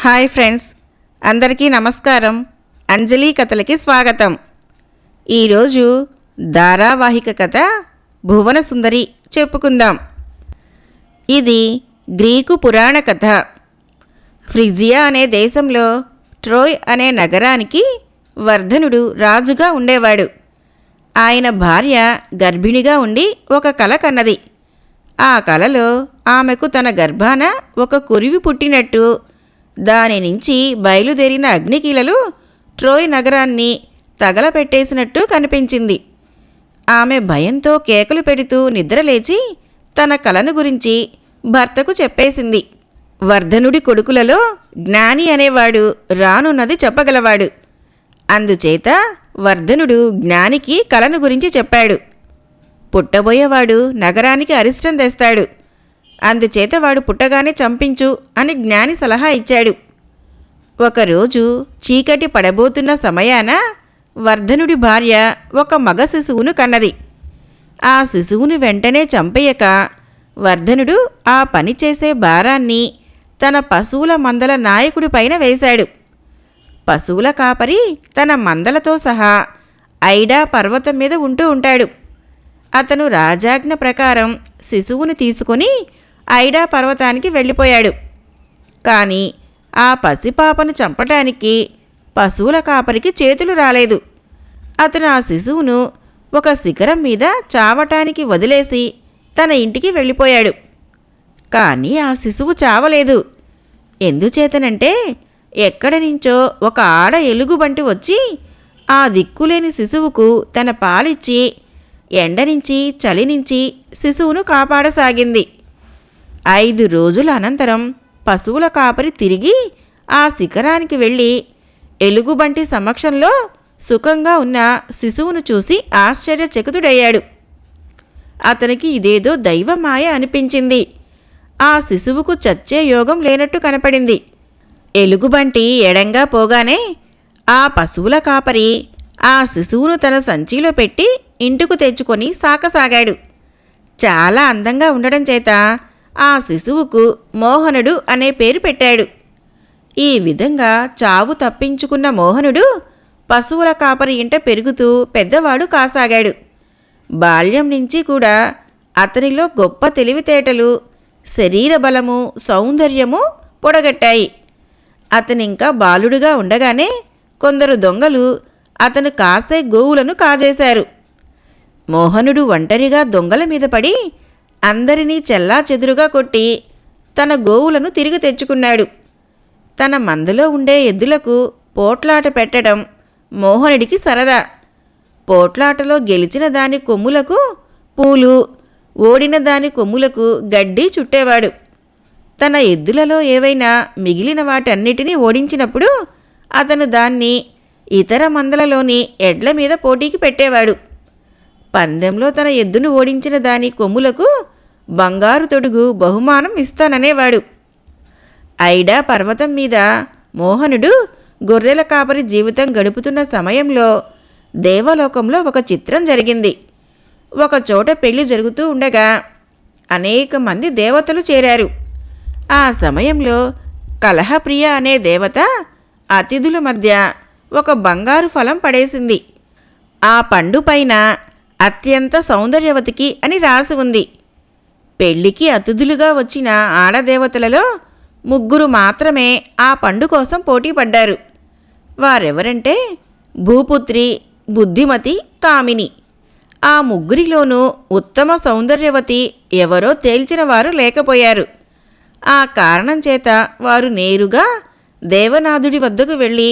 Hi friends, అందరికీ నమస్కారం. అంజలి కథలకి స్వాగతం. ఈరోజు ధారావాహిక కథ భువన సుందరి చెప్పుకుందాం. ఇది గ్రీకు పురాణ కథ. ఫ్రిజియా అనే దేశంలో ట్రోయ్ అనే నగరానికి వర్ధనుడు రాజుగా ఉండేవాడు. ఆయన భార్య గర్భిణిగా ఉండి ఒక కల కన్నది. ఆ కలలో ఆమెకు తన గర్భాన ఒక కురివి పుట్టినట్టు, దాని నుంచి బయలుదేరిన అగ్నికీలలు ట్రోయ్ నగరాన్ని తగలపెట్టేసినట్టు కనిపించింది. ఆమె భయంతో కేకలు పెడుతూ నిద్రలేచి తన కలను గురించి భర్తకు చెప్పేసింది. వర్ధనుడి కొడుకులలో జ్ఞాని అనేవాడు రానున్నది చెప్పగలవాడు. అందుచేత వర్ధనుడు జ్ఞానికి కలను గురించి చెప్పాడు. పుట్టబోయేవాడు నగరానికి అరిష్టం తెస్తాడు, అందుచేత వాడు పుట్టగానే చంపించు అని జ్ఞాని సలహా ఇచ్చాడు. ఒకరోజు చీకటి పడబోతున్న సమయాన వర్ధనుడి భార్య ఒక మగ శిశువును కన్నది. ఆ శిశువును వెంటనే చంపేయక వర్ధనుడు ఆ పని చేసే భారాన్ని తన పశువుల మందల నాయకుడి పైన వేశాడు. పశువుల కాపరి తన మందలతో సహా ఐడా పర్వతం మీద ఉంటూ ఉంటాడు. అతను రాజాజ్ఞ ప్రకారం శిశువును తీసుకుని ఐడా పర్వతానికి వెళ్ళిపోయాడు. కానీ ఆ పసిపాపను చంపటానికి పశువుల కాపరికి చేతులు రాలేదు. అతను ఆ శిశువును ఒక శిఖరం మీద చావటానికి వదిలేసి తన ఇంటికి వెళ్ళిపోయాడు. కానీ ఆ శిశువు చావలేదు. ఎందుచేతనంటే ఎక్కడి నుంచో ఒక ఆడ ఎలుగుబంటి వచ్చి ఆ దిక్కులేని శిశువుకు తన పాలిచ్చి ఎండ నుంచి చలి నుంచి శిశువును కాపాడసాగింది. 5 రోజుల అనంతరం పశువుల కాపరి తిరిగి ఆ శిఖరానికి వెళ్ళి ఎలుగుబంటి సమక్షంలో సుఖంగా ఉన్న శిశువును చూసి ఆశ్చర్యచకితుడయ్యాడు. అతనికి ఇదేదో దైవమాయ అనిపించింది. ఆ శిశువుకు చచ్చే యోగం లేనట్టు కనపడింది. ఎలుగుబంటి ఎడంగా పోగానే ఆ పశువుల కాపరి ఆ శిశువును తన సంచిలో పెట్టి ఇంటికి తెచ్చుకొని సాకసాగాడు. చాలా అందంగా ఉండడం చేత ఆ శిశువుకు మోహనుడు అనే పేరు పెట్టాడు. ఈ విధంగా చావు తప్పించుకున్న మోహనుడు పశువుల కాపరి ఇంట పెరుగుతూ పెద్దవాడు కాసాగాడు. బాల్యం నుంచి కూడా అతనిలో గొప్ప తెలివితేటలు, శరీర బలము, సౌందర్యము పొడగట్టాయి. అతనింకా బాలుడుగా ఉండగానే కొందరు దొంగలు అతను కాసే గోవులను కాజేశారు. మోహనుడు ఒంటరిగా దొంగల మీద పడి అందరినీ చెల్లాచెదురుగా కొట్టి తన గోవులను తిరిగి తెచ్చుకున్నాడు. తన మందలో ఉండే ఎద్దులకు పోట్లాట పెట్టడం మోహనుడికి సరదా. పోట్లాటలో గెలిచిన దాని కొమ్ములకు పూలు, ఓడిన దాని కొమ్ములకు గడ్డి చుట్టేవాడు. తన ఎద్దులలో ఏవైనా మిగిలిన వాటన్నిటినీ ఓడించినప్పుడు అతను దాన్ని ఇతర మందలలోని ఎడ్ల మీద పోటీకి పెట్టేవాడు. పందెంలో తన ఎద్దును ఓడించిన దాని కొమ్ములకు బంగారు తొడుగు బహుమానం ఇస్తాననేవాడు. ఐడా పర్వతం మీద మోహనుడు గొర్రెల కాపరి జీవితం గడుపుతున్న సమయంలో దేవలోకంలో ఒక చిత్రం జరిగింది. ఒకచోట పెళ్లి జరుగుతూ ఉండగా అనేక మంది దేవతలు చేరారు. ఆ సమయంలో కలహప్రియ అనే దేవత అతిథుల మధ్య ఒక బంగారు ఫలం పడేసింది. ఆ పండు పైన అత్యంత సౌందర్యవతికి అని రాసి ఉంది. పెళ్లికి అతిథులుగా వచ్చిన ఆడదేవతలలో 3 మాత్రమే ఆ పండు కోసం పోటీ పడ్డారు. వారెవరంటే భూపుత్రి, బుద్ధిమతి, కామిని. ఆ 3లోనూ ఉత్తమ సౌందర్యవతి ఎవరో తేల్చిన వారు లేకపోయారు. ఆ కారణం చేత వారు నేరుగా దేవనాథుడి వద్దకు వెళ్ళి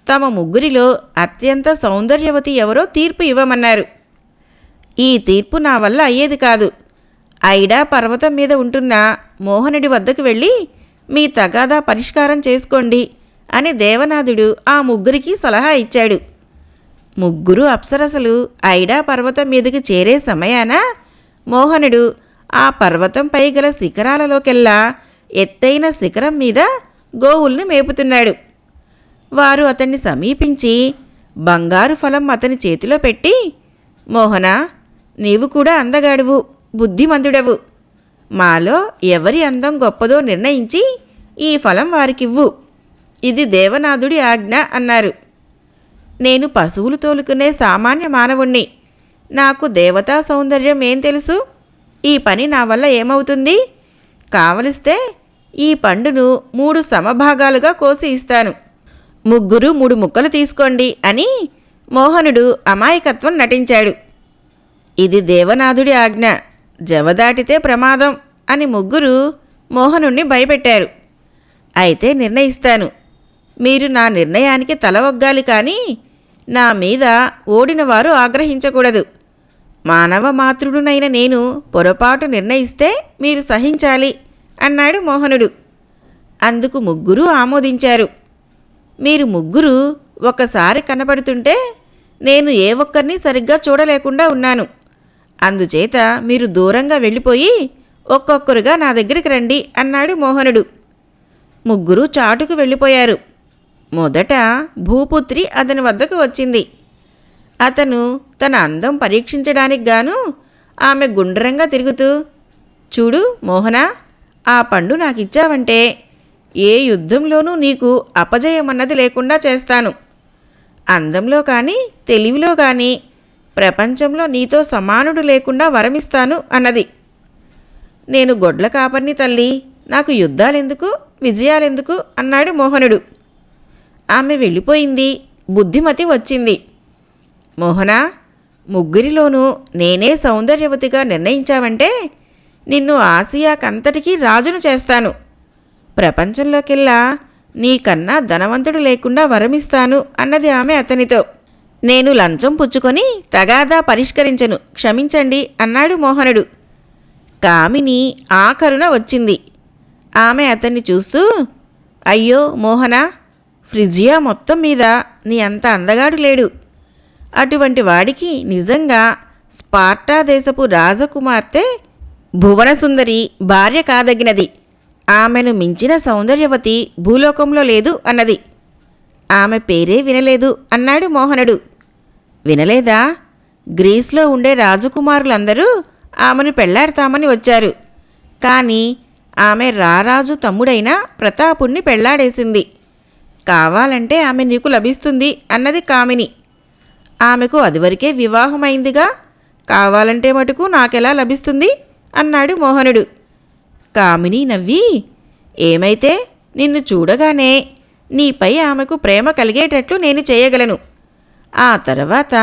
తమ 3లో అత్యంత సౌందర్యవతి ఎవరో తీర్పు ఇవ్వమన్నారు. ఈ తీర్పు నా వల్ల అయ్యేది కాదు. ఐడా పర్వతం మీద ఉంటున్న మోహనుడి వద్దకు వెళ్ళి మీ తగాదా పరిష్కారం చేసుకోండి అని దేవనాథుడు ఆ 3కి సలహా ఇచ్చాడు. 3 అప్సరసలు ఐడా పర్వతం మీదకి చేరే సమయాన మోహనుడు ఆ పర్వతంపై గల శిఖరాలలోకెల్లా ఎత్తైన శిఖరం మీద గోవుల్ని మేపుతున్నాడు. వారు అతన్ని సమీపించి బంగారు ఫలం అతని చేతిలో పెట్టి, మోహన, నీవు కూడా అందగాడువు, బుద్ధిమంతుడవు. మాలో ఎవరి అందం గొప్పదో నిర్ణయించి ఈ ఫలం వారికివ్వు ఇది దేవనాథుడి ఆజ్ఞ అన్నారు. నేను పశువులు తోలుకునే సామాన్య మానవుణ్ణి. నాకు దేవతా సౌందర్యం ఏం తెలుసు? ఈ పని నా వల్ల ఏమవుతుంది? కావలిస్తే ఈ పండును 3 సమభాగాలుగా కోసి ఇస్తాను. ముగ్గురు 3 ముక్కలు తీసుకోండి అని మోహనుడు అమాయకత్వం నటించాడు. ఇది దేవనాథుడి ఆజ్ఞ, జవదాటితే ప్రమాదం అని ముగ్గురు మోహనుణ్ణి భయపెట్టారు. అయితే నిర్ణయిస్తాను. మీరు నా నిర్ణయానికి తల ఒగ్గాలి, కానీ నా మీద ఓడినవారు ఆగ్రహించకూడదు. మానవ మాతృడునైన నేను పొరపాటు నిర్ణయిస్తే మీరు సహించాలి అన్నాడు మోహనుడు. అందుకు ముగ్గురు ఆమోదించారు. మీరు ముగ్గురు ఒకసారి కనపడుతుంటే నేను ఏ ఒక్కరిని సరిగ్గా చూడలేకుండా ఉన్నాను. అందుచేత మీరు దూరంగా వెళ్ళిపోయి ఒక్కొక్కరుగా నా దగ్గరికి రండి అన్నాడు మోహనుడు. ముగ్గురు చాటుకు వెళ్ళిపోయారు. మొదట భూపుత్రి అతని వద్దకు వచ్చింది. అతను తన అందం పరీక్షించడానికి గాను ఆమె గుండ్రంగా తిరుగుతూ, చూడు మోహన, ఆ పండు నాకిచ్చావంటే ఏ యుద్ధంలోనూ నీకు అపజయమన్నది లేకుండా చేస్తాను. అందంలో కానీ తెలివిలో కానీ ప్రపంచంలో నీతో సమానుడు లేకుండా వరమిస్తాను అన్నది. నేను గొడ్ల కాపర్ని తల్లి, నాకు యుద్ధాలెందుకు, విజయాలెందుకు అన్నాడు మోహనుడు. ఆమె వెళ్ళిపోయింది. బుద్ధిమతి వచ్చింది. మోహనా, ముగ్గురిలోనూ నేనే సౌందర్యవతిగా నిర్ణయించావంటే నిన్ను ఆసియాకంతటికీ రాజును చేస్తాను. ప్రపంచంలోకెల్లా నీకన్నా ధనవంతుడు లేకుండా వరమిస్తాను అన్నది ఆమె అతనితో. నేను లంచం పుచ్చుకొని తగాదా పరిష్కరించను, క్షమించండి అన్నాడు మోహనుడు. కామిని ఆఖరున వచ్చింది. ఆమె అతన్ని చూస్తూ, అయ్యో మోహన, ఫ్రిజియా మొత్తం మీద నీ అంత అందగాడు లేడు. అటువంటి వాడికి నిజంగా స్పార్టా దేశపు రాజకుమార్తె భువనసుందరి భార్య కాదగినది. ఆమెను మించిన సౌందర్యవతి భూలోకంలో లేదు అన్నది. ఆమె పేరే వినలేదు అన్నాడు మోహనుడు. వినలేదా? గ్రీస్లో ఉండే రాజకుమారులందరూ ఆమెను పెళ్లాడతామని వచ్చారు. కానీ ఆమె రారాజు తమ్ముడైన ప్రతాపుణ్ణి పెళ్లాడేసింది. కావాలంటే ఆమె నీకు లభిస్తుంది అన్నది కామిని. ఆమెకు అదివరకే వివాహమైందిగా, కావాలంటే మటుకు నాకెలా లభిస్తుంది అన్నాడు మోహనుడు. కామిని నవ్వి, ఏమైతే నిన్ను చూడగానే నీపై ఆమెకు ప్రేమ కలిగేటట్లు నేను చేయగలను. ఆ తర్వాత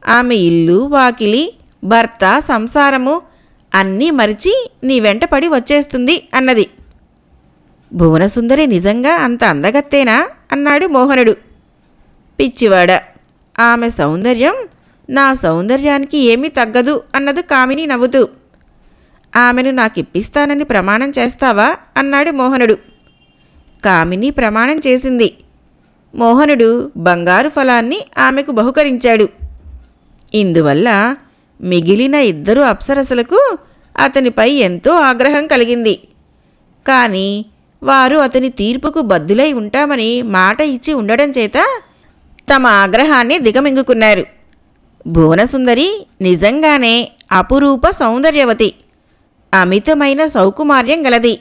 ఆమె ఇల్లు, వాకిలి, భర్త, సంసారము అన్నీ మరిచి నీ వెంట పడి వచ్చేస్తుంది అన్నది. భువనసుందరి నిజంగా అంత అందగత్తేనా అన్నాడు మోహనుడు. పిచ్చివాడ, ఆమె సౌందర్యం నా సౌందర్యానికి ఏమీ తగ్గదు అన్నది కామిని నవ్వుతూ. ఆమెను నాకిప్పిస్తానని ప్రమాణం చేస్తావా అన్నాడు మోహనుడు. కామిని ప్రమాణం చేసింది. మోహనుడు బంగారు ఫలాన్ని ఆమెకు బహుకరించాడు. ఇందువల్ల మిగిలిన 2 అప్సరసలకు అతనిపై ఎంతో ఆగ్రహం కలిగింది. కానీ వారు అతని తీర్పుకు బద్దులై ఉంటామని మాట ఇచ్చి ఉండడం చేత తమ ఆగ్రహాన్ని దిగమింగుకున్నారు. భువనసుందరి నిజంగానే అపురూప సౌందర్యవతి, అమితమైన సౌకుమార్యం గలది.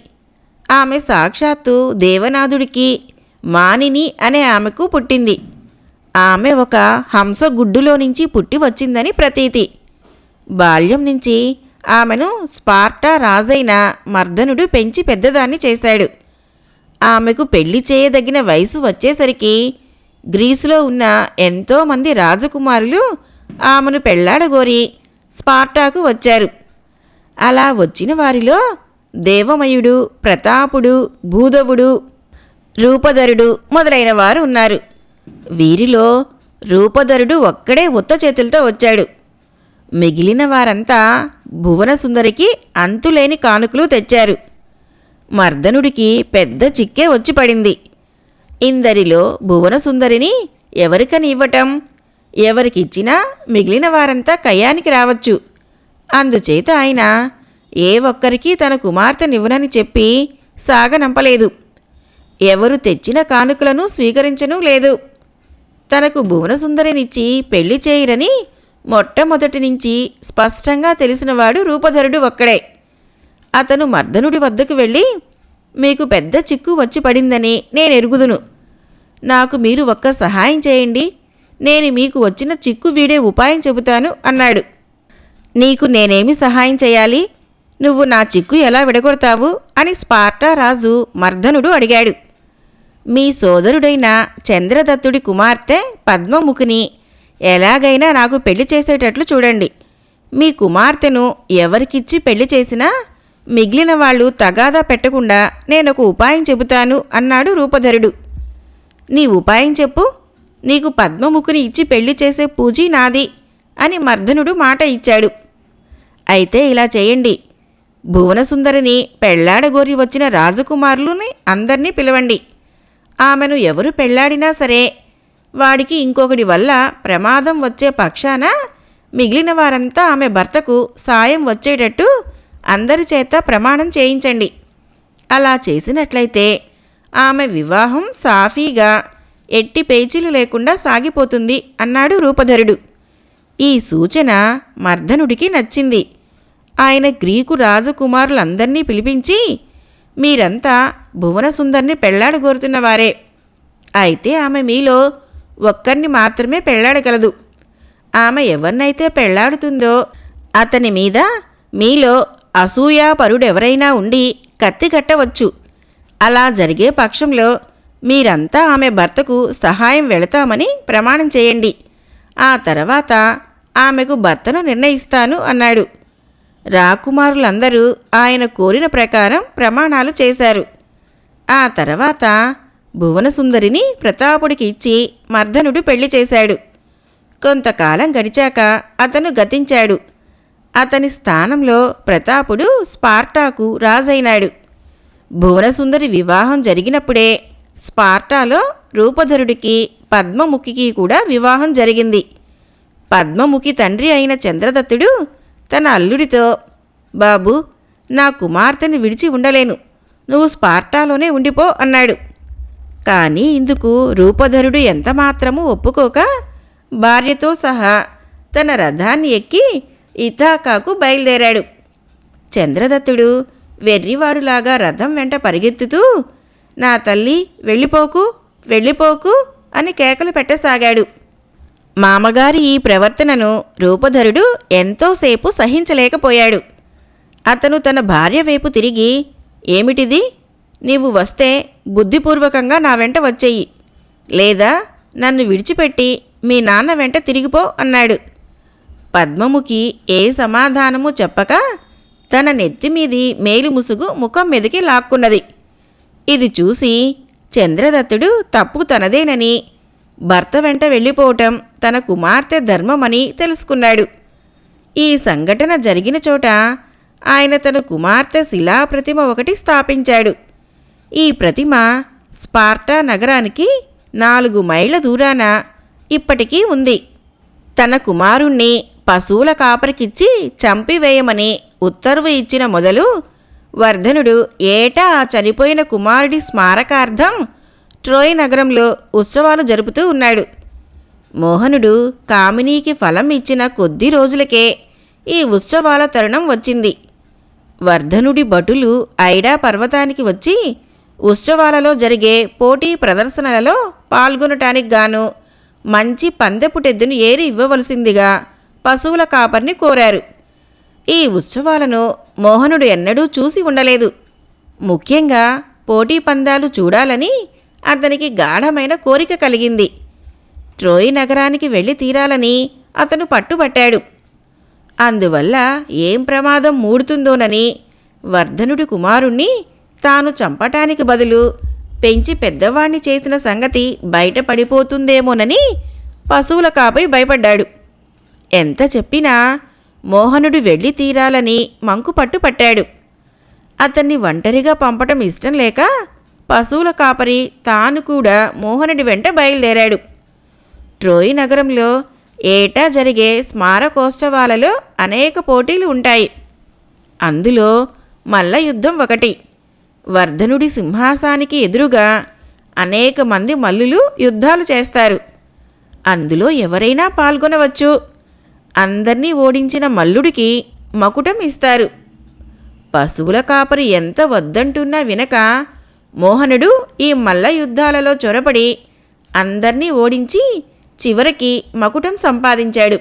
ఆమె సాక్షాత్తు దేవనాథుడికి మానిని అనే ఆమెకు పుట్టింది. ఆమె ఒక హంసగుడ్డులో నుంచి పుట్టి వచ్చిందని ప్రతీతి. బాల్యం నుంచి ఆమెను స్పార్టా రాజైన మర్దనుడు పెంచి పెద్దదాన్ని చేశాడు. ఆమెకు పెళ్లి చేయదగిన వయసు వచ్చేసరికి గ్రీసులో ఉన్న ఎంతోమంది రాజకుమారులు ఆమెను పెళ్లాడగోరి స్పార్టాకు వచ్చారు. అలా వచ్చిన వారిలో దేవమయుడు, ప్రతాపుడు, భూధవుడు, రూపధరుడు మొదలైన వారు ఉన్నారు. వీరిలో రూపధరుడు ఒక్కడే ఉత్త చేతులతో వచ్చాడు. మిగిలిన వారంతా భువనసుందరికి అంతులేని కానుకలు తెచ్చారు. మర్దనుడికి పెద్ద చిక్కే వచ్చి పడింది. ఇందరిలో భువనసుందరిని ఎవరికని ఇవ్వటం? ఎవరికిచ్చినా మిగిలిన వారంతా కయ్యానికి రావచ్చు. అందుచేత ఆయన ఏ ఒక్కరికి తన కుమార్తెనివ్వనని చెప్పి సాగనంపలేదు. ఎవరు తెచ్చిన కానుకలను స్వీకరించనూ లేదు. తనకు భువనసుందరినిచ్చి పెళ్లి చేయరని మొట్టమొదటి నుంచి స్పష్టంగా తెలిసినవాడు రూపధరుడు ఒక్కడే. అతను మర్దనుడి వద్దకు వెళ్ళి, మీకు పెద్ద చిక్కు వచ్చి పడిందని నేనెరుగుదును. నాకు మీరు ఒక్క సహాయం చేయండి. నేను మీకు వచ్చిన చిక్కు వీడే ఉపాయం చెబుతాను అన్నాడు. నీకు నేనేమి సహాయం చేయాలి? నువ్వు నా చిక్కు ఎలా విడగొడతావు అని స్పార్టా రాజు మర్దనుడు అడిగాడు. మీ సోదరుడైన చంద్రదత్తుడి కుమార్తె పద్మముఖిని ఎలాగైనా నాకు పెళ్లి చేసేటట్లు చూడండి. మీ కుమార్తెను ఎవరికిచ్చి పెళ్లి చేసినా మిగిలిన వాళ్ళు తగాదా పెట్టకుండా నేనొక ఉపాయం చెబుతాను అన్నాడు రూపధరుడు. నీ ఉపాయం చెప్పు. నీకు పద్మముఖిని ఇచ్చి పెళ్లి చేసే పూజీ నాది అని మర్దనుడు మాట ఇచ్చాడు. అయితే ఇలా చేయండి. భువనసుందరిని పెళ్లాడగోరి వచ్చిన రాజకుమారులని అందర్నీ పిలవండి. ఆమెను ఎవరు పెళ్లాడినా సరే వాడికి ఇంకొకటి వల్ల ప్రమాదం వచ్చే పక్షాన మిగిలిన వారంతా ఆమె భర్తకు సాయం వచ్చేటట్టు అందరి చేత ప్రమాణం చేయించండి. అలా చేసినట్లయితే ఆమె వివాహం సాఫీగా ఎట్టి పేచీలు లేకుండా సాగిపోతుంది అన్నాడు రూపధరుడు. ఈ సూచన మర్దనుడికి నచ్చింది. ఆయన గ్రీకు రాజకుమారులందర్నీ పిలిపించి, మీరంతా భువనసుందరిని పెళ్లాడగోరుతున్నవారే. అయితే ఆమె మీలో ఒక్కరిని మాత్రమే పెళ్లాడగలదు. ఆమె ఎవరినైతే పెళ్లాడుతుందో అతని మీద మీలో అసూయాపరుడెవరైనా ఉండి కత్తి కట్టవచ్చు. అలా జరిగే పక్షంలో మీరంతా ఆమె భర్తకు సహాయం వెళతామని ప్రమాణం చేయండి. ఆ తర్వాత ఆమెకు భర్తను నిర్ణయిస్తాను అన్నాడు. రాకుమారులందరూ ఆయన కోరిన ప్రకారం ప్రమాణాలు చేశారు. ఆ తర్వాత భువనసుందరిని ప్రతాపుడికి ఇచ్చి మర్దనుడు పెళ్లి చేశాడు. కొంతకాలం గడిచాక అతను గతించాడు. అతని స్థానంలో ప్రతాపుడు స్పార్టాకు రాజైనాడు. భువనసుందరి వివాహం జరిగినప్పుడే స్పార్టాలో రూపధరుడికి పద్మముఖికి కూడా వివాహం జరిగింది. పద్మముఖి తండ్రి అయిన చంద్రదత్తుడు తన అల్లుడితో, బాబూ, నా కుమార్తెను విడిచి ఉండలేను, నువ్వు స్పార్టాలోనే ఉండిపో అన్నాడు. కానీ ఇందుకు రూపధరుడు ఎంతమాత్రమూ ఒప్పుకోక భార్యతో సహా తన రథాన్ని ఎక్కి ఇథాకాకు బయలుదేరాడు. చంద్రదత్తుడు వెర్రివాడులాగా రథం వెంట పరిగెత్తుతూ, నా తల్లి, వెళ్ళిపోకు వెళ్ళిపోకు అని కేకలు పెట్టసాగాడు. మామగారి ఈ ప్రవర్తనను రూపధరుడు ఎంతోసేపు సహించలేకపోయాడు. అతను తన భార్య వైపు తిరిగి, ఏమిటిది? నీవు వస్తే బుద్ధిపూర్వకంగా నా వెంట వచ్చేయి, లేదా నన్ను విడిచిపెట్టి మీ నాన్న వెంట తిరిగిపో అన్నాడు. పద్మముఖి ఏ సమాధానము చెప్పక తన నెత్తిమీది మేలుముసుగు ముఖం మీదకి లాక్కున్నది. ఇది చూసి చంద్రదత్తుడు తప్పు తనదేనని, భర్త వెంట వెళ్ళిపోవటం తన కుమార్తె ధర్మమని తెలుసుకున్నాడు. ఈ సంఘటన జరిగిన చోట ఆయన తన కుమార్తె శిలాప్రతిమ ఒకటి స్థాపించాడు. ఈ ప్రతిమ స్పార్టా నగరానికి 4 మైళ్ళ దూరాన ఇప్పటికీ ఉంది. తన కుమారుణ్ణి పశువుల కాపరికిచ్చి చంపివేయమని ఉత్తర్వు ఇచ్చిన మొదలు వర్ధనుడు ఏటా ఆ చనిపోయిన కుమారుడి స్మారకార్థం ట్రోయ్ నగరంలో ఉత్సవాలు జరుపుతూ ఉన్నాడు. మోహనుడు కామినీకి ఫలం ఇచ్చిన కొద్ది రోజులకే ఈ ఉత్సవాల తరుణం వచ్చింది. వర్ధనుడి భటులు ఐడా పర్వతానికి వచ్చి ఉత్సవాలలో జరిగే పోటీ ప్రదర్శనలలో పాల్గొనటానికి గాను మంచి పందెపుటెద్దును ఏరి ఇవ్వవలసిందిగా పశువుల కాపర్ని కోరారు. ఈ ఉత్సవాలను మోహనుడు ఎన్నడూ చూసి ఉండలేదు. ముఖ్యంగా పోటీ పందాలు చూడాలని అతనికి గాఢమైన కోరిక కలిగింది. ట్రోయ్ నగరానికి వెళ్ళి తీరాలని అతను పట్టుబట్టాడు. అందువల్ల ఏం ప్రమాదం మూడుతుందోనని వర్ధనుడి కుమారుణ్ణి తాను చంపటానికి బదులు పెంచి పెద్దవాణ్ణి చేసిన సంగతి బయటపడిపోతుందేమోనని పశువుల కాపరి భయపడ్డాడు. ఎంత చెప్పినా మోహనుడు వెళ్ళి తీరాలని మంకు పట్టుపట్టాడు. అతన్ని ఒంటరిగా పంపటం ఇష్టం లేక పశువుల కాపరి తాను కూడా మోహనుడి వెంట బయలుదేరాడు. ట్రోయ్ నగరంలో ఏటా జరిగే స్మారకోత్సవాలలో అనేక పోటీలు ఉంటాయి. అందులో మల్ల యుద్ధం ఒకటి. వర్ధనుడి సింహాసానికి ఎదురుగా అనేక మంది మల్లులు యుద్ధాలు చేస్తారు. అందులో ఎవరైనా పాల్గొనవచ్చు. అందర్నీ ఓడించిన మల్లుడికి మకుటం ఇస్తారు. పశువుల కాపరి ఎంత వద్దంటున్నా వినక మోహనుడు ఈ మల్ల యుద్ధాలలో చొరబడి అందర్నీ ఓడించి చివరికి మకుటం సంపాదించాడు.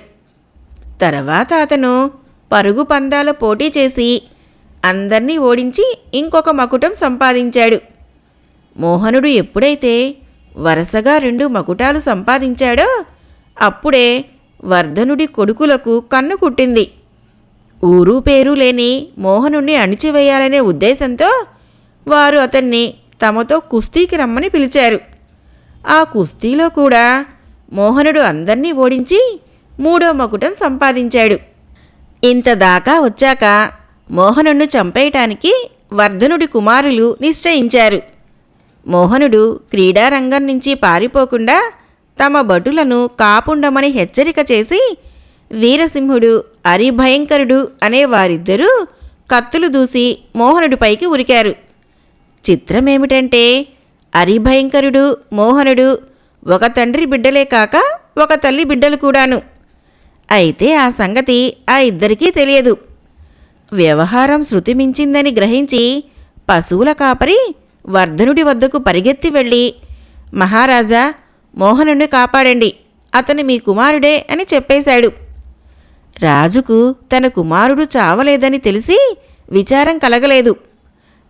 తర్వాత అతను పరుగు పందాల పోటీ చేసి అందర్నీ ఓడించి ఇంకొక మకుటం సంపాదించాడు. మోహనుడు ఎప్పుడైతే వరుసగా 2 మకుటాలు సంపాదించాడో అప్పుడే వర్ధనుడి కొడుకులకు కన్ను కుట్టింది. ఊరు పేరు లేని మోహనుణ్ణి అణిచివేయాలనే ఉద్దేశంతో వారు అతన్ని తమతో కుస్తీకి రమ్మని పిలిచారు. ఆ కుస్తీలో కూడా మోహనుడు అందర్నీ ఓడించి 3వ మకుటం సంపాదించాడు. ఇంతదాకా వచ్చాక మోహనుణ్ణి చంపేయటానికి వర్ధనుడి కుమారులు నిశ్చయించారు. మోహనుడు క్రీడారంగం నుంచి పారిపోకుండా తమ భటులను కాపుండమని హెచ్చరిక చేసి వీరసింహుడు, అరిభయంకరుడు అనే వారిద్దరూ కత్తులు దూసి మోహనుడిపైకి ఉరికారు. చిత్రమేమిటంటే అరిభయంకరుడు, మోహనుడు ఒక తండ్రి బిడ్డలే కాక ఒక తల్లి బిడ్డలు కూడాను. అయితే ఆ సంగతి ఆ ఇద్దరికీ తెలియదు. వ్యవహారం శృతిమించిందని గ్రహించి పశువుల కాపరి వర్ధనుడి వద్దకు పరిగెత్తి వెళ్ళి, మహారాజా, మోహనుణ్ణి కాపాడండి, అతను మీ కుమారుడే అని చెప్పేశాడు. రాజుకు తన కుమారుడు చావలేదని తెలిసి విచారం కలగలేదు.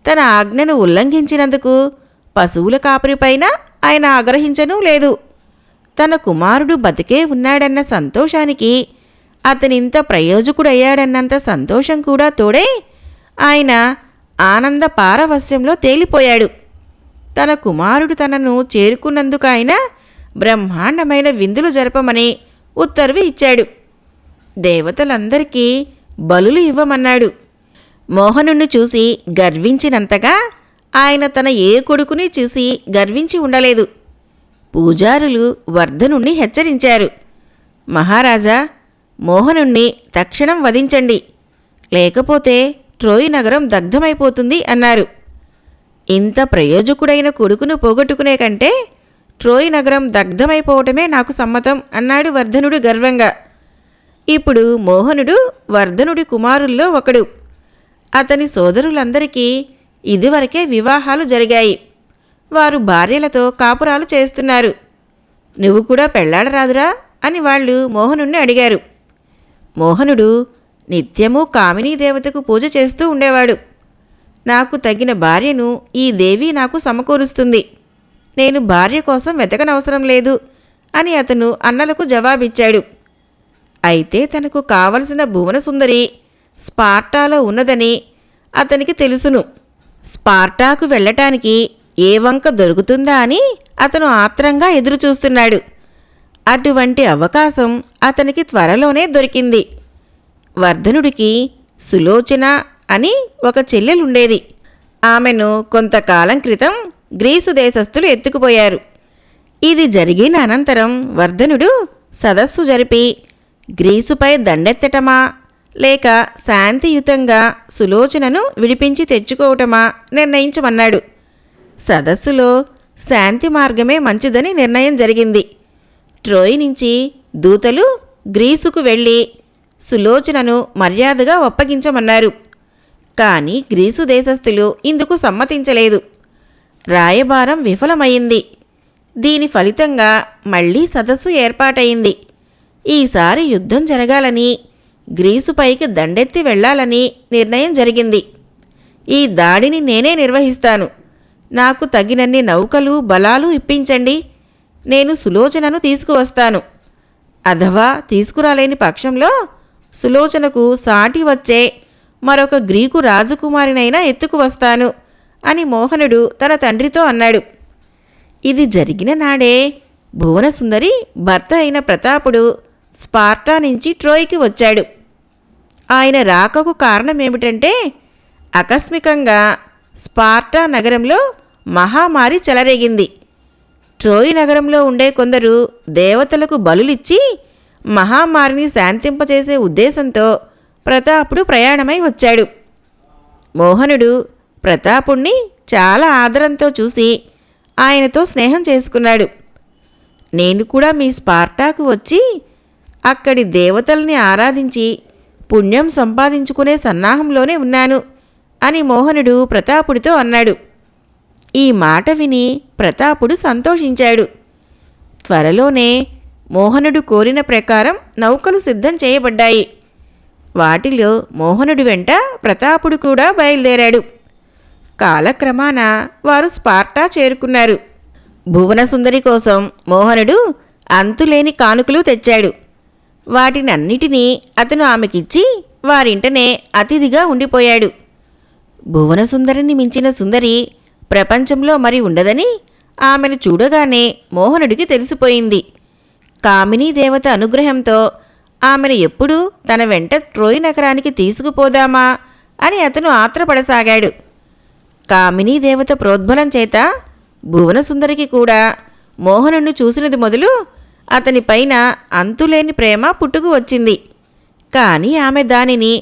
తన ఆజ్ఞను ఉల్లంఘించినందుకు పశువుల కాపరిపైన ఆయన ఆగ్రహించనూ లేదు. తన కుమారుడు బతికే ఉన్నాడన్న సంతోషానికి అతనింత ప్రయోజకుడయ్యాడన్నంత సంతోషం కూడా తోడే ఆయన ఆనంద పారవస్యంలో తేలిపోయాడు. తన కుమారుడు తనను చేరుకున్నందుకు ఆయన బ్రహ్మాండమైన విందులు జరపమని ఉత్తర్వు ఇచ్చాడు. దేవతలందరికీ బలులు ఇవ్వమన్నాడు. మోహనుణ్ణి చూసి గర్వించినంతగా ఆయన తన ఏ కొడుకుని చూసి గర్వించి ఉండలేదు. పూజారులు వర్ధనుణ్ణి హెచ్చరించారు. మహారాజా, మోహనుణ్ణి తక్షణం వధించండి, లేకపోతే ట్రోయ్ నగరం దగ్ధమైపోతుంది అన్నారు. ఇంత ప్రయోజకుడైన కొడుకును పోగొట్టుకునే కంటే ట్రోయ్ నగరం దగ్ధమైపోవటమే నాకు సమ్మతం అన్నాడు వర్ధనుడు గర్వంగా. ఇప్పుడు మోహనుడు వర్ధనుడి కుమారుల్లో ఒకడు. అతని సోదరులందరికీ ఇదివరకే వివాహాలు జరిగాయి. వారు భార్యలతో కాపురాలు చేస్తున్నారు. నువ్వు కూడా పెళ్లాడరాదురా అని వాళ్ళు మోహనుణ్ణి అడిగారు. మోహనుడు నిత్యము కామినీ దేవతకు పూజ చేస్తూ ఉండేవాడు. నాకు తగిన భార్యను ఈ దేవి నాకు సమకూరుస్తుంది. నేను భార్య కోసం వెతకనవసరం లేదు అని అతను అన్నలకు జవాబిచ్చాడు. అయితే తనకు కావలసిన భువనసుందరి స్పార్టాలో ఉన్నదని అతనికి తెలుసును. స్పార్టాకు వెళ్ళటానికి ఏ వంక దొరుకుతుందా అని అతను ఆత్రంగా ఎదురుచూస్తున్నాడు. అటువంటి అవకాశం అతనికి త్వరలోనే దొరికింది. వర్ధనుడికి సులోచన అని ఒక చెల్లెలుండేది. ఆమెను కొంతకాలం క్రితం గ్రీసు దేశస్థులు ఎత్తుకుపోయారు. ఇది జరిగిన అనంతరం వర్ధనుడు సదస్సు జరిపి గ్రీసుపై దండెత్తటమా లేక శాంతియుతంగా సులోచనను విడిపించి తెచ్చుకోవటమా నిర్ణయించమన్నాడు. సదస్సులో శాంతి మార్గమే మంచిదని నిర్ణయం జరిగింది. ట్రోయ్ నుంచి దూతలు గ్రీసుకు వెళ్ళి సులోచనను మర్యాదగా ఒప్పగించమన్నారు. కానీ గ్రీసు దేశస్థులు ఇందుకు సమ్మతించలేదు. రాయబారం విఫలమైంది. దీని ఫలితంగా మళ్లీ సదస్సు ఏర్పాటయింది. ఈసారి యుద్ధం జరగాలని, గ్రీసుపైకి దండెత్తి వెళ్లాలని నిర్ణయం జరిగింది. ఈ దాడిని నేనే నిర్వహిస్తాను. నాకు తగినన్ని నౌకలు బలాలు ఇప్పించండి. నేను సులోచనను తీసుకువస్తాను. అథవా తీసుకురాలేని పక్షంలో సులోచనకు సాటి వచ్చే మరొక గ్రీకు రాజకుమారినైనా ఎత్తుకువస్తాను అని మోహనుడు తన తండ్రితో అన్నాడు. ఇది జరిగిన నాడే భువనసుందరి భర్త అయిన ప్రతాపుడు స్పార్టా నుంచి ట్రోయ్కి వచ్చాడు. ఆయన రాకకు కారణమేమిటంటే ఆకస్మికంగా స్పార్టా నగరంలో మహామారి చెలరేగింది. ట్రోయ్ నగరంలో ఉండే కొందరు దేవతలకు బలులిచ్చి మహామారిని శాంతింపచేసే ఉద్దేశంతో ప్రతాపుడు ప్రయాణమై వచ్చాడు. మోహనుడు ప్రతాపుణ్ణి చాలా ఆదరంతో చూసి ఆయనతో స్నేహం చేసుకున్నాడు. నేను కూడా మీ స్పార్టాకు వచ్చి అక్కడి దేవతల్ని ఆరాధించి పుణ్యం సంపాదించుకునే సన్నాహంలోనే ఉన్నాను అని మోహనుడు ప్రతాపుడితో అన్నాడు. ఈ మాట విని ప్రతాపుడు సంతోషించాడు. త్వరలోనే మోహనుడు కోరిన ప్రకారం నౌకలు సిద్ధం చేయబడ్డాయి. వాటిలో మోహనుడి వెంట ప్రతాపుడు కూడా బయలుదేరాడు. కాలక్రమాన వారు స్పార్టా చేరుకున్నారు. భువనసుందరి కోసం మోహనుడు అంతులేని కానుకలు తెచ్చాడు. వాటినన్నిటినీ అతను ఆమెకిచ్చి వారింటనే అతిథిగా ఉండిపోయాడు. భువనసుందరిని మించిన సుందరి ప్రపంచంలో మరి ఉండదని ఆమెను చూడగానే మోహనుడికి తెలిసిపోయింది. కామినీ దేవత అనుగ్రహంతో ఆమెను ఎప్పుడూ తన వెంట ట్రోయ్ నగరానికి తీసుకుపోదామా అని అతను ఆత్రపడసాగాడు. కామినీ దేవత ప్రోద్బలం చేత భువనసుందరికి కూడా మోహనుణ్ణి చూసినది మొదలు అతని పైన అంతులేని ప్రేమ పుట్టుకు వచ్చింది. కానీ ఆమె దానిని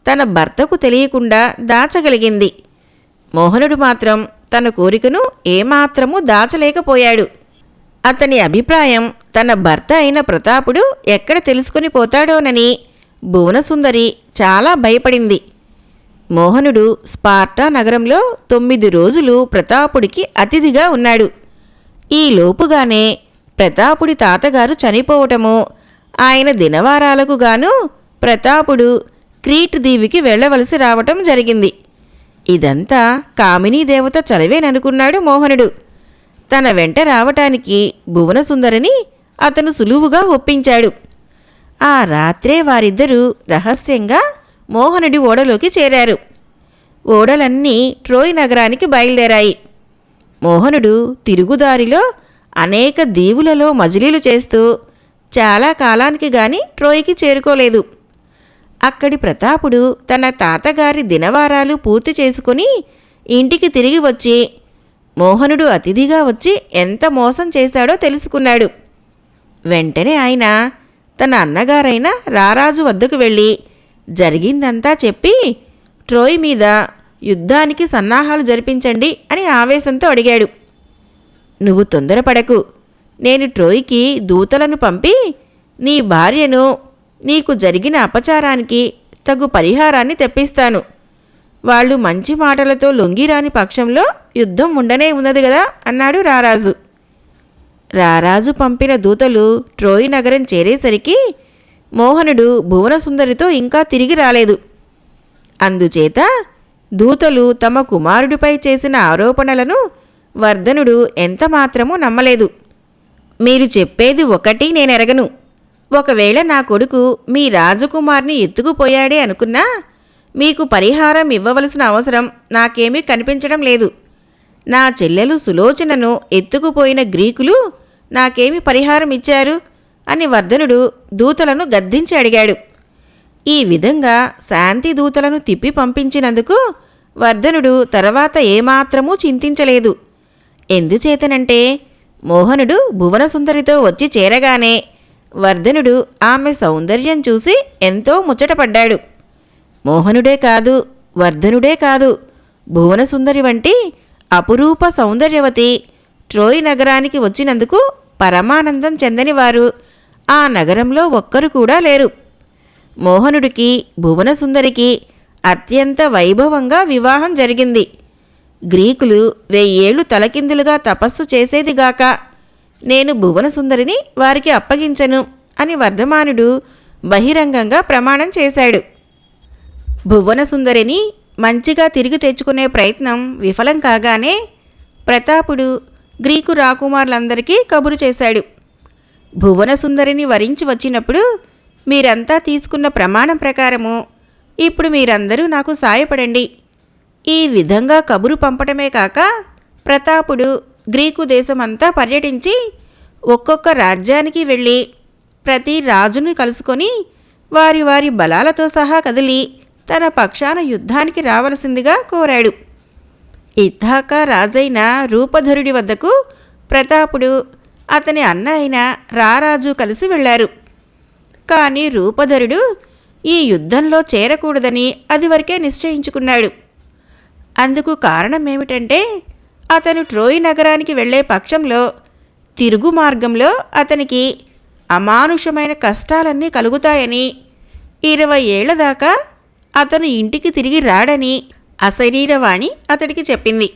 తన భర్తకు తెలియకుండా దాచగలిగింది. మోహనుడు మాత్రం తన కోరికను ఏమాత్రమూ దాచలేకపోయాడు. అతని అభిప్రాయం తన భర్త అయిన ప్రతాపుడు ఎక్కడ తెలుసుకొని పోతాడోనని భువనసుందరి చాలా భయపడింది. మోహనుడు స్పార్టా నగరంలో 9 రోజులు ప్రతాపుడికి అతిథిగా ఉన్నాడు. ఈ లోపుగానే ప్రతాపుడి తాతగారు చనిపోవటము, ఆయన దినవారాలకు గాను ప్రతాపుడు క్రీట్ దీవికి వెళ్ళవలసి రావటం జరిగింది. ఇదంతా కామినీ దేవత చలవేననుకున్నాడు మోహనుడు. తన వెంట రావటానికి భువనసుందరిని అతను సులువుగా ఒప్పించాడు. ఆ రాత్రే వారిద్దరూ రహస్యంగా మోహనుడి ఓడలోకి చేరారు. ఓడలన్నీ ట్రోయ్ నగరానికి బయలుదేరాయి. మోహనుడు తిరుగుదారిలో అనేక దీవులలో మజిలీలు చేస్తూ చాలా కాలానికి గాని ట్రోయ్కి చేరుకోలేదు. అక్కడి ప్రతాపుడు తన తాతగారి దినవారాలు పూర్తి చేసుకుని ఇంటికి తిరిగి వచ్చి మోహనుడు అతిథిగా వచ్చి ఎంత మోసం చేశాడో తెలుసుకున్నాడు. వెంటనే ఆయన తన అన్నగారైన రారాజు వద్దకు వెళ్ళి జరిగిందంతా చెప్పి ట్రోయ్ మీద యుద్ధానికి సన్నాహాలు జరిపించండి అని ఆవేశంతో అడిగాడు. నువ్వు తొందరపడకు, నేను ట్రోయ్కి దూతలను పంపి నీ భార్యను నీకు జరిగిన అపచారానికి తగు పరిహారాన్ని తెప్పిస్తాను. వాళ్ళు మంచి మాటలతో లొంగిరాని పక్షంలో యుద్ధం ఉండనే ఉన్నది కదా అన్నాడు రారాజు. రారాజు పంపిన దూతలు ట్రోయ్ నగరం చేరేసరికి మోహనుడు భువనసుందరితో ఇంకా తిరిగి రాలేదు. అందుచేత దూతలు తమ కుమారుడిపై చేసిన ఆరోపణలను వర్ధనుడు ఎంతమాత్రమూ నమ్మలేదు. మీరు చెప్పేది ఒకటి నేనెరగను. ఒకవేళ నా కొడుకు మీ రాజకుమార్ని ఎత్తుకుపోయాడే అనుకున్నా మీకు పరిహారం ఇవ్వవలసిన అవసరం నాకేమీ కనిపించడం లేదు. నా చెల్లెలు సులోచనను ఎత్తుకుపోయిన గ్రీకులు నాకేమి పరిహారం ఇచ్చారు అని వర్ధనుడు దూతలను గద్దించి అడిగాడు. ఈ విధంగా శాంతి దూతలను తిప్పి పంపించినందుకు వర్ధనుడు తర్వాత ఏమాత్రమూ చింతించలేదు. ఎందుచేతనంటే మోహనుడు భువనసుందరితో వచ్చి చేరగానే వర్ధనుడు ఆమె సౌందర్యం చూసి ఎంతో ముచ్చటపడ్డాడు. మోహనుడే కాదు, వర్ధనుడే కాదు, భువనసుందరి వంటి అపురూప సౌందర్యవతి ట్రోయ్ నగరానికి వచ్చినందుకు పరమానందం చెందనివారు ఆ నగరంలో ఒక్కరు కూడా లేరు. మోహనుడికి భువనసుందరికి అత్యంత వైభవంగా వివాహం జరిగింది. గ్రీకులు 1000 ఏళ్లు తలకిందులుగా తపస్సు చేసేదిగాక నేను భువనసుందరిని వారికి అప్పగించను అని వర్ధమానుడు బహిరంగంగా ప్రమాణం చేశాడు. భువనసుందరిని మంచిగా తిరిగి తెచ్చుకునే ప్రయత్నం విఫలం కాగానే ప్రతాపుడు గ్రీకు రాకుమారులందరికీ కబురు చేశాడు. భువనసుందరిని వరించి వచ్చినప్పుడు మీరంతా తీసుకున్న ప్రమాణం ప్రకారము ఇప్పుడు మీరందరూ నాకు సాయపడండి. ఈ విధంగా కబురు పంపటమే కాక ప్రతాపుడు గ్రీకు దేశమంతా పర్యటించి ఒక్కొక్క రాజ్యానికి వెళ్ళి ప్రతి రాజును కలుసుకొని వారి వారి బలాలతో సహా కదిలి తన పక్షాన యుద్ధానికి రావలసిందిగా కోరాడు. ఇథాకా రాజైన రూపధరుడి వద్దకు ప్రతాపుడు అతని అన్న అయిన రారాజు కలిసి వెళ్లారు. కానీ రూపధరుడు ఈ యుద్ధంలో చేరకూడదని అదివరకే నిశ్చయించుకున్నాడు. అందుకు కారణమేమిటంటే అతను ట్రోయ్ నగరానికి వెళ్లే పక్షంలో తిరుగు మార్గంలో అతనికి అమానుషమైన కష్టాలన్నీ కలుగుతాయని, 20 ఏళ్ల దాకా అతను ఇంటికి తిరిగి రాడని అశరీరవాణి అతడికి చెప్పింది.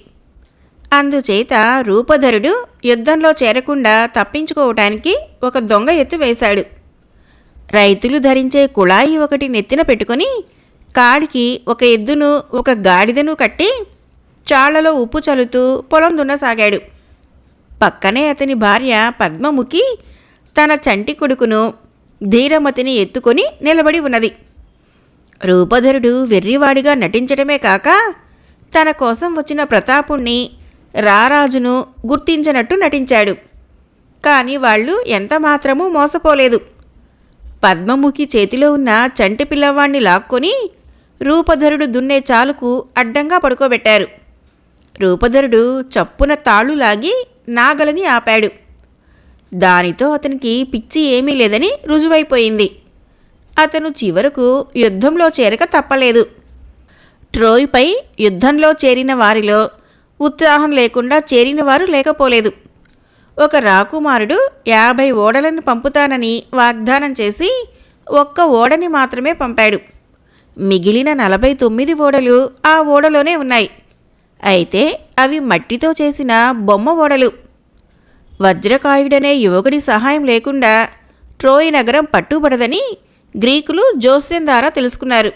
అందుచేత రూపధరుడు యుద్ధంలో చేరకుండా తప్పించుకోవటానికి ఒక దొంగ ఎత్తు వేశాడు. రైతులు ధరించే కుళాయి ఒకటి నెత్తిన పెట్టుకుని కాడికి ఒక ఎద్దును ఒక గాడిదను కట్టి చాళ్లలో ఉప్పు చల్లుతూ పొలం దున్నసాగాడు. పక్కనే అతని భార్య పద్మముఖి తన చంటి కొడుకును ధీరమతిని ఎత్తుకొని నిలబడి ఉన్నది. రూపధరుడు వెర్రివాడిగా నటించడమే కాక తన కోసం వచ్చిన ప్రతాపుణ్ణి రారాజును గుర్తించినట్టు నటించాడు. కాని వాళ్ళు ఎంతమాత్రమూ మోసపోలేదు. పద్మముఖి చేతిలో ఉన్న చంటి పిల్లవాణ్ణి లాక్కొని రూపధరుడు దున్నే చాలుకు అడ్డంగా పడుకోబెట్టారు. రూపధరుడు చప్పున తాళ్ళు లాగి నాగలిని ఆపాడు. దానితో అతనికి పిచ్చి ఏమీ లేదని రుజువైపోయింది. అతను చివరకు యుద్ధంలో చేరక తప్పలేదు. ట్రోయ్పై యుద్ధంలో చేరిన వారిలో ఉత్సాహం లేకుండా చేరిన వారు లేకపోలేదు. ఒక రాకుమారుడు 50 ఓడలను పంపుతానని వాగ్దానం చేసి ఒక్క ఓడని మాత్రమే పంపాడు. మిగిలిన 49 ఓడలు ఆ ఓడలోనే ఉన్నాయి. అయితే అవి మట్టితో చేసిన బొమ్మ ఓడలు. వజ్రకాయుడనే యువకుడి సహాయం లేకుండా ట్రోయ్ నగరం పట్టుబడదని గ్రీకులు జోస్యం ద్వారా తెలుసుకున్నారు.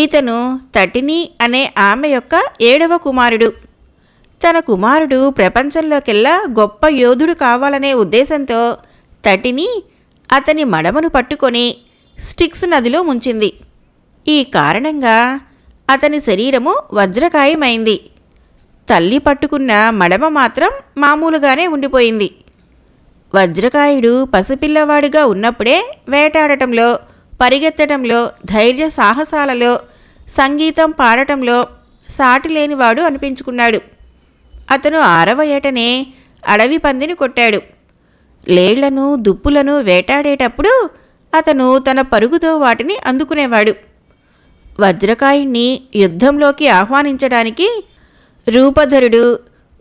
ఇతను తటిని అనే ఆమె యొక్క 7వ కుమారుడు. తన కుమారుడు ప్రపంచంలోకెల్లా గొప్ప యోధుడు కావాలనే ఉద్దేశంతో తటిని అతని మడమను పట్టుకొని స్టిక్స్ నదిలో ముంచింది. ఈ కారణంగా అతని శరీరము వజ్రకాయమైంది. తల్లి పట్టుకున్న మడమ మాత్రం మామూలుగానే ఉండిపోయింది. వజ్రకాయుడు పసిపిల్లవాడిగా ఉన్నప్పుడే వేటాడటంలో, పరిగెత్తడంలో, ధైర్య సాహసాలలో, సంగీతం పాడటంలో సాటిలేనివాడు అనిపించుకున్నాడు. అతను 6వ ఏటనే అడవి పందిని కొట్టాడు. లేళ్లను, దుప్పులను వేటాడేటప్పుడు అతను తన పరుగుతో వాటిని అందుకునేవాడు. వజ్రకాయుణ్ణి యుద్ధంలోకి ఆహ్వానించడానికి రూపధరుడు,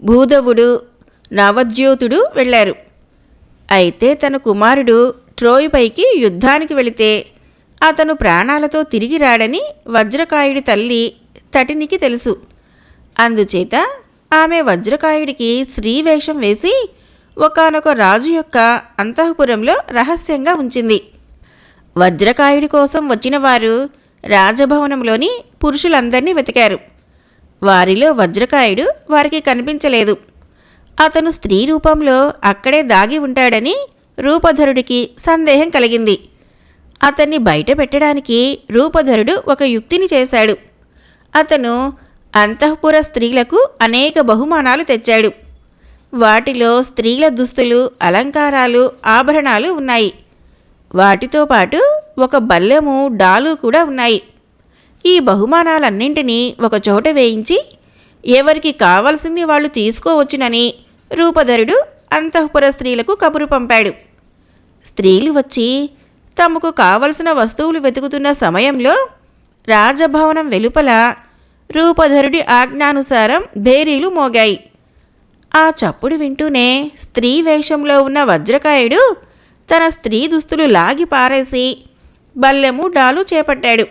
భూధవుడు, నవద్యోతుడు వెళ్లారు. అయితే తన కుమారుడు ట్రోయ్పైకి యుద్ధానికి వెళితే అతను ప్రాణాలతో తిరిగి రాడని వజ్రకాయుడి తల్లి తటినికి తెలుసు. అందుచేత ఆమె వజ్రకాయుడికి స్త్రీవేషం వేసి ఒకానొక రాజు యొక్క అంతఃపురంలో రహస్యంగా ఉంచింది. వజ్రకాయుడి కోసం వచ్చిన వారు రాజభవనంలోని పురుషులందర్నీ వెతికారు. వారిలో వజ్రకాయుడు వారికి కనిపించలేదు. అతను స్త్రీ రూపంలో అక్కడే దాగి ఉంటాడని రూపధరుడికి సందేహం కలిగింది. అతన్ని బయట పెట్టడానికి రూపధరుడు ఒక యుక్తిని చేశాడు. అతను అంతఃపుర స్త్రీలకు అనేక బహుమానాలు తెచ్చాడు. వాటిలో స్త్రీల దుస్తులు, అలంకారాలు, ఆభరణాలు ఉన్నాయి. వాటితో పాటు ఒక బల్లెము, డాలు కూడా ఉన్నాయి. ఈ బహుమానాలన్నింటినీ ఒకచోట వేయించి ఎవరికి కావలసింది వాళ్ళు తీసుకోవచ్చునని రూపధరుడు అంతఃపుర స్త్రీలకు కబురు పంపాడు. స్త్రీలు వచ్చి తమకు కావలసిన వస్తువులు వెతుకుతున్న సమయంలో రాజభవనం వెలుపల రూపధరుడి ఆజ్ఞానుసారం భేరీలు మోగాయి. ఆ చప్పుడు వింటూనే స్త్రీ వేషంలో ఉన్న వజ్రకాయుడు తన స్త్రీ దుస్తులు లాగి పారేసి బల్లెము, డాలు చేపట్టాడు.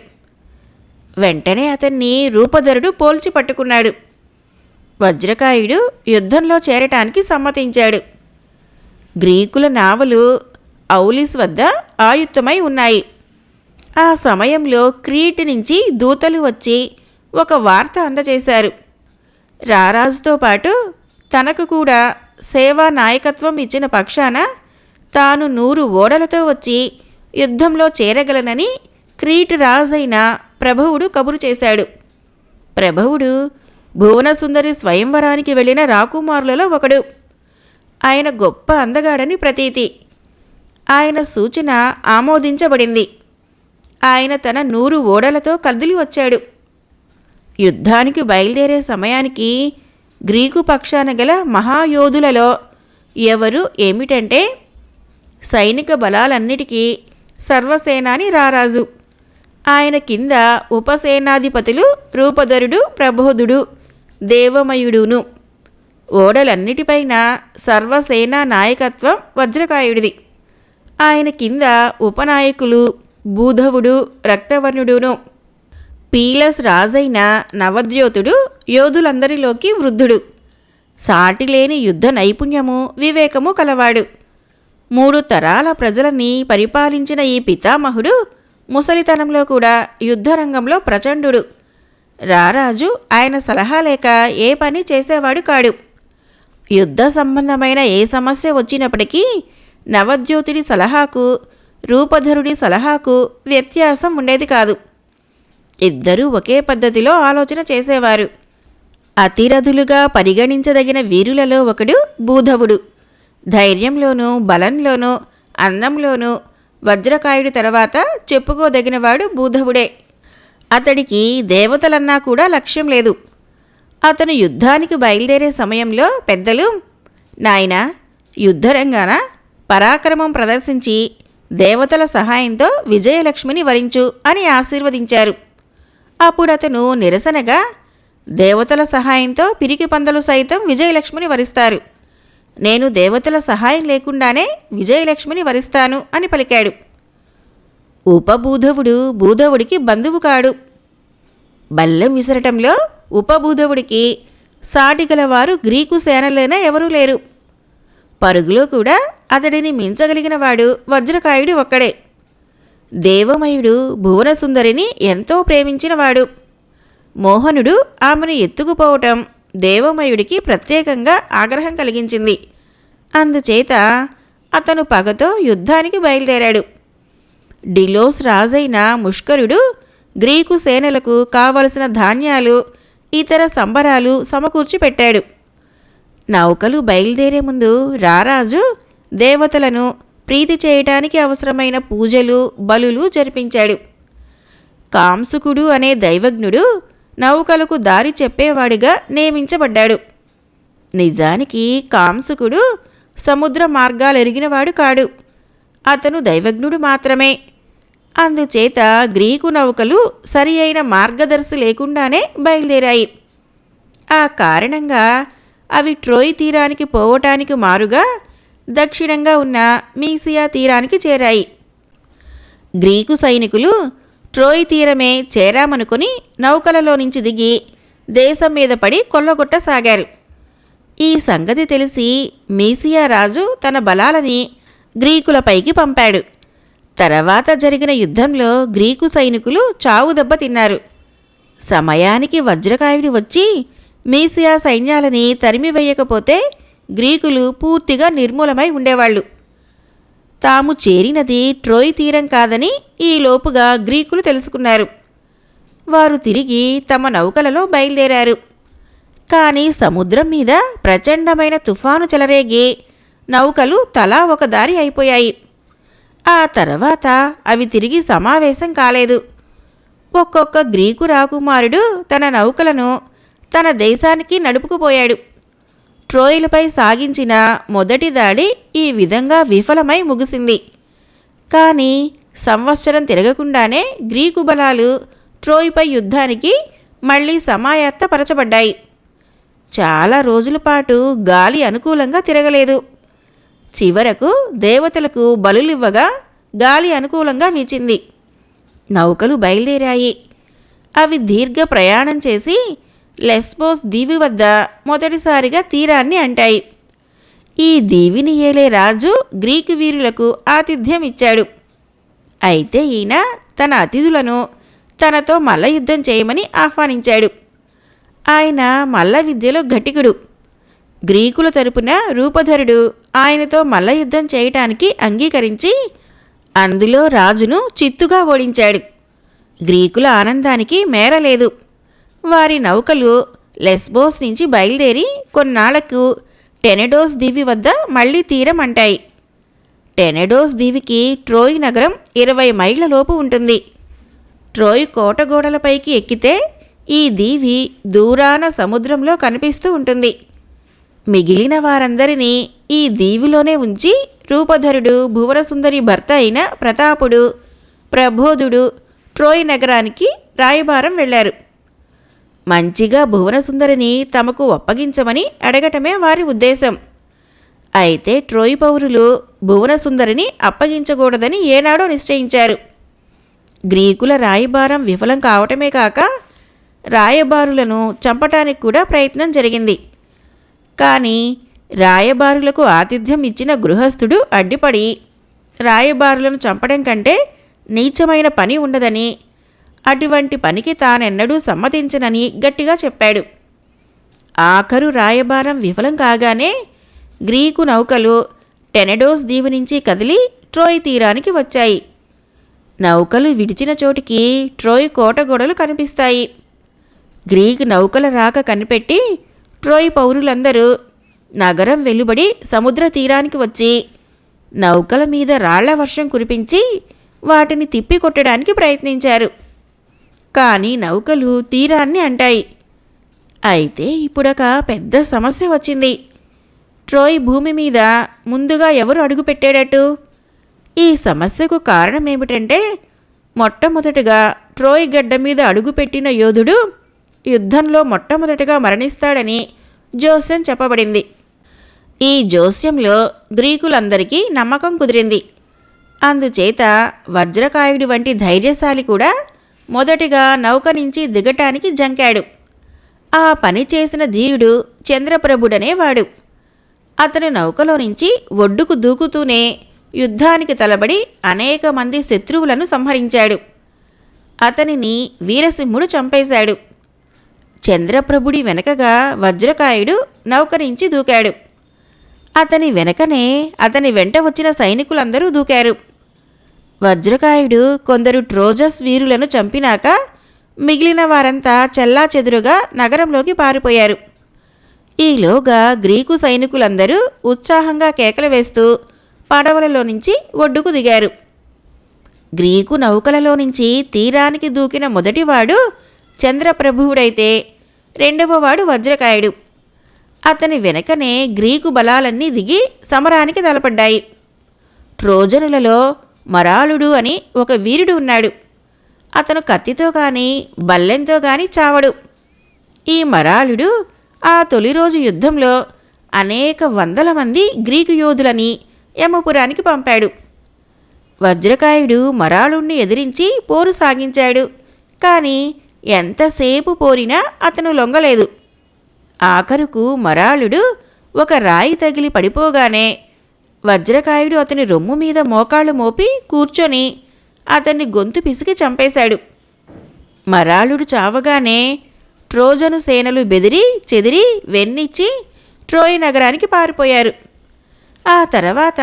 వెంటనే అతన్ని రూపధరుడు పోల్చి పట్టుకున్నాడు. వజ్రకాయుడు యుద్ధంలో చేరటానికి సమ్మతించాడు. గ్రీకుల నావలు ఔలిస్ వద్ద ఆయుత్తమై ఉన్నాయి. ఆ సమయంలో క్రీట్ నుంచి దూతలు వచ్చి ఒక వార్త అందజేశారు. రారాజుతో పాటు తనకు కూడా సేవా నాయకత్వం ఇచ్చిన పక్షాన తాను 100 ఓడలతో వచ్చి యుద్ధంలో చేరగలనని క్రీట్ రాజైన ప్రభువుడు కబురు చేశాడు. ప్రభువుడు భువనసుందరి స్వయంవరానికి వెళ్ళిన రాకుమారులలో ఒకడు. ఆయన గొప్ప అందగాడని ప్రతీతి. ఆయన సూచన ఆమోదించబడింది. ఆయన తన 100 ఓడలతో కదిలి వచ్చాడు. యుద్ధానికి బయలుదేరే సమయానికి గ్రీకు పక్షాన గల మహాయోధులలో ఎవరు ఏమిటంటే సైనిక బలాలన్నిటికీ సర్వసేనాని రారాజు. ఆయన కింద ఉపసేనాధిపతులు రూపధరుడు, ప్రబోధుడు, దేవమయుడును. ఓడలన్నిటిపైన సర్వసేనా నాయకత్వం వజ్రకాయుడిది. ఆయన కింద ఉపనాయకులు భూధవుడు, రక్తవర్ణుడును. పీలస్ రాజైన నవద్యోతుడు యోధులందరిలోకి వృద్ధుడు. సాటిలేని యుద్ధ నైపుణ్యము వివేకము కలవాడు. 3 తరాల ప్రజలని పరిపాలించిన ఈ పితామహుడు ముసలితనంలో కూడా యుద్ధరంగంలో ప్రచండుడు. రారాజు ఆయన సలహా లేక ఏ పని చేసేవాడు కాడు. యుద్ధ సంబంధమైన ఏ సమస్య వచ్చినప్పటికీ నవద్యోతుడి సలహాకు రూపధరుడి సలహాకు వ్యత్యాసం ఉండేది కాదు. ఇద్దరూ ఒకే పద్ధతిలో ఆలోచన చేసేవారు. అతిరథులుగా పరిగణించదగిన వీరులలో ఒకడు భూధవుడు. ధైర్యంలోనూ బలంలోనూ అందంలోనూ వజ్రకాయుడి తర్వాత చెప్పుకోదగినవాడు భూధవుడే. అతడికి దేవతలన్నా కూడా లక్ష్యం లేదు. అతను యుద్ధానికి బయలుదేరే సమయంలో పెద్దలు, నాయనా, యుద్ధరంగాన పరాక్రమం ప్రదర్శించి దేవతల సహాయంతో విజయలక్ష్మిని వరించు అని ఆశీర్వదించారు. అప్పుడతను నిరసనగా, దేవతల సహాయంతో పిరికి పందలు సైతం విజయలక్ష్మిని వరిస్తారు, నేను దేవతల సహాయం లేకుండానే విజయలక్ష్మిని వరిస్తాను అని పలికాడు. ఉపభూధవుడు భూధవుడికి బంధువు కాడు. బల్లెం విసరటంలో ఉపభూధవుడికి సాటిగలవారు గ్రీకు సేనలోనే ఎవరూ లేరు. పరుగులో కూడా అతడిని మించగలిగినవాడు వజ్రకాయుడు ఒక్కడే. దేవమయుడు భువనసుందరిని ఎంతో ప్రేమించినవాడు. మోహనుడు ఆమెను ఎత్తుకుపోవటం దేవమయుడికి ప్రత్యేకంగా ఆగ్రహం కలిగించింది. అందుచేత అతను పగతో యుద్ధానికి బయలుదేరాడు. డిలోస్ రాజైన ముష్కరుడు గ్రీకు సేనలకు కావలసిన ధాన్యాలు, ఇతర సంబరాలు సమకూర్చి పెట్టాడు. నౌకలు బయలుదేరే ముందు రారాజు దేవతలను ప్రీతి చేయటానికి అవసరమైన పూజలు, బలులు జరిపించాడు. కాంసుకుడు అనే దైవజ్ఞుడు నౌకలకు దారి చెప్పేవాడిగా నియమించబడ్డాడు. నిజానికి కాంసుకుడు సముద్ర మార్గాలెరిగినవాడు కాడు. అతను దైవజ్ఞుడు మాత్రమే. అందుచేత గ్రీకు నౌకలు సరి అయిన మార్గదర్శి లేకుండానే బయలుదేరాయి. ఆ కారణంగా అవి ట్రోయ్ తీరానికి పోవటానికి మారుగా దక్షిణంగా ఉన్న మీసియా తీరానికి చేరాయి. గ్రీకు సైనికులు ట్రోయ్ తీరమే చేరామనుకుని నౌకలలో నుంచి దిగి దేశం మీద పడి కొల్లగొట్టసాగారు. ఈ సంగతి తెలిసి మీసియా రాజు తన బలాలని గ్రీకులపైకి పంపాడు. తర్వాత జరిగిన యుద్ధంలో గ్రీకు సైనికులు చావు దెబ్బ తిన్నారు. సమయానికి వజ్రకాయుడు వచ్చి మీసియా సైన్యాలని తరిమివేయకపోతే గ్రీకులు పూర్తిగా నిర్మూలమై ఉండేవాళ్ళు. తాము చేరినది ట్రోయ్ తీరం కాదని ఈలోపుగా గ్రీకులు తెలుసుకున్నారు. వారు తిరిగి తమ నౌకలలో బయలుదేరారు. కానీ సముద్రం మీద ప్రచండమైన తుఫాను చెలరేగి నౌకలు తలా ఒక దారి అయిపోయాయి. ఆ తర్వాత అవి తిరిగి సమావేశం కాలేదు. ఒక్కొక్క గ్రీకు రాకుమారుడు తన నౌకలను తన దేశానికి నడుపుకుపోయాడు. ట్రోయిలపై సాగించిన మొదటి దాడి ఈ విధంగా విఫలమై ముగిసింది. కానీ సంవత్సరం తిరగకుండానే గ్రీకు బలాలు ట్రోయ్పై యుద్ధానికి మళ్లీ సమాయత్తపరచబడ్డాయి. చాలా రోజుల పాటు గాలి అనుకూలంగా తిరగలేదు. చివరకు దేవతలకు బలులివ్వగా గాలి అనుకూలంగా వీచింది. నౌకలు బయలుదేరాయి. అవి దీర్ఘ ప్రయాణం చేసి లెస్బోస్ దీవి వద్ద మొదటిసారిగా తీరాన్ని అంటాయి. ఈ దీవిని ఏలే రాజు గ్రీకు వీరులకు ఆతిథ్యం ఇచ్చాడు. అయితే ఈయన తన అతిథులను తనతో మల్ల యుద్ధం చేయమని ఆహ్వానించాడు. ఆయన మల్ల విద్యలో ఘటికుడు. గ్రీకుల తరపున రూపధరుడు ఆయనతో మల్ల యుద్ధం చేయటానికి అంగీకరించి అందులో రాజును చిత్తుగా ఓడించాడు. గ్రీకుల ఆనందానికి మేరలేదు. వారి నౌకలు లెస్బోస్ నుంచి బయలుదేరి కొన్నాళ్లకు టెనెడోస్ దీవి వద్ద మళ్లీ తీరం అంటాయి. టెనెడోస్ దీవికి ట్రోయ్ నగరం 20 మైళ్ళ లోపు ఉంటుంది. ట్రోయ్ కోటగోడలపైకి ఎక్కితే ఈ దీవి దూరాన సముద్రంలో కనిపిస్తూ ఉంటుంది. మిగిలిన వారందరినీ ఈ దీవిలోనే ఉంచి రూపధరుడు భువనసుందరి భర్త అయిన ప్రతాపుడు, ప్రబోధుడు ట్రోయ్ నగరానికి రాయబారం వెళ్లారు. మంచిగా భువనసుందరిని తమకు అప్పగించమని అడగటమే వారి ఉద్దేశం. అయితే ట్రోయ్ పౌరులు భువనసుందరిని అప్పగించకూడదని ఏనాడో నిశ్చయించారు. గ్రీకుల రాయబారం విఫలం కావటమే కాక రాయబారులను చంపటానికి కూడా ప్రయత్నం జరిగింది. కానీ రాయబారులకు ఆతిథ్యం ఇచ్చిన గృహస్థుడు అడ్డిపడి రాయబారులను చంపడం కంటే నీచమైన పని ఉండదని, అటువంటి పనికి తానెన్నడూ సమ్మతించనని గట్టిగా చెప్పాడు. ఆఖరు రాయబారం విఫలం కాగానే గ్రీకు నౌకలు టెనెడోస్ దీవు నుంచి కదిలి ట్రోయ్ తీరానికి వచ్చాయి. నౌకలు విడిచిన చోటికి ట్రోయ్ కోట గోడలు కనిపిస్తాయి. గ్రీకు నౌకల రాక కనిపెట్టి ట్రోయ్ పౌరులందరూ నగరం వెలుబడి సముద్ర తీరానికి వచ్చి నౌకల మీద రాళ్ల వర్షం కురిపించి వాటిని తిప్పికొట్టడానికి ప్రయత్నించారు. కానీ నౌకలు తీరాన్ని అంటాయి. అయితే ఇప్పుడొక పెద్ద సమస్య వచ్చింది. ట్రోయ్ భూమి మీద ముందుగా ఎవరు అడుగుపెట్టేటట్టు? ఈ సమస్యకు కారణమేమిటంటే, మొట్టమొదటగా ట్రోయ్ గడ్డ మీద అడుగుపెట్టిన యోధుడు యుద్ధంలో మొట్టమొదటగా మరణిస్తాడని జోస్యం చెప్పబడింది. ఈ జోస్యంలో గ్రీకులందరికీ నమ్మకం కుదిరింది. అందుచేత వజ్రకాయుడి వంటి ధైర్యశాలి కూడా మొదటిగా నౌక నుంచి దిగటానికి జంకాడు. ఆ పని చేసిన ధీరుడు చంద్రప్రభుడనేవాడు. అతను నౌకలో నుంచి ఒడ్డుకు దూకుతూనే యుద్ధానికి తలబడి అనేక మంది శత్రువులను సంహరించాడు. అతనిని వీరసింహుడు చంపేశాడు. చంద్రప్రభుడి వెనకగా వజ్రకాయుడు నౌక నుంచి దూకాడు. అతని వెనకనే అతని వెంట వచ్చిన సైనికులందరూ దూకారు. వజ్రకాయుడు కొందరు ట్రోజస్ వీరులను చంపినాక మిగిలిన వారంతా చెల్లాచెదురుగా నగరంలోకి పారిపోయారు. ఈలోగా గ్రీకు సైనికులందరూ ఉత్సాహంగా కేకలు వేస్తూ పడవలలో నుంచి ఒడ్డుకు దిగారు. గ్రీకు నౌకలలో నుంచి తీరానికి దూకిన మొదటివాడు చంద్రప్రభువుడైతే రెండవవాడు వజ్రకాయుడు. అతని వెనకనే గ్రీకు బలాలన్నీ దిగి సమరానికి తలపడ్డాయి. ట్రోజనులలో మరాలుడు అని ఒక వీరుడు ఉన్నాడు. అతను కత్తితో కానీ బల్లెంతో కానీ చావడు. ఈ మరాలుడు ఆ తొలి రోజు యుద్ధంలో అనేక వందల మంది గ్రీకు యోధులని యమపురానికి పంపాడు. వజ్రకాయుడు మరాళుణ్ణి ఎదిరించి పోరు సాగించాడు. కానీ ఎంతసేపు పోరినా అతను లొంగలేదు. ఆఖరుకు మరాళుడు ఒక రాయి తగిలి పడిపోగానే వజ్రకాయుడు అతని రొమ్ము మీద మోకాళ్ళు మోపి కూర్చొని అతన్ని గొంతు పిసికి చంపేశాడు. మరాళుడు చావగానే ట్రోజను సేనలు బెదిరి చెదిరి వెన్నిచ్చి ట్రోయ్ నగరానికి పారిపోయారు. ఆ తర్వాత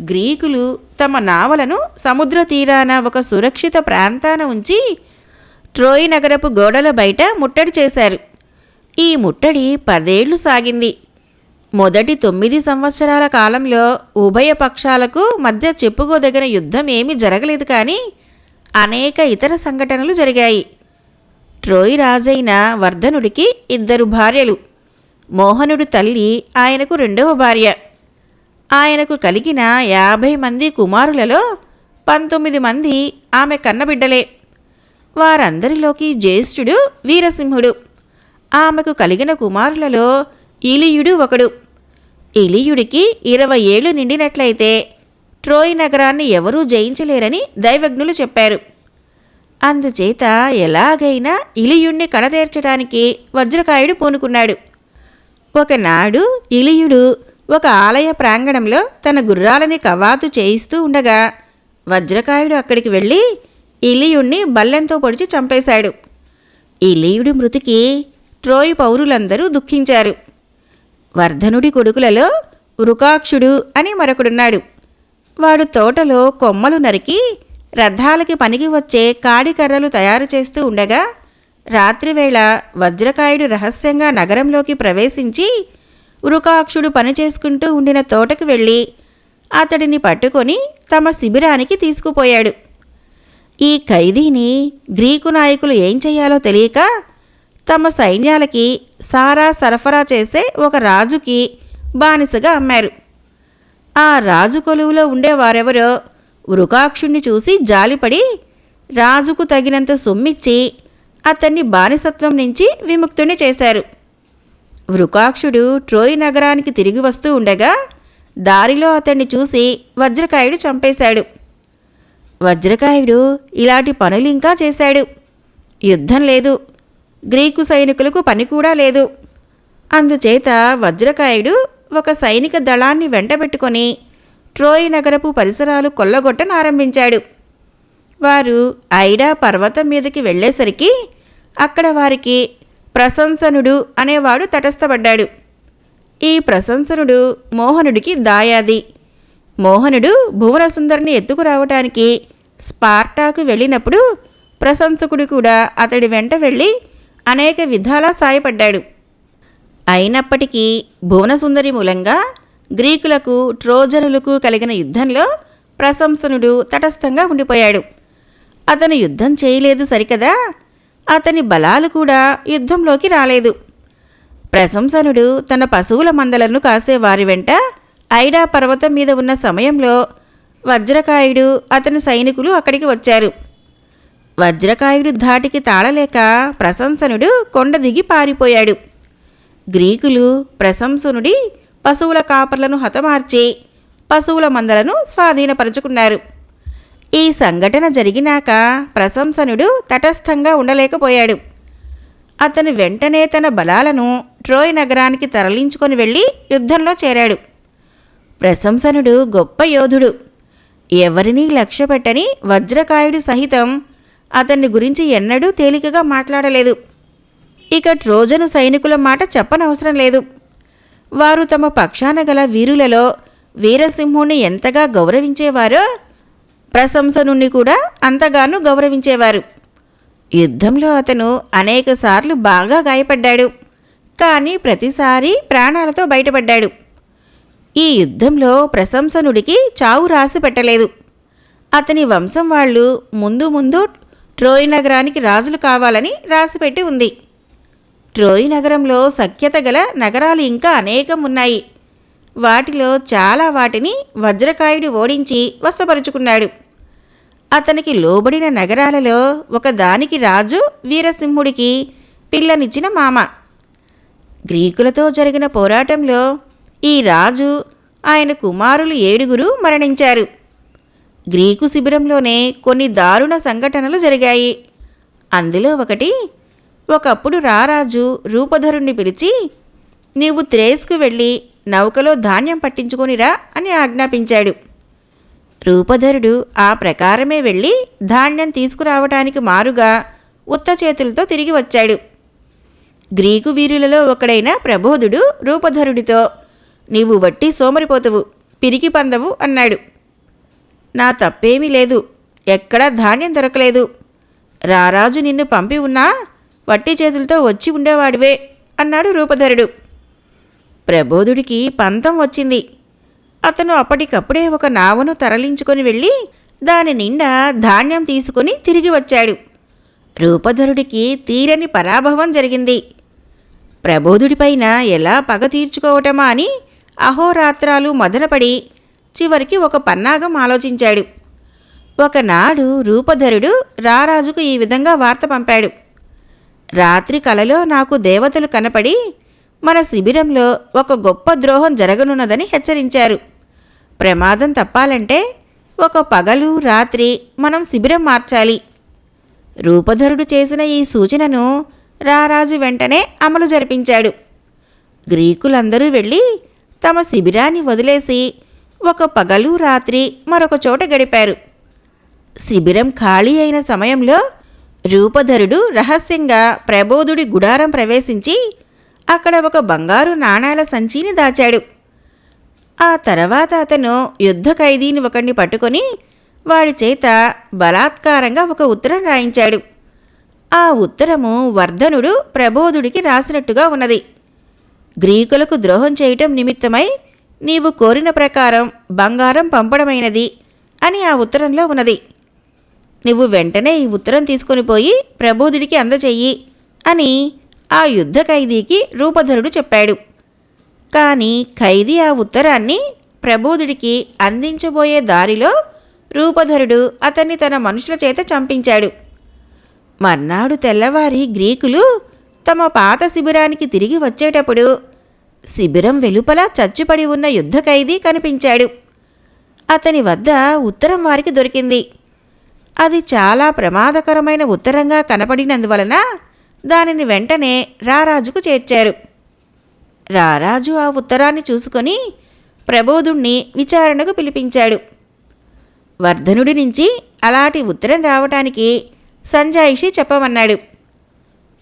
గ్రీకులు తమ నావలను సముద్ర తీరాన ఒక సురక్షిత ప్రాంతాన ఉంచి ట్రోయ్ నగరపు గోడల బయట ముట్టడి చేశారు. ఈ ముట్టడి 10 ఏళ్లు సాగింది. మొదటి 9 సంవత్సరాల కాలంలో ఉభయ పక్షాలకు మధ్య చెప్పుకోదగిన యుద్ధం ఏమీ జరగలేదు. కానీ అనేక ఇతర సంఘటనలు జరిగాయి. ట్రోయ్ రాజైన వర్ధనుడికి 2 భార్యలు. మోహనుడు తల్లి ఆయనకు 2వ భార్య. ఆయనకు కలిగిన 50 మంది కుమారులలో 19 మంది ఆమె కన్నబిడ్డలే. వారందరిలోకి జ్యేష్ఠుడు వీరసింహుడు. ఆమెకు కలిగిన కుమారులలో ఇలియుడు ఒకడు. ఇలియుడికి 20 ఏళ్లు నిండినట్లయితే ట్రోయ్ నగరాన్ని ఎవరూ జయించలేరని దైవజ్ఞులు చెప్పారు. అందుచేత ఎలాగైనా ఇలియుణ్ణి కడతేర్చడానికి వజ్రకాయుడు పూనుకున్నాడు. ఒకనాడు ఇలియుడు ఒక ఆలయ ప్రాంగణంలో తన గుర్రాలని కవాతు చేయిస్తూ ఉండగా వజ్రకాయుడు అక్కడికి వెళ్ళి ఇలియుణ్ణి బల్లెంతో పొడిచి చంపేశాడు. ఇలియుడి మృతికి ట్రోయ్ పౌరులందరూ దుఃఖించారు. వర్ధనుడి కొడుకులలో వృకాక్షుడు అని మరొకడున్నాడు. వాడు తోటలో కొమ్మలు నరికి రథాలకి పనికి వచ్చే కాడికర్రలు తయారు చేస్తూ ఉండగా రాత్రివేళ వజ్రకాయుడు రహస్యంగా నగరంలోకి ప్రవేశించి వృకాక్షుడు పనిచేసుకుంటూ ఉండిన తోటకు వెళ్ళి అతడిని పట్టుకొని తమ శిబిరానికి తీసుకుపోయాడు. ఈ ఖైదీని గ్రీకు నాయకులు ఏం చేయాలో తెలియక తమ సైన్యాలకి సారా సరఫరా చేసే ఒక రాజుకి బానిసగా అమ్మారు. ఆ రాజు కొలువులో ఉండేవారెవరో వృకాక్షుణ్ణి చూసి జాలిపడి రాజుకు తగినంత సొమ్మిచ్చి అతన్ని బానిసత్వం నుంచి విముక్తుని చేశారు. వృకాక్షుడు ట్రోయ్ నగరానికి తిరిగి వస్తూ ఉండగా దారిలో అతన్ని చూసి వజ్రకాయుడు చంపేశాడు. వజ్రకాయుడు ఇలాంటి పనులు ఇంకా చేశాడు. యుద్ధం లేదు, గ్రీకు సైనికులకు పని కూడా లేదు. అందుచేత వజ్రకాయుడు ఒక సైనిక దళాన్ని వెంటబెట్టుకొని ట్రోయ్ నగరపు పరిసరాలు కొల్లగొట్టనారంభించాడు. వారు ఐడా పర్వతం మీదకి వెళ్ళేసరికి అక్కడ వారికి ప్రశంసనుడు అనేవాడు తటస్థపడ్డాడు. ఈ ప్రశంసనుడు మోహనుడికి దాయాది. మోహనుడు భువనసుందరిని ఎత్తుకురావటానికి స్పార్టాకు వెళ్ళినప్పుడు ప్రశంసకుడు కూడా అతడి వెంట వెళ్ళి అనేక విధాలా సాయపడ్డాడు. అయినప్పటికీ భువనసుందరి మూలంగా గ్రీకులకు ట్రోజనులకు కలిగిన యుద్ధంలో ప్రశంసనుడు తటస్థంగా ఉండిపోయాడు. అతను యుద్ధం చేయలేదు సరికదా, అతని బలాలు కూడా యుద్ధంలోకి రాలేదు. ప్రశంసనుడు తన పశువుల మందలను కాసేవారి వెంట ఐడా పర్వతం మీద ఉన్న సమయంలో వజ్రకాయుడు అతని సైనికులు అక్కడికి వచ్చారు. వజ్రకాయుడు ధాటికి తాళలేక ప్రశంసనుడు కొండ దిగి పారిపోయాడు. గ్రీకులు ప్రశంసనుడి పశువుల కాపర్లను హతమార్చి పశువుల మందలను స్వాధీనపరుచుకున్నారు. ఈ సంఘటన జరిగినాక ప్రశంసనుడు తటస్థంగా ఉండలేకపోయాడు. అతను వెంటనే తన బలాలను ట్రోయ్ నగరానికి తరలించుకొని వెళ్ళి యుద్ధంలో చేరాడు. ప్రశంసనుడు గొప్ప యోధుడు. ఎవరినీ లక్ష్యపెట్టని వజ్రకాయుడు సహితం అతన్ని గురించి ఎన్నడూ తేలికగా మాట్లాడలేదు. ఇక ట్రోజను సైనికుల మాట చెప్పనవసరం లేదు. వారు తమ పక్షాన గల వీరులలో వీరసింహుణ్ణి ఎంతగా గౌరవించేవారో ప్రశంసనుణ్ణి కూడా అంతగానూ గౌరవించేవారు. యుద్ధంలో అతను అనేకసార్లు బాగా గాయపడ్డాడు, కానీ ప్రతిసారి ప్రాణాలతో బయటపడ్డాడు. ఈ యుద్ధంలో ప్రశంసనుడికి చావు రాసి పెట్టలేదు. అతని వంశం వాళ్ళు ముందు ముందు ట్రోయ్ నగరానికి రాజులు కావాలని రాసిపెట్టి ఉంది. ట్రోయ్ నగరంలో సఖ్యత గల నగరాలు ఇంకా అనేకం ఉన్నాయి. వాటిలో చాలా వాటిని వజ్రకాయుడు ఓడించి వశపరుచుకున్నాడు. అతనికి లోబడిన నగరాలలో ఒకదానికి రాజు వీరసింహుడికి పిల్లనిచ్చిన మామ. గ్రీకులతో జరిగిన పోరాటంలో ఈ రాజు ఆయన కుమారులు 7 మరణించారు. గ్రీకు శిబిరంలోనే కొన్ని దారుణ సంఘటనలు జరిగాయి. అందులో ఒకప్పుడు రారాజు రూపధరుణ్ణి పిలిచి, నీవు త్రేస్కు వెళ్ళి నౌకలో ధాన్యం పట్టించుకొనిరా అని ఆజ్ఞాపించాడు. రూపధరుడు ఆ ప్రకారమే వెళ్ళి ధాన్యం తీసుకురావటానికి మారుగా ఉత్త చేతులతో తిరిగి వచ్చాడు. గ్రీకు వీరులలో ఒకడైన ప్రబోధుడు రూపధరుడితో, నీవు వట్టి సోమరిపోతువు, పిరికి పందవు అన్నాడు. నా తప్పేమీ లేదు, ఎక్కడా ధాన్యం దొరకలేదు. రారాజు నిన్ను పంపి ఉన్నా వట్టి చేతులతో వచ్చి ఉండేవాడివే అన్నాడు రూపధరుడు. ప్రబోధుడికి పంతం వచ్చింది. అతను అప్పటికప్పుడే ఒక నావను తరలించుకొని వెళ్ళి దాని నిండా ధాన్యం తీసుకుని తిరిగి వచ్చాడు. రూపధరుడికి తీరని పరాభవం జరిగింది. ప్రబోధుడిపైన ఎలా పగ తీర్చుకోవటమా అని అహోరాత్రాలు మదనపడి చివరికి ఒక పన్నాగం ఆలోచించాడు. ఒకనాడు రూపధరుడు రారాజుకు ఈ విధంగా వార్త పంపాడు. రాత్రి కలలో నాకు దేవతలు కనపడి మన శిబిరంలో ఒక గొప్ప ద్రోహం జరగనున్నదని హెచ్చరించారు. ప్రమాదం తప్పాలంటే ఒక పగలు రాత్రి మనం శిబిరం మార్చాలి. రూపధరుడు చేసిన ఈ సూచనను రారాజు వెంటనే అమలు జరిపించాడు. గ్రీకులందరూ వెళ్ళి తమ శిబిరాన్ని వదిలేసి ఒక పగలు రాత్రి మరొక చోట గడిపారు. శిబిరం ఖాళీ అయిన సమయంలో రూపధరుడు రహస్యంగా ప్రబోధుడి గుడారం ప్రవేశించి అక్కడ ఒక బంగారు నాణాల సంచిని దాచాడు. ఆ తర్వాత అతను యుద్ధ ఖైదీని ఒకడిని పట్టుకొని వాడి చేత బలాత్కారంగా ఒక ఉత్తరం రాయించాడు. ఆ ఉత్తరము వర్ధనుడు ప్రబోధుడికి రాసినట్టుగా ఉన్నది. గ్రీకులకు ద్రోహం చేయటం నిమిత్తమై నీవు కోరిన ప్రకారం బంగారం పంపడమైనది అని ఆ ఉత్తరంలో ఉన్నది. నువ్వు వెంటనే ఈ ఉత్తరం తీసుకొని పోయి ప్రబోధుడికి అందచెయ్యి అని ఆ యుద్ధ ఖైదీకి రూపధరుడు చెప్పాడు. కానీ ఖైదీ ఆ ఉత్తరాన్ని ప్రబోధుడికి అందించబోయే దారిలో రూపధరుడు అతన్ని తన మనుషుల చేత చంపించాడు. మర్నాడు తెల్లవారి గ్రీకులు తమ పాత శిబిరానికి తిరిగి వచ్చేటప్పుడు శిబిరం వెలుపల చచ్చుపడి ఉన్న యుద్ధ ఖైదీ కనిపించాడు. అతని వద్ద ఉత్తరం వారికి దొరికింది. అది చాలా ప్రమాదకరమైన ఉత్తరంగా కనపడినందువలన దానిని వెంటనే రారాజుకు చేర్చారు. రారాజు ఆ ఉత్తరాన్ని చూసుకొని ప్రబోధుణ్ణి విచారణకు పిలిపించాడు. వర్ధనుడి నుంచి అలాంటి ఉత్తరం రావటానికి సంజాయిషి చెప్పమన్నాడు.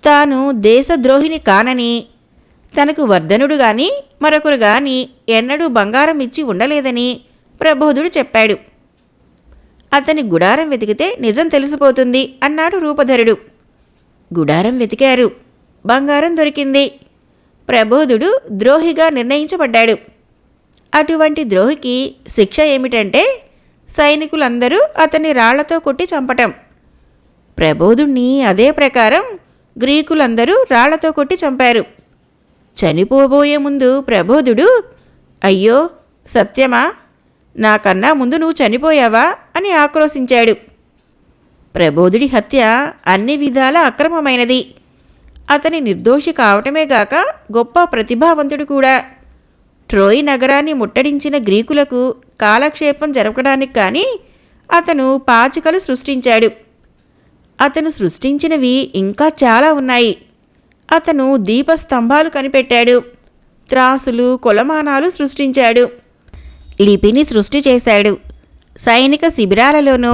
తాను దేశద్రోహిని కానని, తనకు వర్ధనుడు గాని మరొకరు గాని ఎన్నడూ బంగారం ఇచ్చి ఉండలేదని ప్రబోధుడు చెప్పాడు. అతని గుడారం వెతికితే నిజం తెలిసిపోతుంది అన్నాడు రూపధరుడు. గుడారం వెతికారు. బంగారం దొరికింది. ప్రబోధుడు ద్రోహిగా నిర్ణయించబడ్డాడు. అటువంటి ద్రోహికి శిక్ష ఏమిటంటే సైనికులందరూ అతన్ని రాళ్లతో కొట్టి చంపటం. ప్రబోధుణ్ణి అదే ప్రకారం గ్రీకులందరూ రాళ్లతో కొట్టి చంపారు. చనిపోబోయే ముందు ప్రబోధుడు, అయ్యో సత్యమా, నాకన్నా ముందు నువ్వు చనిపోయావా అని ఆక్రోశించాడు. ప్రబోధుడి హత్య అన్ని విధాల అక్రమమైనది. అతని నిర్దోషి కావటమే గాక గొప్ప ప్రతిభావంతుడు కూడా. ట్రోయ్ నగరాన్ని ముట్టడించిన గ్రీకులకు కాలక్షేపం జరపడానికి కానీ అతను పాచికలు సృష్టించాడు. అతను సృష్టించినవి ఇంకా చాలా ఉన్నాయి. అతను దీపస్తంభాలు కనిపెట్టాడు. త్రాసులు, కొలమానాలు సృష్టించాడు. లిపిని సృష్టి చేశాడు. సైనిక శిబిరాలలోనూ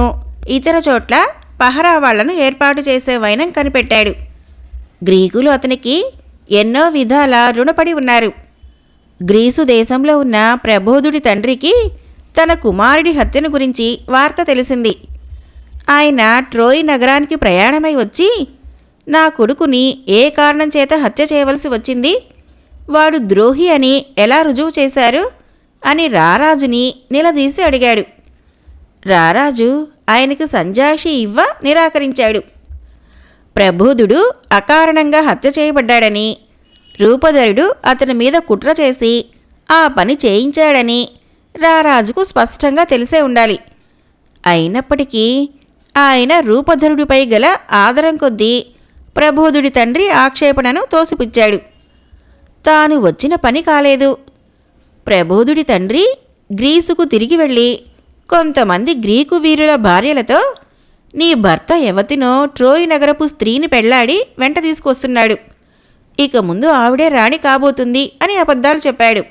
ఇతర చోట్ల పహరా వాళ్లను ఏర్పాటు చేసే వైనం కనిపెట్టాడు. గ్రీకులు అతనికి ఎన్నో విధాల రుణపడి ఉన్నారు. గ్రీసు దేశంలో ఉన్న ప్రబోధుడి తండ్రికి తన కుమారుడి హత్యను గురించి వార్త తెలిసింది. ఆయన ట్రోయ్ నగరానికి ప్రయాణమై వచ్చి, నా కొడుకుని ఏ కారణం చేత హత్య చేయవలసి వచ్చింది, వాడు ద్రోహి అని ఎలా రుజువు చేశారు అని రారాజుని నిలదీసి అడిగాడు. రారాజు ఆయనకు సంజాయిషి ఇవ్వ నిరాకరించాడు. ప్రబోధుడు అకారణంగా హత్య చేయబడ్డాడని, రూపధరుడు అతని మీద కుట్ర చేసి ఆ పని చేయించాడని రారాజుకు స్పష్టంగా తెలిసే ఉండాలి. అయినప్పటికీ ఆయన రూపధరుడిపై గల ఆదరం కొద్దీ ప్రబోధుడి తండ్రి ఆక్షేపణను తోసిపుచ్చాడు. తాను వచ్చిన పని కాలేదు. ప్రబోధుడి తండ్రి గ్రీసుకు తిరిగి వెళ్ళి కొంతమంది గ్రీకు వీరుల భార్యలతో, నీ భర్త ఎవతినో ట్రోయ్ నగరపు స్త్రీని పెళ్లాడి వెంట తీసుకొస్తున్నాడు, ఇక ముందు ఆవిడే రాణి కాబోతుంది అని అబద్ధాలు చెప్పాడు.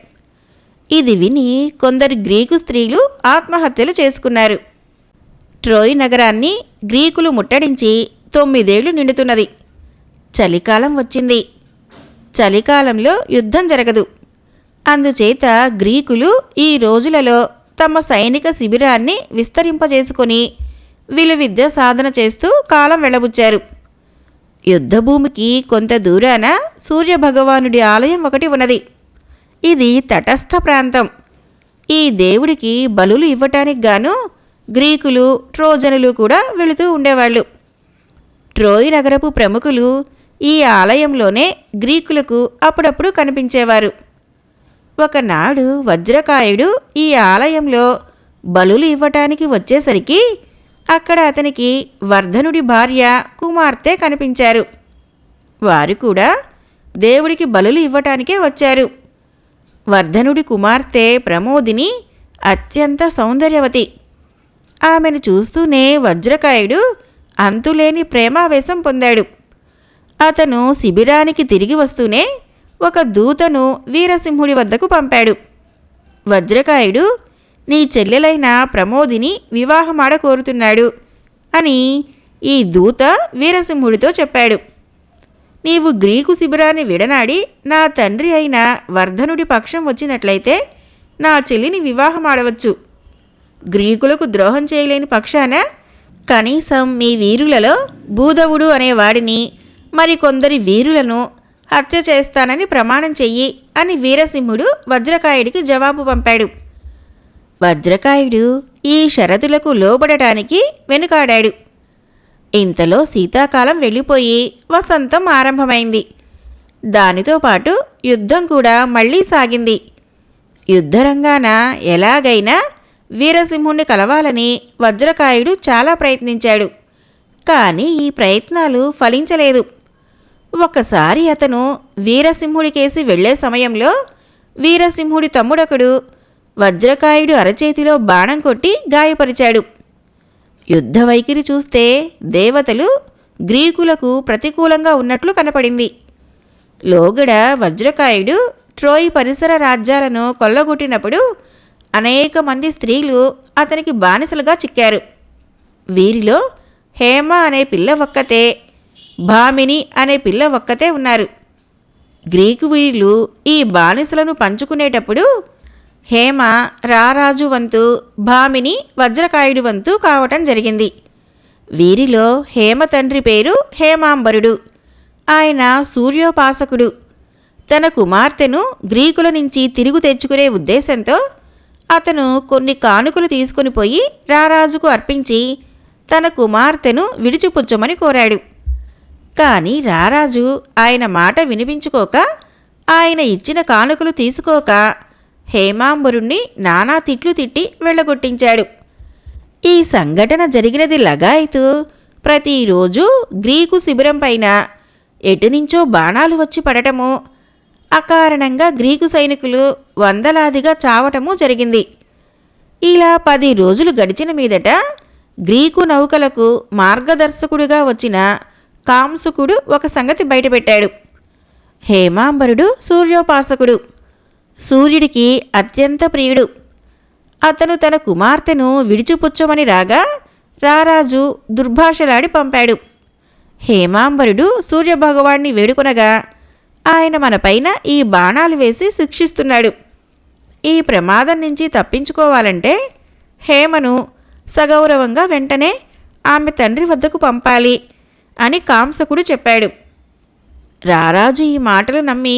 ఇది విని కొందరు గ్రీకు స్త్రీలు ఆత్మహత్యలు చేసుకున్నారు. ట్రోయ్ నగరాన్ని గ్రీకులు ముట్టడించి 9 ఏళ్లు నిండుతున్నది. చలికాలం వచ్చింది. చలికాలంలో యుద్ధం జరగదు. అందుచేత గ్రీకులు ఈ రోజులలో తమ సైనిక శిబిరాన్ని విస్తరింపజేసుకొని విలువిద్య సాధన చేస్తూ కాలం వెళ్ళబుచ్చారు. యుద్ధభూమికి కొంత దూరాన సూర్యభగవానుడి ఆలయం ఒకటి ఉన్నది. ఇది తటస్థ ప్రాంతం. ఈ దేవుడికి బలులు ఇవ్వటానికి గాను గ్రీకులు, ట్రోజనులు కూడా వెళుతూ ఉండేవాళ్ళు. ట్రోయ్ నగరపు ప్రముఖులు ఈ ఆలయంలోనే గ్రీకులకు అప్పుడప్పుడు కనిపించేవారు. ఒకనాడు వజ్రకాయుడు ఈ ఆలయంలో బలులు ఇవ్వటానికి వచ్చేసరికి అక్కడ అతనికి వర్ధనుడి భార్య, కుమార్తె కనిపించారు. వారు కూడా దేవుడికి బలులు ఇవ్వటానికే వచ్చారు. వర్ధనుడి కుమార్తె ప్రమోదిని అత్యంత సౌందర్యవతి. ఆమెను చూస్తూనే వజ్రకాయుడు అంతులేని ప్రేమావేశం పొందాడు. అతను శిబిరానికి తిరిగి వస్తూనే ఒక దూతను వీరసింహుడి వద్దకు పంపాడు. వజ్రకాయుడు నీ చెల్లెలైన ప్రమోదిని వివాహమాడ కోరుతున్నాడు అని ఈ దూత వీరసింహుడితో చెప్పాడు. నీవు గ్రీకు శిబిరాన్ని విడనాడి నా తండ్రి అయిన వర్ధనుడి పక్షం వచ్చినట్లయితే నా చెల్లిని వివాహమాడవచ్చు. గ్రీకులకు ద్రోహం చేయలేని పక్షాన కనీసం మీ వీరులలో భూధవుడు అనేవాడిని, మరికొందరి వీరులను హత్య చేస్తానని ప్రమాణం చెయ్యి అని వీరసింహుడు వజ్రకాయుడికి జవాబు పంపాడు. వజ్రకాయుడు ఈ షరతులకు లోబడటానికి వెనుకాడాడు. ఇంతలో శీతాకాలం వెళ్ళిపోయి వసంతం ఆరంభమైంది. దానితో పాటు యుద్ధం కూడా మళ్లీ సాగింది. యుద్ధరంగాన ఎలాగైనా వీరసింహుణ్ణి కలవాలని వజ్రకాయుడు చాలా ప్రయత్నించాడు. కానీ ఈ ప్రయత్నాలు ఫలించలేదు. ఒకసారి అతను వీరసింహుడికేసి వెళ్లే సమయంలో వీరసింహుడి తమ్ముడొకడు వజ్రకాయుడు అరచేతిలో బాణం కొట్టి గాయపరిచాడు. యుద్ధ వైఖరి చూస్తే దేవతలు గ్రీకులకు ప్రతికూలంగా ఉన్నట్లు కనపడింది. లోగడ వజ్రకాయుడు ట్రోయ్ పరిసర రాజ్యాలను కొల్లగొట్టినప్పుడు అనేక మంది స్త్రీలు అతనికి బానిసలుగా చిక్కారు. వీరిలో హేమ అనే పిల్ల ఒక్కతే, భామిని అనే పిల్ల ఒక్కతే ఉన్నారు. గ్రీకు వీరులు ఈ బానిసలను పంచుకునేటప్పుడు హేమ రారాజు వంతు, భామిని వజ్రకాయుడి వంతు కావటం జరిగింది. వీరిలో హేమ తండ్రి పేరు హేమాంబరుడు. ఆయన సూర్యోపాసకుడు. తన కుమార్తెను గ్రీకుల నుంచి తిరుగు తెచ్చుకునే ఉద్దేశంతో అతను కొన్ని కానుకలు తీసుకుని పోయి రారాజుకు అర్పించి తన కుమార్తెను విడిచిపుచ్చమని కోరాడు. కానీ రారాజు ఆయన మాట వినిపించుకోక, ఆయన ఇచ్చిన కానుకలు తీసుకోక హేమాంబరుణ్ణి నానా తిట్లు తిట్టి వెళ్ళగొట్టించాడు. ఈ సంఘటన జరిగినది లగాయతు ప్రతిరోజు గ్రీకు శిబిరం పైన ఎటునుంచో బాణాలు వచ్చి పడటము, అకారణంగా గ్రీకు సైనికులు వందలాదిగా చావటము జరిగింది. ఇలా 10 రోజులు గడిచిన మీదట గ్రీకు నౌకలకు మార్గదర్శకుడిగా వచ్చిన కాంసుకుడు ఒక సంగతి బయటపెట్టాడు. హేమాంబరుడు సూర్యోపాసకుడు, సూర్యుడికి అత్యంత ప్రియుడు. అతను తన కుమార్తెను విడిచిపుచ్చమని రాగా రారాజు దుర్భాషలాడి పంపాడు. హేమాంబరుడు సూర్యభగవాన్ని వేడుకొనగా ఆయన మనపైన ఈ బాణాలు వేసి శిక్షిస్తున్నాడు. ఈ ప్రమాదం నుంచి తప్పించుకోవాలంటే హేమను సగౌరవంగా వెంటనే ఆమె తండ్రి వద్దకు పంపాలి అని కాంసకుడు చెప్పాడు. రారాజు ఈ మాటలు నమ్మి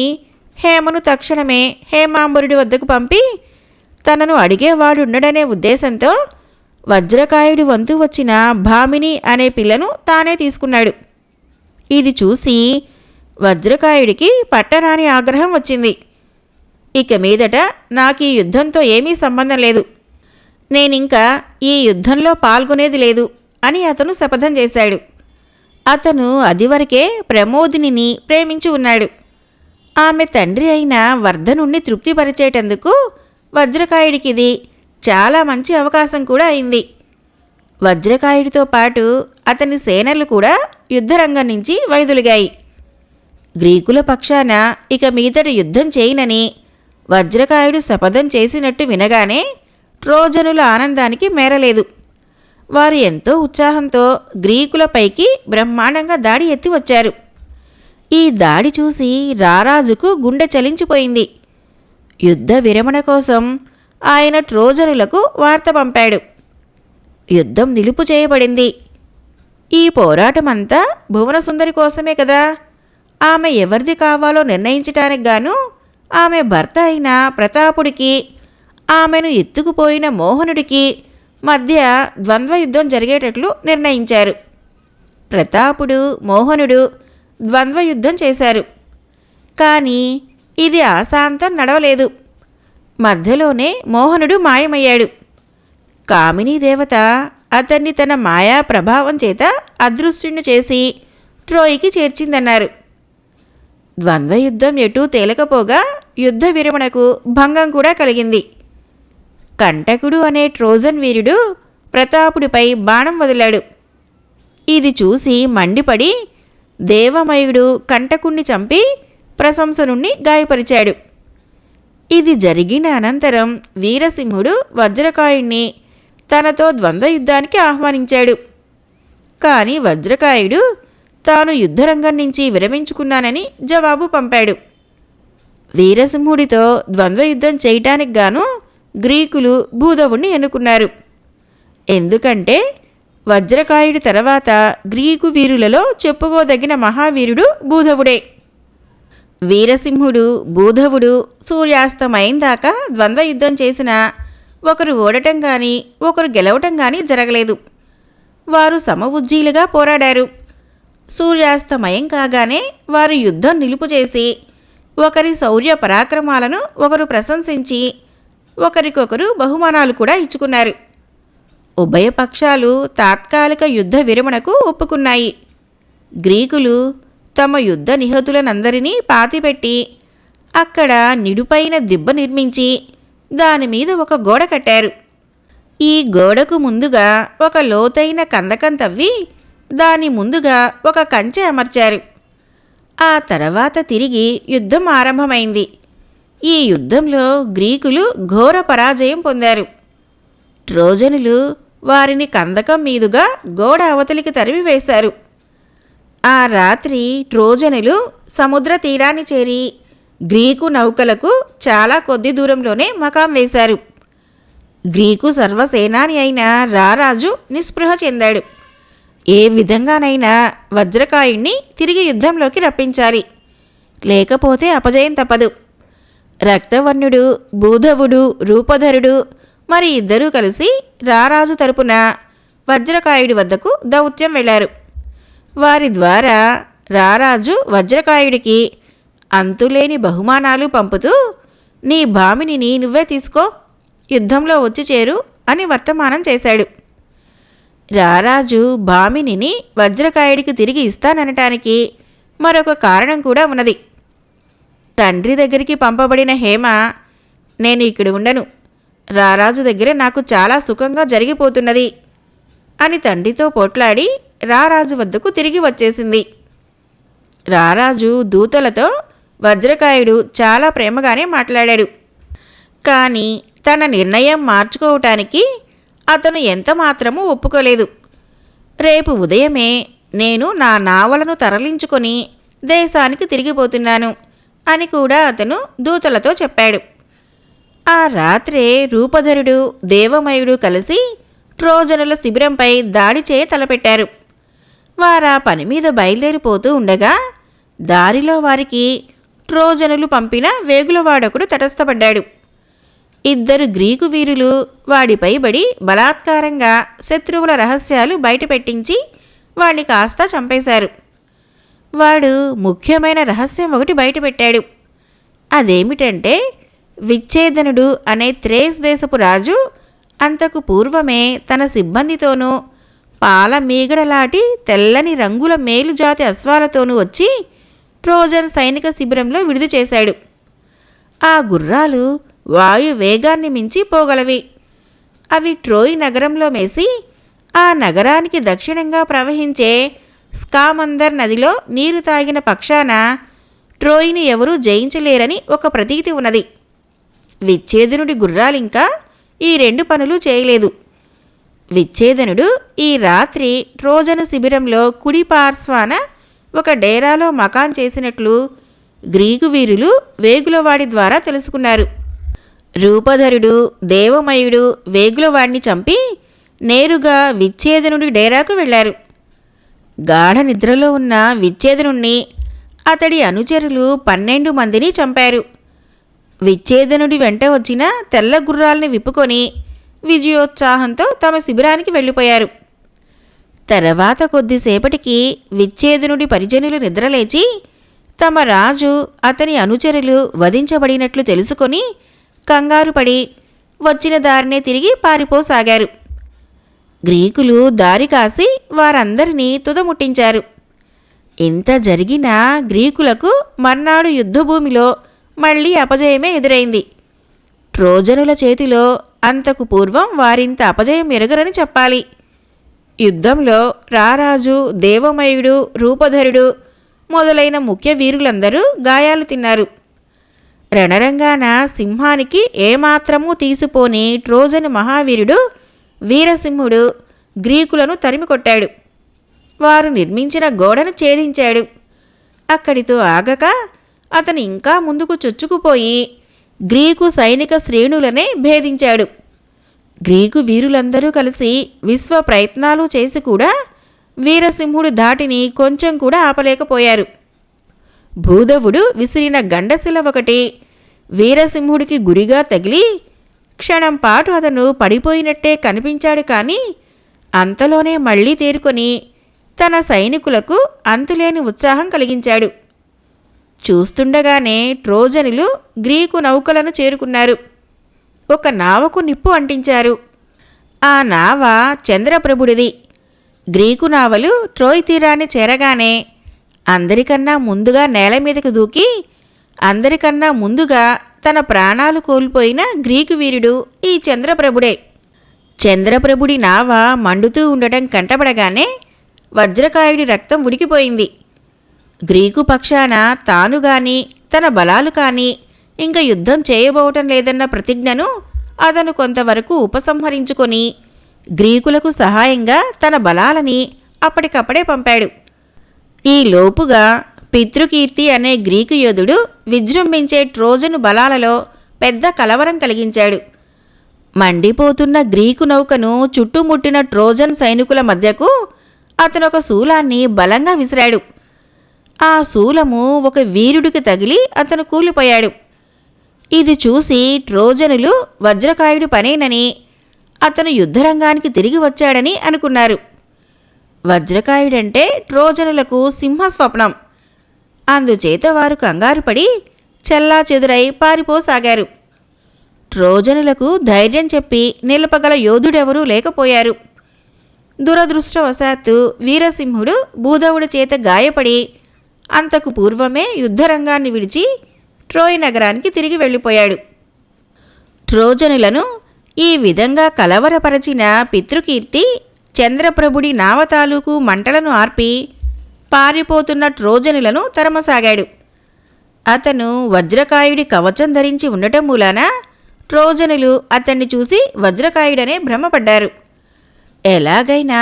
హేమను తక్షణమే హేమాంబరుడి వద్దకు పంపి తనను అడిగేవాడుండడనే ఉద్దేశంతో వజ్రకాయుడి వంతు వచ్చిన భామిని అనే పిల్లను తానే తీసుకున్నాడు. ఇది చూసి వజ్రకాయుడికి పట్టరాని ఆగ్రహం వచ్చింది. ఇక మీదట నాకు ఈ యుద్ధంతో ఏమీ సంబంధం లేదు, నేనింకా ఈ యుద్ధంలో పాల్గొనేది లేదు అని అతను శపథం చేశాడు. అతను అదివరకే ప్రమోదినిని ప్రేమించి ఉన్నాడు. ఆమె తండ్రి అయిన వర్ధనుణ్ణి తృప్తిపరిచేటందుకు వజ్రకాయుడికిది చాలా మంచి అవకాశం కూడా అయింది. వజ్రకాయుడితో పాటు అతని సేనలు కూడా యుద్ధరంగం నుంచి వైదొలిగాయి. గ్రీకుల పక్షాన ఇక మీదట యుద్ధం చేయనని వజ్రకాయుడు శపథం చేసినట్టు వినగానే ట్రోజనుల ఆనందానికి మేరలేదు. వారు ఎంతో ఉత్సాహంతో గ్రీకులపైకి బ్రహ్మాండంగా దాడి ఎత్తి వచ్చారు. ఈ దాడి చూసి రారాజుకు గుండె చలించిపోయింది. యుద్ధ విరమణ కోసం ఆయన ట్రోజనులకు వార్త పంపాడు. యుద్ధం నిలుపు చేయబడింది. ఈ పోరాటమంతా భువనసుందరి కోసమే కదా. ఆమె ఎవరిది కావాలో నిర్ణయించటానికి గాను ఆమె భర్త అయిన ప్రతాపుడికి, ఆమెను ఎత్తుకుపోయిన మోహనుడికి మధ్య ద్వంద్వయుద్ధం జరిగేటట్లు నిర్ణయించారు. ప్రతాపుడు, మోహనుడు ద్వంద్వయుద్ధం చేశారు. కానీ ఇది ఆశాంతం నడవలేదు. మధ్యలోనే మోహనుడు మాయమయ్యాడు. కామినీ దేవత అతన్ని తన మాయా ప్రభావం చేత అదృశ్యుణ్ణి చేసి ట్రోయికి చేర్చిందన్నారు. ద్వంద్వయుద్ధం ఎటూ తేలకపోగా యుద్ధ విరమణకు భంగం కూడా కలిగింది. కంటకుడు అనే ట్రోజన్ వీరుడు ప్రతాపుడిపై బాణం వదిలాడు. ఇది చూసి మండిపడి దేవమయుడు కంటకుణ్ణి చంపి ప్రశంసనుణ్ణి గాయపరిచాడు. ఇది జరిగిన అనంతరం వీరసింహుడు వజ్రకాయుణ్ణి తనతో ద్వంద్వయుద్ధానికి ఆహ్వానించాడు. కానీ వజ్రకాయుడు తాను యుద్ధరంగం నుంచి విరమించుకున్నానని జవాబు పంపాడు. వీరసింహుడితో ద్వంద్వయుద్ధం చేయటానికి గాను గ్రీకులు భూధవుణ్ణి ఎన్నుకున్నారు. ఎందుకంటే వజ్రకాయుడి తర్వాత గ్రీకు వీరులలో చెప్పుకోదగిన మహావీరుడు భూధవుడే. వీరసింహుడు, భూధవుడు సూర్యాస్తమయం దాకా ద్వంద్వయుద్ధం చేసినా ఒకరు ఓడటం కానీ ఒకరు గెలవటం కానీ జరగలేదు. వారు సమఉజ్జీలుగా పోరాడారు. సూర్యాస్తమయం కాగానే వారు యుద్ధం నిలుపు చేసి ఒకరి శౌర్య పరాక్రమాలను ఒకరు ప్రశంసించి ఒకరికొకరు బహుమానాలు కూడా ఇచ్చుకున్నారు. ఉభయపక్షాలు తాత్కాలిక యుద్ధ విరమణకు ఒప్పుకున్నాయి. గ్రీకులు తమ యుద్ధ నిహతులనందరినీ పాతిపెట్టి అక్కడ నిడుపైన దిబ్బ నిర్మించి దానిమీద ఒక గోడ కట్టారు. ఈ గోడకు ముందుగా ఒక లోతైన కందకం తవ్వి దాని ముందుగా ఒక కంచె అమర్చారు. ఆ తర్వాత తిరిగి యుద్ధం ఆరంభమైంది. ఈ యుద్ధంలో గ్రీకులు ఘోర పరాజయం పొందారు. ట్రోజనులు వారిని కందకం మీదుగా గోడ అవతలికి తరిమివేశారు. ఆ రాత్రి ట్రోజనులు సముద్ర తీరాన్ని చేరి గ్రీకు నౌకలకు చాలా కొద్ది దూరంలోనే మకాం వేశారు. గ్రీకు సర్వసేనాని అయిన రారాజు నిస్పృహ చెందాడు. ఏ విధంగానైనా వజ్రకాయుణ్ణి తిరిగి యుద్ధంలోకి రప్పించాలి, లేకపోతే అపజయం తప్పదు. రక్తవర్ణుడు, భూధవుడు, రూపధరుడు మరి ఇద్దరూ కలిసి రారాజు తరపున వజ్రకాయుడి వద్దకు దౌత్యం వెళ్లారు. వారి ద్వారా రారాజు వజ్రకాయుడికి అంతులేని బహుమానాలు పంపుతూ, నీ భామినిని నువ్వే తీసుకో, యుద్ధంలో వచ్చి చేరు అని వర్తమానం చేశాడు. రారాజు భామినిని వజ్రకాయుడికి తిరిగి ఇస్తాననటానికి మరొక కారణం కూడా ఉన్నది. తండ్రి దగ్గరికి పంపబడిన హేమ, నేను ఇక్కడ ఉండను, రారాజు దగ్గర నాకు చాలా సుఖంగా జరిగిపోతున్నది అని తండ్రితో పోట్లాడి రారాజు వద్దకు తిరిగి వచ్చేసింది. రారాజు దూతలతో వజ్రకాయుడు చాలా ప్రేమగానే మాట్లాడాడు. కానీ తన నిర్ణయం మార్చుకోవటానికి అతను ఎంతమాత్రమూ ఒప్పుకోలేదు. రేపు ఉదయమే నేను నా నావలను తరలించుకొని దేశానికి తిరిగిపోతున్నాను అని కూడా అతను దూతలతో చెప్పాడు. ఆ రాత్రే రూపధరుడు, దేవమయుడు కలిసి ట్రోజనుల శిబిరంపై దాడి చేయ తలపెట్టారు. వారా పని మీద బయలుదేరిపోతూ ఉండగా దారిలో వారికి ట్రోజనులు పంపిన వేగులవాడొకడు తటస్థపడ్డాడు. ఇద్దరు గ్రీకు వీరులు వాడిపై బడి బలాత్కారంగా శత్రువుల రహస్యాలు బయటపెట్టించి వాడిని కాస్త చంపేశారు. వాడు ముఖ్యమైన రహస్యం ఒకటి బయటపెట్టాడు. అదేమిటంటే, విచ్ఛేదనుడు అనే త్రేస్ దేశపు రాజు అంతకు పూర్వమే తన సిబ్బందితోనూ పాల మీగడలాటి తెల్లని రంగుల మేలుజాతి అశ్వాలతోనూ వచ్చి ట్రోజన్ సైనిక శిబిరంలో విడుదల చేశాడు. ఆ గుర్రాలు వాయు వేగాన్ని మించి పోగలవి. అవి ట్రోయ్ నగరంలో మేసి ఆ నగరానికి దక్షిణంగా ప్రవహించే స్కామందర్ నదిలో నీరు తాగిన పక్షాన ట్రోయ్ని ఎవరూ జయించలేరని ఒక ప్రతీతి ఉన్నది. విచ్ఛేదనుడి గుర్రాలింకా ఈ రెండు పనులు చేయలేదు. విచ్ఛేదనుడు ఈ రాత్రి ట్రోజను శిబిరంలో కుడి పార్శ్వాన ఒక డేరాలో మకాన్ చేసినట్లు గ్రీకు వీరులు వేగులవాడి ద్వారా తెలుసుకున్నారు. రూపధరుడు, దేవమయుడు వేగులవాడిని చంపి నేరుగా విచ్ఛేదనుడి డేరాకు వెళ్లారు. గాఢ నిద్రలో ఉన్న విచ్ఛేదనుణ్ణి అతడి అనుచరులు 12 మందిని చంపారు. విచ్ఛేదనుడి వెంట వచ్చిన తెల్ల గుర్రాల్ని విప్పుకొని విజయోత్సాహంతో తమ శిబిరానికి వెళ్ళిపోయారు. తర్వాత కొద్దిసేపటికి విచ్ఛేదనుడి పరిజనులు నిద్రలేచి తమ రాజు, అతని అనుచరులు వధించబడినట్లు తెలుసుకొని కంగారుపడి వచ్చిన దారినే తిరిగి పారిపోసాగారు. గ్రీకులు దారి కాసి వారందరినీ తుదముట్టించారు. ఇంత జరిగినా గ్రీకులకు మర్నాడు యుద్ధభూమిలో మళ్లీ అపజయమే ఎదురైంది. ట్రోజనుల చేతిలో అంతకు పూర్వం వారింత అపజయం ఎరగరని చెప్పాలి. యుద్ధంలో రారాజు, దేవమయుడు, రూపధరుడు మొదలైన ముఖ్య వీరులందరూ గాయాలు తిన్నారు. రణరంగాన సింహానికి ఏమాత్రమూ తీసిపోని ట్రోజను మహావీరుడు వీరసింహుడు గ్రీకులను తరిమికొట్టాడు. వారు నిర్మించిన గోడను ఛేదించాడు. అక్కడితో ఆగక అతను ఇంకా ముందుకు చొచ్చుకుపోయి గ్రీకు సైనిక శ్రేణులనే భేదించాడు. గ్రీకు వీరులందరూ కలిసి విశ్వ ప్రయత్నాలు చేసి కూడా వీరసింహుడు ధాటిని కొంచెం కూడా ఆపలేకపోయారు. భూధవుడు విసిరిన గండశిల ఒకటి వీరసింహుడికి గురిగా తగిలి క్షణం పాటు అతను పడిపోయినట్టే కనిపించాడు. కానీ అంతలోనే మళ్లీ తేరుకొని తన సైనికులకు అంతులేని ఉత్సాహం కలిగించాడు. చూస్తుండగానే ట్రోజనులు గ్రీకు నౌకలను చేరుకున్నారు. ఒక నావకు నిప్పు అంటించారు. ఆ నావ చంద్రప్రభుడిది. గ్రీకు నావలు ట్రోయ్ తీరాన్ని చేరగానే అందరికన్నా ముందుగా నేల మీదకు దూకి అందరికన్నా ముందుగా తన ప్రాణాలు కోల్పోయిన గ్రీకు వీరుడు ఈ చంద్రప్రభుడే. చంద్రప్రభుడి నావ మండుతూ ఉండటం కంటపడగానే వజ్రకాయుడి రక్తం ఉడికిపోయింది. గ్రీకు పక్షాన తాను గాని తన బలాలు కానీ ఇంక యుద్ధం చేయబోవటం లేదన్న ప్రతిజ్ఞను అతను కొంతవరకు ఉపసంహరించుకొని గ్రీకులకు సహాయంగా తన బలాలని అప్పటికప్పుడే పంపాడు. ఈ లోపుగా పితృకీర్తి అనే గ్రీకు యోధుడు విజృంభించే ట్రోజను బలాలలో పెద్ద కలవరం కలిగించాడు. మండిపోతున్న గ్రీకు నౌకను చుట్టుముట్టిన ట్రోజన్ సైనికుల మధ్యకు అతనొక శూలాన్ని బలంగా విసిరాడు. ఆ శూలము ఒక వీరుడికి తగిలి అతను కూలిపోయాడు. ఇది చూసి ట్రోజనులు వజ్రకాయుడు పనేనని, అతను యుద్ధరంగానికి తిరిగి వచ్చాడని అనుకున్నారు. వజ్రకాయుడంటే ట్రోజనులకు సింహస్వప్నం. అందుచేత వారు కంగారుపడి చెల్లాచెదురై పారిపోసాగారు. ట్రోజనులకు ధైర్యం చెప్పి నిలపగల యోధుడెవరూ లేకపోయారు. దురదృష్టవశాత్తు వీరసింహుడు భూధవుడి చేత గాయపడి అంతకు పూర్వమే యుద్ధరంగాన్ని విడిచి ట్రోయ్ నగరానికి తిరిగి వెళ్ళిపోయాడు. ట్రోజనులను ఈ విధంగా కలవరపరచిన పితృకీర్తి చంద్రప్రభుడి నావ తాలూకు మంటలను ఆర్పి పారిపోతున్న ట్రోజనులను తరమసాగాడు. అతను వజ్రకాయుడి కవచం ధరించి ఉండటం మూలాన ట్రోజనులు అతన్ని చూసి వజ్రకాయుడనే భ్రమపడ్డారు. ఎలాగైనా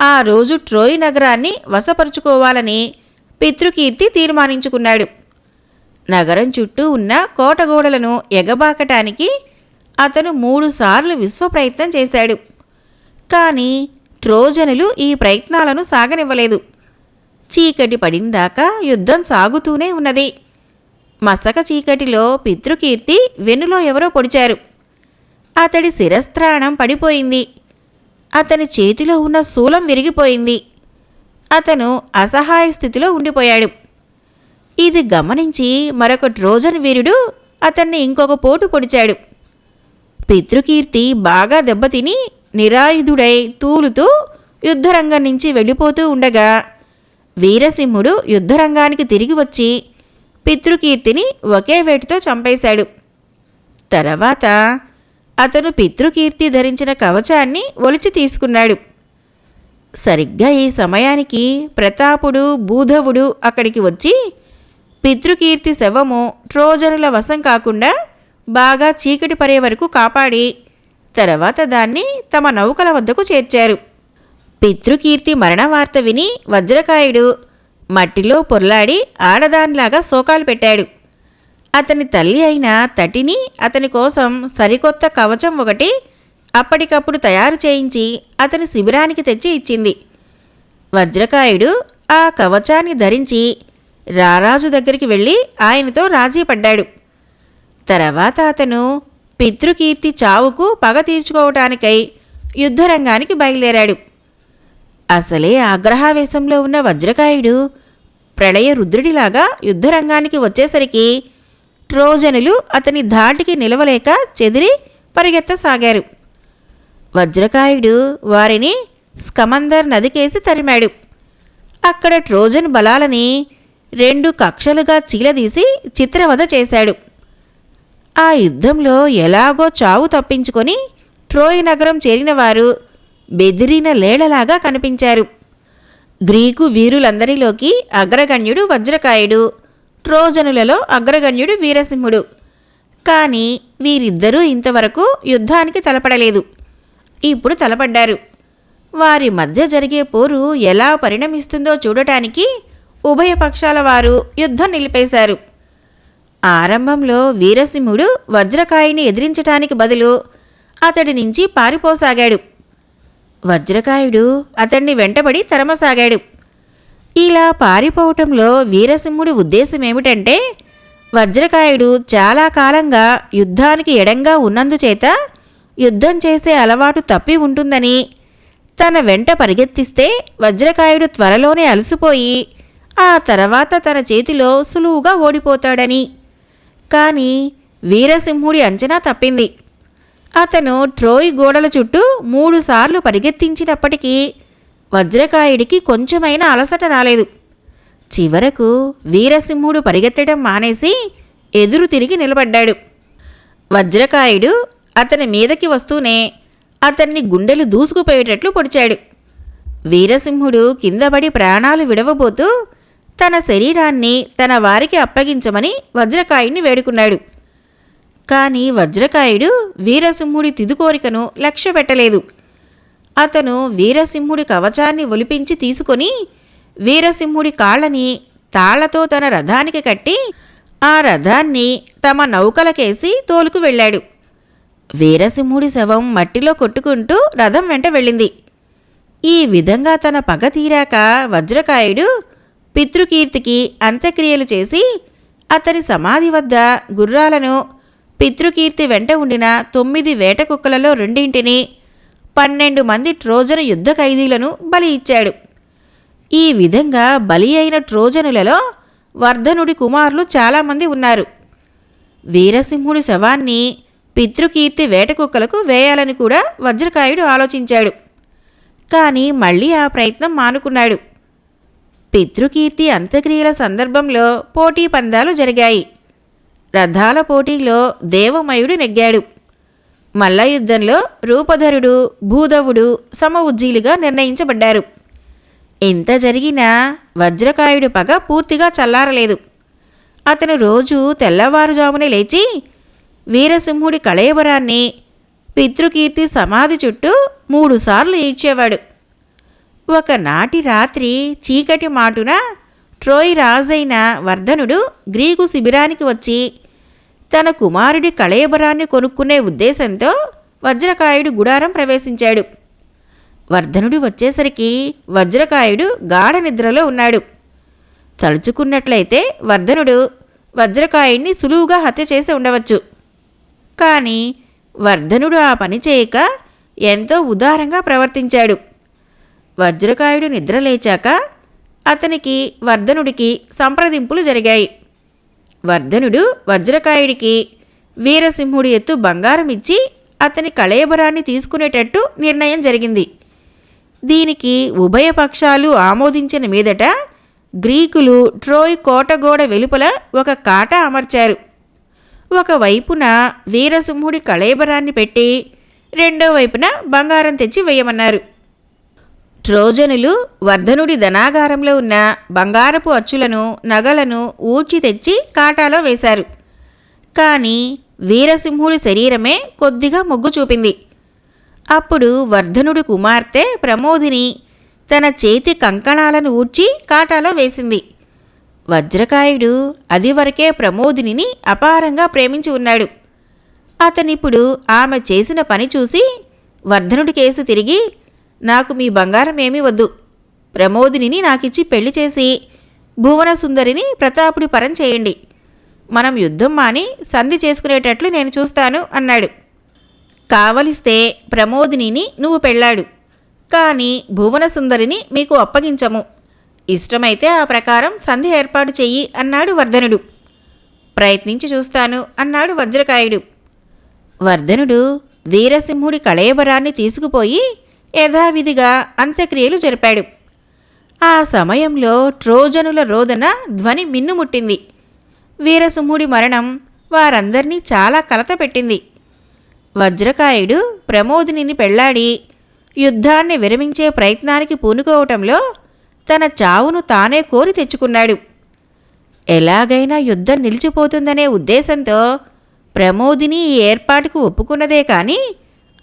ఆ రోజు ట్రోయ్ నగరాన్ని వశపరుచుకోవాలని పితృకీర్తి తీర్మానించుకున్నాడు. నగరం చుట్టూ ఉన్న కోటగోడలను ఎగబాకటానికి అతను 3 సార్లు విశ్వప్రయత్నం చేశాడు. కానీ ట్రోజనులు ఈ ప్రయత్నాలను సాగనివ్వలేదు. చీకటి పడిందాకా యుద్ధం సాగుతూనే ఉన్నది. మసక చీకటిలో పితృకీర్తి వెన్నులో ఎవరో పొడిచారు. అతడి శిరస్త్రాణం పడిపోయింది. అతని చేతిలో ఉన్న శూలం విరిగిపోయింది. అతను అసహాయ స్థితిలో ఉండిపోయాడు. ఇది గమనించి మరొక ట్రోజన్ వీరుడు అతన్ని ఇంకొక పోటు పొడిచాడు. పితృకీర్తి బాగా దెబ్బతిని నిరాయుధుడై తూలుతూ యుద్ధరంగం నుంచి వెళ్ళిపోతూ ఉండగా వీరసింహుడు యుద్ధరంగానికి తిరిగి వచ్చి పితృకీర్తిని ఒకే వేటుతో చంపేశాడు. తర్వాత అతను పితృకీర్తి ధరించిన కవచాన్ని ఒలిచి తీసుకున్నాడు. సరిగ్గా ఈ సమయానికి ప్రతాపుడు భూధవుడు అక్కడికి వచ్చి పితృకీర్తి శవము ట్రోజనుల వశం కాకుండా బాగా చీకటి పడే వరకు కాపాడి తర్వాత దాన్ని తమ నౌకల వద్దకు చేర్చారు. పితృకీర్తి మరణవార్త విని వజ్రకాయుడు మట్టిలో పొర్లాడి ఆడదానిలాగా శోకాలు పెట్టాడు. అతని తల్లి అయిన తటిని అతని కోసం సరికొత్త కవచం ఒకటి అప్పటికప్పుడు తయారు చేయించి అతని శిబిరానికి తెచ్చి ఇచ్చింది. వజ్రకాయుడు ఆ కవచాన్ని ధరించి రారాజు దగ్గరికి వెళ్ళి ఆయనతో రాజీ పడ్డాడు. తర్వాత అతను పితృకీర్తి చావుకు పగ తీర్చుకోవటానికై యుద్ధరంగానికి బయలుదేరాడు. అసలే ఆగ్రహావేశంలో ఉన్న వజ్రకాయుడు ప్రళయ రుద్రుడిలాగా యుద్ధరంగానికి వచ్చేసరికి ట్రోజనులు అతని ధాటికి నిలవలేక చెదిరి పరిగెత్తసాగారు. వజ్రకాయుడు వారిని స్కమందర్ నదికేసి తరిమాడు. అక్కడ ట్రోజన్ బలాలని 2 కక్షలుగా చీలదీసి చిత్రవధ చేశాడు. ఆ యుద్ధంలో ఎలాగో చావు తప్పించుకొని ట్రోయ్ నగరం చేరిన వారు బెదిరిన లేళ్లలాగా కనిపించారు. గ్రీకు వీరులందరిలోకి అగ్రగణ్యుడు వజ్రకాయుడు, ట్రోజనులలో అగ్రగణ్యుడు వీరసింహుడు. కానీ వీరిద్దరూ ఇంతవరకు యుద్ధానికి తలపడలేదు. ఇప్పుడు తలపడ్డారు. వారి మధ్య జరిగే పోరు ఎలా పరిణమిస్తుందో చూడటానికి ఉభయ పక్షాల వారు యుద్ధం నిలిపేశారు. ఆరంభంలో వీరసింహుడు వజ్రకాయుని ఎదిరించటానికి బదులు అతడి నుంచి పారిపోసాగాడు. వజ్రకాయుడు అతన్ని వెంటబడి తరమసాగాడు. ఇలా పారిపోవటంలో వీరసింహుడి ఉద్దేశమేమిటంటే వజ్రకాయుడు చాలా కాలంగా యుద్ధానికి ఎడంగా ఉన్నందుచేత యుద్ధం చేసే అలవాటు తప్పి ఉంటుందని, తన వెంట పరిగెత్తిస్తే వజ్రకాయుడు త్వరలోనే అలసిపోయి ఆ తర్వాత తన చేతిలో సులువుగా ఓడిపోతాడని. కానీ వీరసింహుడి అంచనా తప్పింది. అతను ట్రోయ్ గోడల చుట్టూ 3 సార్లు పరిగెత్తించినప్పటికీ వజ్రకాయుడికి కొంచెమైనా అలసట రాలేదు. చివరకు వీరసింహుడు పరిగెత్తడం మానేసి ఎదురు తిరిగి నిలబడ్డాడు. వజ్రకాయుడు అతని మీదకి వస్తూనే అతన్ని గుండెలు దూసుకుపోయేటట్లు పొడిచాడు. వీరసింహుడు కిందపడి ప్రాణాలు విడవబోతూ తన శరీరాన్ని తన వారికి అప్పగించమని వజ్రకాయుడిని వేడుకున్నాడు. కాని వజ్రకాయుడు వీరసింహుడి తిదుకోరికను లక్ష్యపెట్టలేదు. అతను వీరసింహుడి కవచాన్ని ఒలిపించి తీసుకొని వీరసింహుడి కాళ్ళని తాళ్లతో తన రథానికి కట్టి ఆ రథాన్ని తమ నౌకలకేసి తోలుకు వెళ్ళాడు. వీరసింహుడి శవం మట్టిలో కొట్టుకుంటూ రథం వెంట వెళ్ళింది. ఈ విధంగా తన పగ తీరాక వజ్రకాయుడు పితృకీర్తికి అంత్యక్రియలు చేసి అతని సమాధి వద్ద గుర్రాలను, పితృకీర్తి వెంట ఉండిన 9 వేట కుక్కలలో 2 12 మంది ట్రోజను యుద్ధ ఖైదీలను బలి ఇచ్చాడు. ఈ విధంగా బలి అయిన ట్రోజనులలో వర్ధనుడి కుమారులు చాలామంది ఉన్నారు. వీరసింహుడి శవాన్ని పితృకీర్తి వేటకుక్కలకు వేయాలని కూడా వజ్రకాయుడు ఆలోచించాడు. కానీ మళ్ళీ ఆ ప్రయత్నం మానుకున్నాడు. పితృకీర్తి అంత్యక్రియల సందర్భంలో పోటీ పందాలు జరిగాయి. రథాల పోటీలో దేవమయుడు నెగ్గాడు. మల్లయుద్ధంలో రూపధరుడు, భూధవుడు సమఉజ్జీలుగా నిర్ణయించబడ్డారు. ఇంత జరిగినా వజ్రకాయుడి పగ పూర్తిగా చల్లారలేదు. అతను రోజు తెల్లవారుజామునే లేచి వీరసింహుడి కళేబరాన్ని పితృకీర్తి సమాధి చుట్టూ 3 సార్లు ఈడ్చేవాడు. ఒకనాటి రాత్రి చీకటి మాటున ట్రోయ్ రాజైన వర్ధనుడు గ్రీకు శిబిరానికి వచ్చి తన కుమారుడి కళేబరాన్ని కొనుక్కునే ఉద్దేశంతో వజ్రకాయుడు గుడారం ప్రవేశించాడు. వర్ధనుడు వచ్చేసరికి వజ్రకాయుడు గాఢ నిద్రలో ఉన్నాడు. తలుచుకున్నట్లయితే వర్ధనుడు వజ్రకాయుడిని సులువుగా హత్య చేసి ఉండవచ్చు. కానీ వర్ధనుడు ఆ పని చేయక ఎంతో ఉదారంగా ప్రవర్తించాడు. వజ్రకాయుడు నిద్రలేచాక అతనికి వర్ధనుడికి సంప్రదింపులు జరిగాయి. వర్ధనుడు వజ్రకాయుడికి వీరసింహుడి ఎత్తు బంగారం ఇచ్చి అతని కళేబరాన్ని తీసుకునేటట్టు నిర్ణయం జరిగింది. దీనికి ఉభయ పక్షాలు ఆమోదించిన మీదట గ్రీకులు ట్రోయ్ కోటగోడ వెలుపల ఒక కాటా అమర్చారు. ఒకవైపున వీరసింహుడి కళేబరాన్ని పెట్టి రెండో వైపున బంగారం తెచ్చి వేయమన్నారు. ట్రోజనులు వర్ధనుడి ధనాగారంలో ఉన్న బంగారపు అచ్చులను, నగలను ఊడ్చి తెచ్చి కాటాలో వేశారు. కానీ వీరసింహుడి శరీరమే కొద్దిగా మొగ్గు చూపింది. అప్పుడు వర్ధనుడి కుమార్తె ప్రమోదిని తన చేతి కంకణాలను ఊడ్చి కాటాలో వేసింది. వజ్రకాయుడు అదివరకే ప్రమోదినిని అపారంగా ప్రేమించి ఉన్నాడు. అతనిప్పుడు ఆమె చేసిన పని చూసి వర్ధనుడి కేసు తిరిగి, నాకు మీ బంగారం ఏమీ వద్దు, ప్రమోదినిని నాకిచ్చి పెళ్లి చేసి భువన సుందరిని ప్రతాపుడి పరం చేయండి, మనం యుద్ధం మాని సంధి చేసుకునేటట్లు నేను చూస్తాను అన్నాడు. కావలిస్తే ప్రమోదినిని నువ్వు పెళ్ళాడు, కానీ భువన సుందరిని మీకు అప్పగించము, ఇష్టమైతే ఆ ప్రకారం సంధి ఏర్పాటు చెయ్యి అన్నాడు వర్ధనుడు. ప్రయత్నించి చూస్తాను అన్నాడు వజ్రకాయుడు. వర్ధనుడు వీరసింహుడి కళేబరాన్ని తీసుకుపోయి యథావిధిగా అంత్యక్రియలు జరిపాడు. ఆ సమయంలో ట్రోజనుల రోదన ధ్వని మిన్నుముట్టింది. వీరసింహుడి మరణం వారందర్నీ చాలా కలతపెట్టింది. వజ్రకాయుడు ప్రమోదినిని పెళ్లాడి యుద్ధాన్ని విరమించే ప్రయత్నానికి పూనుకోవటంలో తన చావును తానే కోరి తెచ్చుకున్నాడు. ఎలాగైనా యుద్ధం నిలిచిపోతుందనే ఉద్దేశంతో ప్రమోదిని ఈ ఏర్పాటుకు ఒప్పుకున్నదే కానీ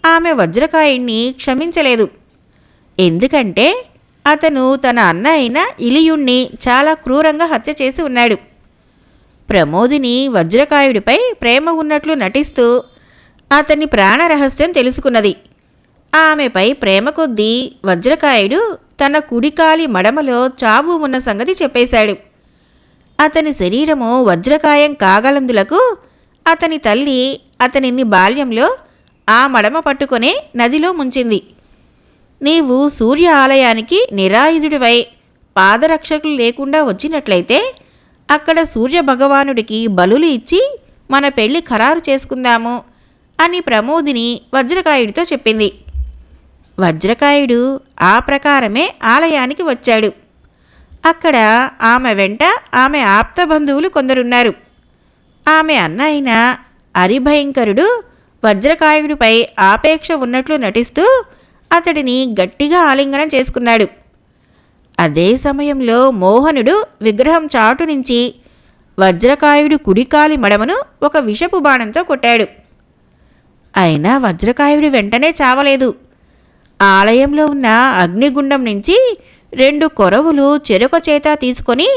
ఆమె వజ్రకాయుణ్ణి క్షమించలేదు. ఎందుకంటే అతను తన అన్న అయిన ఇలియుణ్ణి చాలా క్రూరంగా హత్య చేసి ఉన్నాడు. ప్రమోదిని వజ్రకాయుడిపై ప్రేమ ఉన్నట్లు నటిస్తూ అతని ప్రాణరహస్యం తెలుసుకున్నది. ఆమెపై ప్రేమ కొద్దీ వజ్రకాయుడు తన కుడికాలి మడమలో చావు ఉన్న సంగతి చెప్పేశాడు. అతని శరీరము వజ్రకాయం కాగలందులకు అతని తల్లి అతనిని బాల్యంలో ఆ మడమ పట్టుకొనే నదిలో ముంచింది. నీవు సూర్య ఆలయానికి నిరాయుధుడివై పాదరక్షకులు లేకుండా వచ్చినట్లయితే అక్కడ సూర్యభగవానుడికి బలులు ఇచ్చి మన పెళ్లి ఖరారు చేసుకుందాము అని ప్రమోదిని వజ్రకాయుడితో చెప్పింది. వజ్రకాయుడు ఆ ప్రకారమే ఆలయానికి వచ్చాడు. అక్కడ ఆమె వెంట ఆమె ఆప్త బంధువులు కొందరున్నారు. ఆమె అన్న అయిన అరిభయంకరుడు వజ్రకాయుడిపై ఆపేక్ష ఉన్నట్లు నటిస్తూ అతడిని గట్టిగా ఆలింగనం చేసుకున్నాడు. అదే సమయంలో మోహనుడు విగ్రహం చాటు నుంచి వజ్రకాయుడి కుడికాలి మడమను ఒక విషపు బాణంతో కొట్టాడు. అయినా వజ్రకాయుడు వెంటనే చావలేదు. ఆలయంలో ఉన్న అగ్నిగుండం నుంచి 2 కొరవులు చెరొక చేత తీసుకొని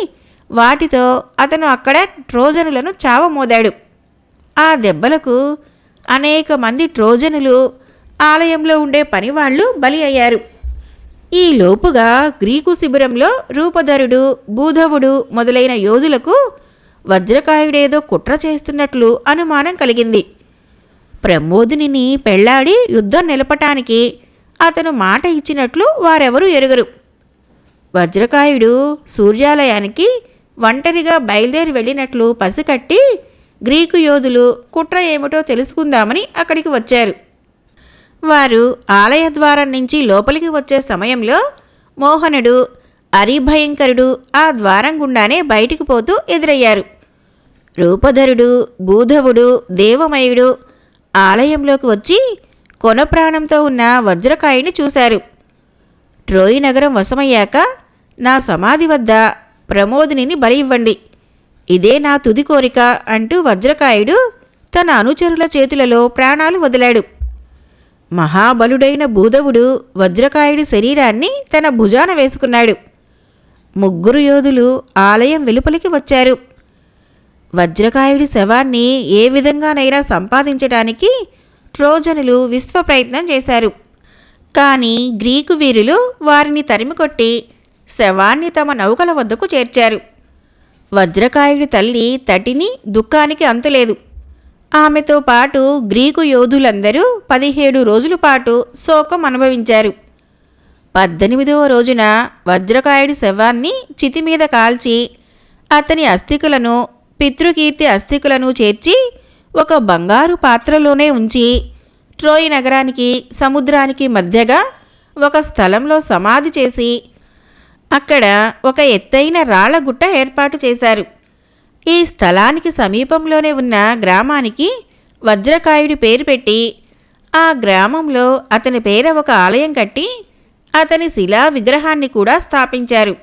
వాటితో అతను అక్కడ ట్రోజనులను చావమోదాడు. ఆ దెబ్బలకు అనేక మంది ట్రోజనులు, ఆలయంలో ఉండే పనివాళ్లు బలి అయ్యారు. ఈ లోపుగా గ్రీకు శిబిరంలో రూపధరుడు, భూధవుడు మొదలైన యోధులకు వజ్రకాయుడేదో కుట్ర చేస్తున్నట్లు అనుమానం కలిగింది. ప్రమోదినిని పెళ్లాడి యుద్ధం నిలపటానికి అతను మాట ఇచ్చినట్లు వారెవరూ ఎరుగరు. వజ్రకాయుడు సూర్యాలయానికి ఒంటరిగా బయలుదేరి వెళ్ళినట్లు పసికట్టి గ్రీకు యోధులు కుట్ర ఏమిటో తెలుసుకుందామని అక్కడికి వచ్చారు. వారు ఆలయ ద్వారం నుంచి లోపలికి వచ్చే సమయంలో మోహనుడు, అరిభయంకరుడు ఆ ద్వారం గుండానే బయటికి పోతూ ఎదురయ్యారు. రూపధరుడు, భూధవుడు, దేవమయుడు ఆలయంలోకి వచ్చి కొన ప్రాణంతో ఉన్న వజ్రకాయుడిని చూశారు. ట్రోయి నగరం వశమయ్యాక నా సమాధి వద్ద ప్రమోదినిని బలి ఇవ్వండి, ఇదే నా తుది కోరిక అంటూ వజ్రకాయుడు తన అనుచరుల చేతులలో ప్రాణాలు వదిలాడు. మహాబలుడైన భూధవుడు వజ్రకాయుడి శరీరాన్ని తన భుజాన వేసుకున్నాడు. 3 యోధులు ఆలయం వెలుపలికి వచ్చారు. వజ్రకాయుడి శవాన్ని ఏ విధంగానైనా సంపాదించడానికి ట్రోజనులు విశ్వ ప్రయత్నం చేశారు. కానీ గ్రీకు వీరులు వారిని తరిమికొట్టి శవాన్ని తమ నౌకల వద్దకు చేర్చారు. వజ్రకాయుడి తల్లి తటిని దుఃఖానికి అంతులేదు. ఆమెతో పాటు గ్రీకు యోధులందరూ 17 రోజుల పాటు శోకం అనుభవించారు. 18వ రోజున వజ్రకాయుడి శవాన్ని చితిమీద కాల్చి అతని అస్థికులను, పితృకీర్తి అస్థికులను చేర్చి ఒక బంగారు పాత్రలోనే ఉంచి ట్రోయి నగరానికి సముద్రానికి మధ్యగా ఒక స్థలంలో సమాధి చేసి అక్కడ ఒక ఎత్తైన రాళ్లగుట్ట ఏర్పాటు చేశారు. ఈ స్థలానికి సమీపంలోనే ఉన్న గ్రామానికి వజ్రకాయుడి పేరు పెట్టి ఆ గ్రామంలో అతని పేర ఒక ఆలయం కట్టి అతని శిలా విగ్రహాన్ని కూడా స్థాపించారు.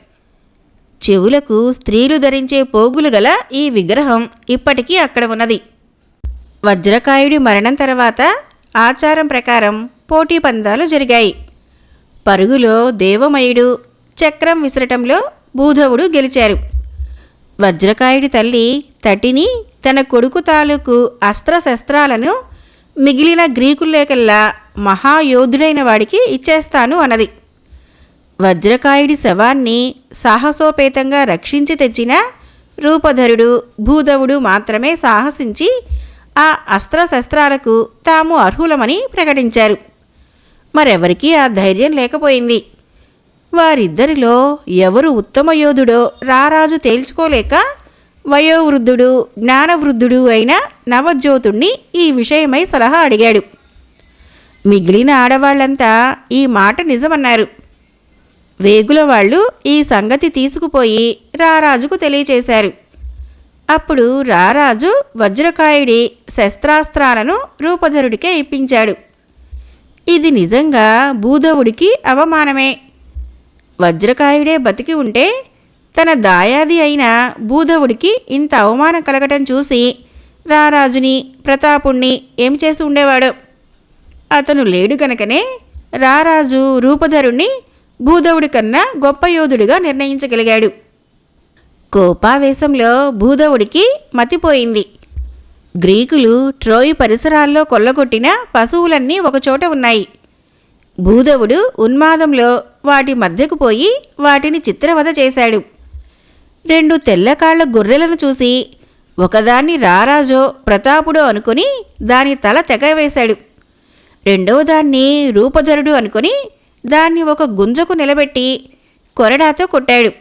చెవులకు స్త్రీలు ధరించే పోగులు గల ఈ విగ్రహం ఇప్పటికీ అక్కడ ఉన్నది. వజ్రకాయుడి మరణం తర్వాత ఆచారం ప్రకారం పోటీ పందాలు జరిగాయి. పరుగులో దేవమయుడు, చక్రం విసరటంలో భూధవుడు గెలిచారు. వజ్రకాయుడి తల్లి తటిని తన కొడుకు తాలూకు అస్త్రశస్త్రాలను మిగిలిన గ్రీకుల్లేకల్లా మహాయోధుడైన వాడికి ఇచ్చేస్తాను అన్నది. వజ్రకాయుడి శవాన్ని సాహసోపేతంగా రక్షించి తెచ్చిన రూపధరుడు, భూధవుడు మాత్రమే సాహసించి ఆ అస్త్రశస్త్రాలకు తాము అర్హులమని ప్రకటించారు. మరెవరికీ ఆ ధైర్యం లేకపోయింది. వారిద్దరిలో ఎవరు ఉత్తమ యోధుడో రారాజు తేల్చుకోలేక వయోవృద్ధుడు, జ్ఞానవృద్ధుడు అయిన నవజ్యోతుణ్ణి ఈ విషయమై సలహా అడిగాడు. మిగిలిన ఆడవాళ్లంతా ఈ మాట నిజమన్నారు. వేగుల వాళ్ళు ఈ సంగతి తీసుకుపోయి రారాజుకు తెలియచేశారు. అప్పుడు రారాజు వజ్రకాయుడి శస్త్రాస్త్రాలను రూపధరుడికే ఇప్పించాడు. ఇది నిజంగా భూధవుడికి అవమానమే. వజ్రకాయుడే బతికి ఉంటే తన దాయాది అయిన భూధవుడికి ఇంత అవమానం కలగటం చూసి రారాజుని, ప్రతాపుణ్ణి ఏం చేసి ఉండేవాడో. అతను లేడు గనకనే రారాజు రూపధరుణ్ణి భూధవుడి కన్నా గొప్ప యోధుడిగా నిర్ణయించగలిగాడు. కోపావేశంలో భూధవుడికి మతిపోయింది. గ్రీకులు ట్రోయి పరిసరాల్లో కొల్లగొట్టిన పశువులన్నీ ఒకచోట ఉన్నాయి. భూధవుడు ఉన్మాదంలో వాటి మధ్యకు పోయి వాటిని చిత్రవధ చేశాడు. 2 తెల్లకాళ్ల గొర్రెలను చూసి ఒకదాన్ని రారాజో ప్రతాపుడో అనుకుని దాని తల తెగవేశాడు. రెండవ దాన్ని రూపధరుడు అనుకుని దాన్ని ఒక గుంజకు నిలబెట్టి కొరడాతో కొట్టాడు.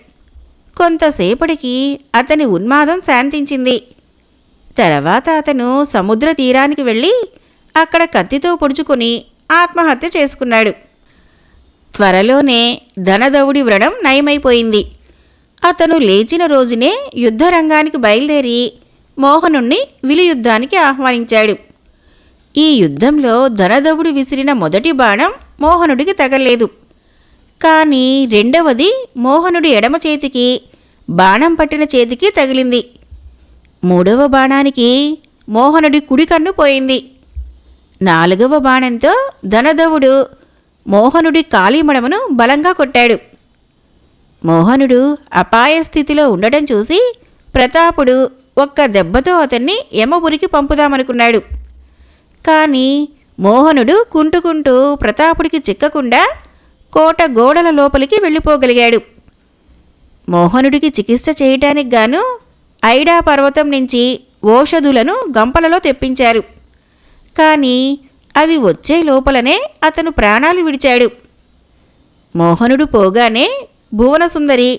కొంతసేపటికి అతని ఉన్మాదం శాంతించింది. తర్వాత అతను సముద్ర తీరానికి వెళ్ళి అక్కడ కత్తితో పొడుచుకుని ఆత్మహత్య చేసుకున్నాడు. త్వరలోనే ధనదవుడి వ్రణం నయమైపోయింది. అతను లేచిన రోజునే యుద్ధరంగానికి బయలుదేరి మోహనుణ్ణి విలుయుద్ధానికి ఆహ్వానించాడు. ఈ యుద్ధంలో ధనదవుడు విసిరిన మొదటి బాణం మోహనుడికి తగలేదు. కానీ రెండవది మోహనుడి ఎడమ చేతికి, బాణం పట్టిన చేతికి తగిలింది. మూడవ బాణానికి మోహనుడి కుడి కన్ను పోయింది. నాలుగవ బాణంతో ధనదవుడు మోహనుడి కాలిమడమను బలంగా కొట్టాడు. మోహనుడు అపాయ స్థితిలో ఉండడం చూసి ప్రతాపుడు ఒక్క దెబ్బతో అతన్ని యమపురికి పంపుదామనుకున్నాడు. కానీ మోహనుడు కుంటుకుంటూ ప్రతాపుడికి చిక్కకుండా కోట గోడల లోపలికి వెళ్ళిపోగలిగాడు. మోహనుడికి చికిత్స చేయటానికి గాను ఐడా పర్వతం నుంచి ఓషధులను గంపలలో తెప్పించారు. కానీ అవి వచ్చే లోపలనే అతను ప్రాణాలు విడిచాడు. మోహనుడు పోగానే భువనసుందరి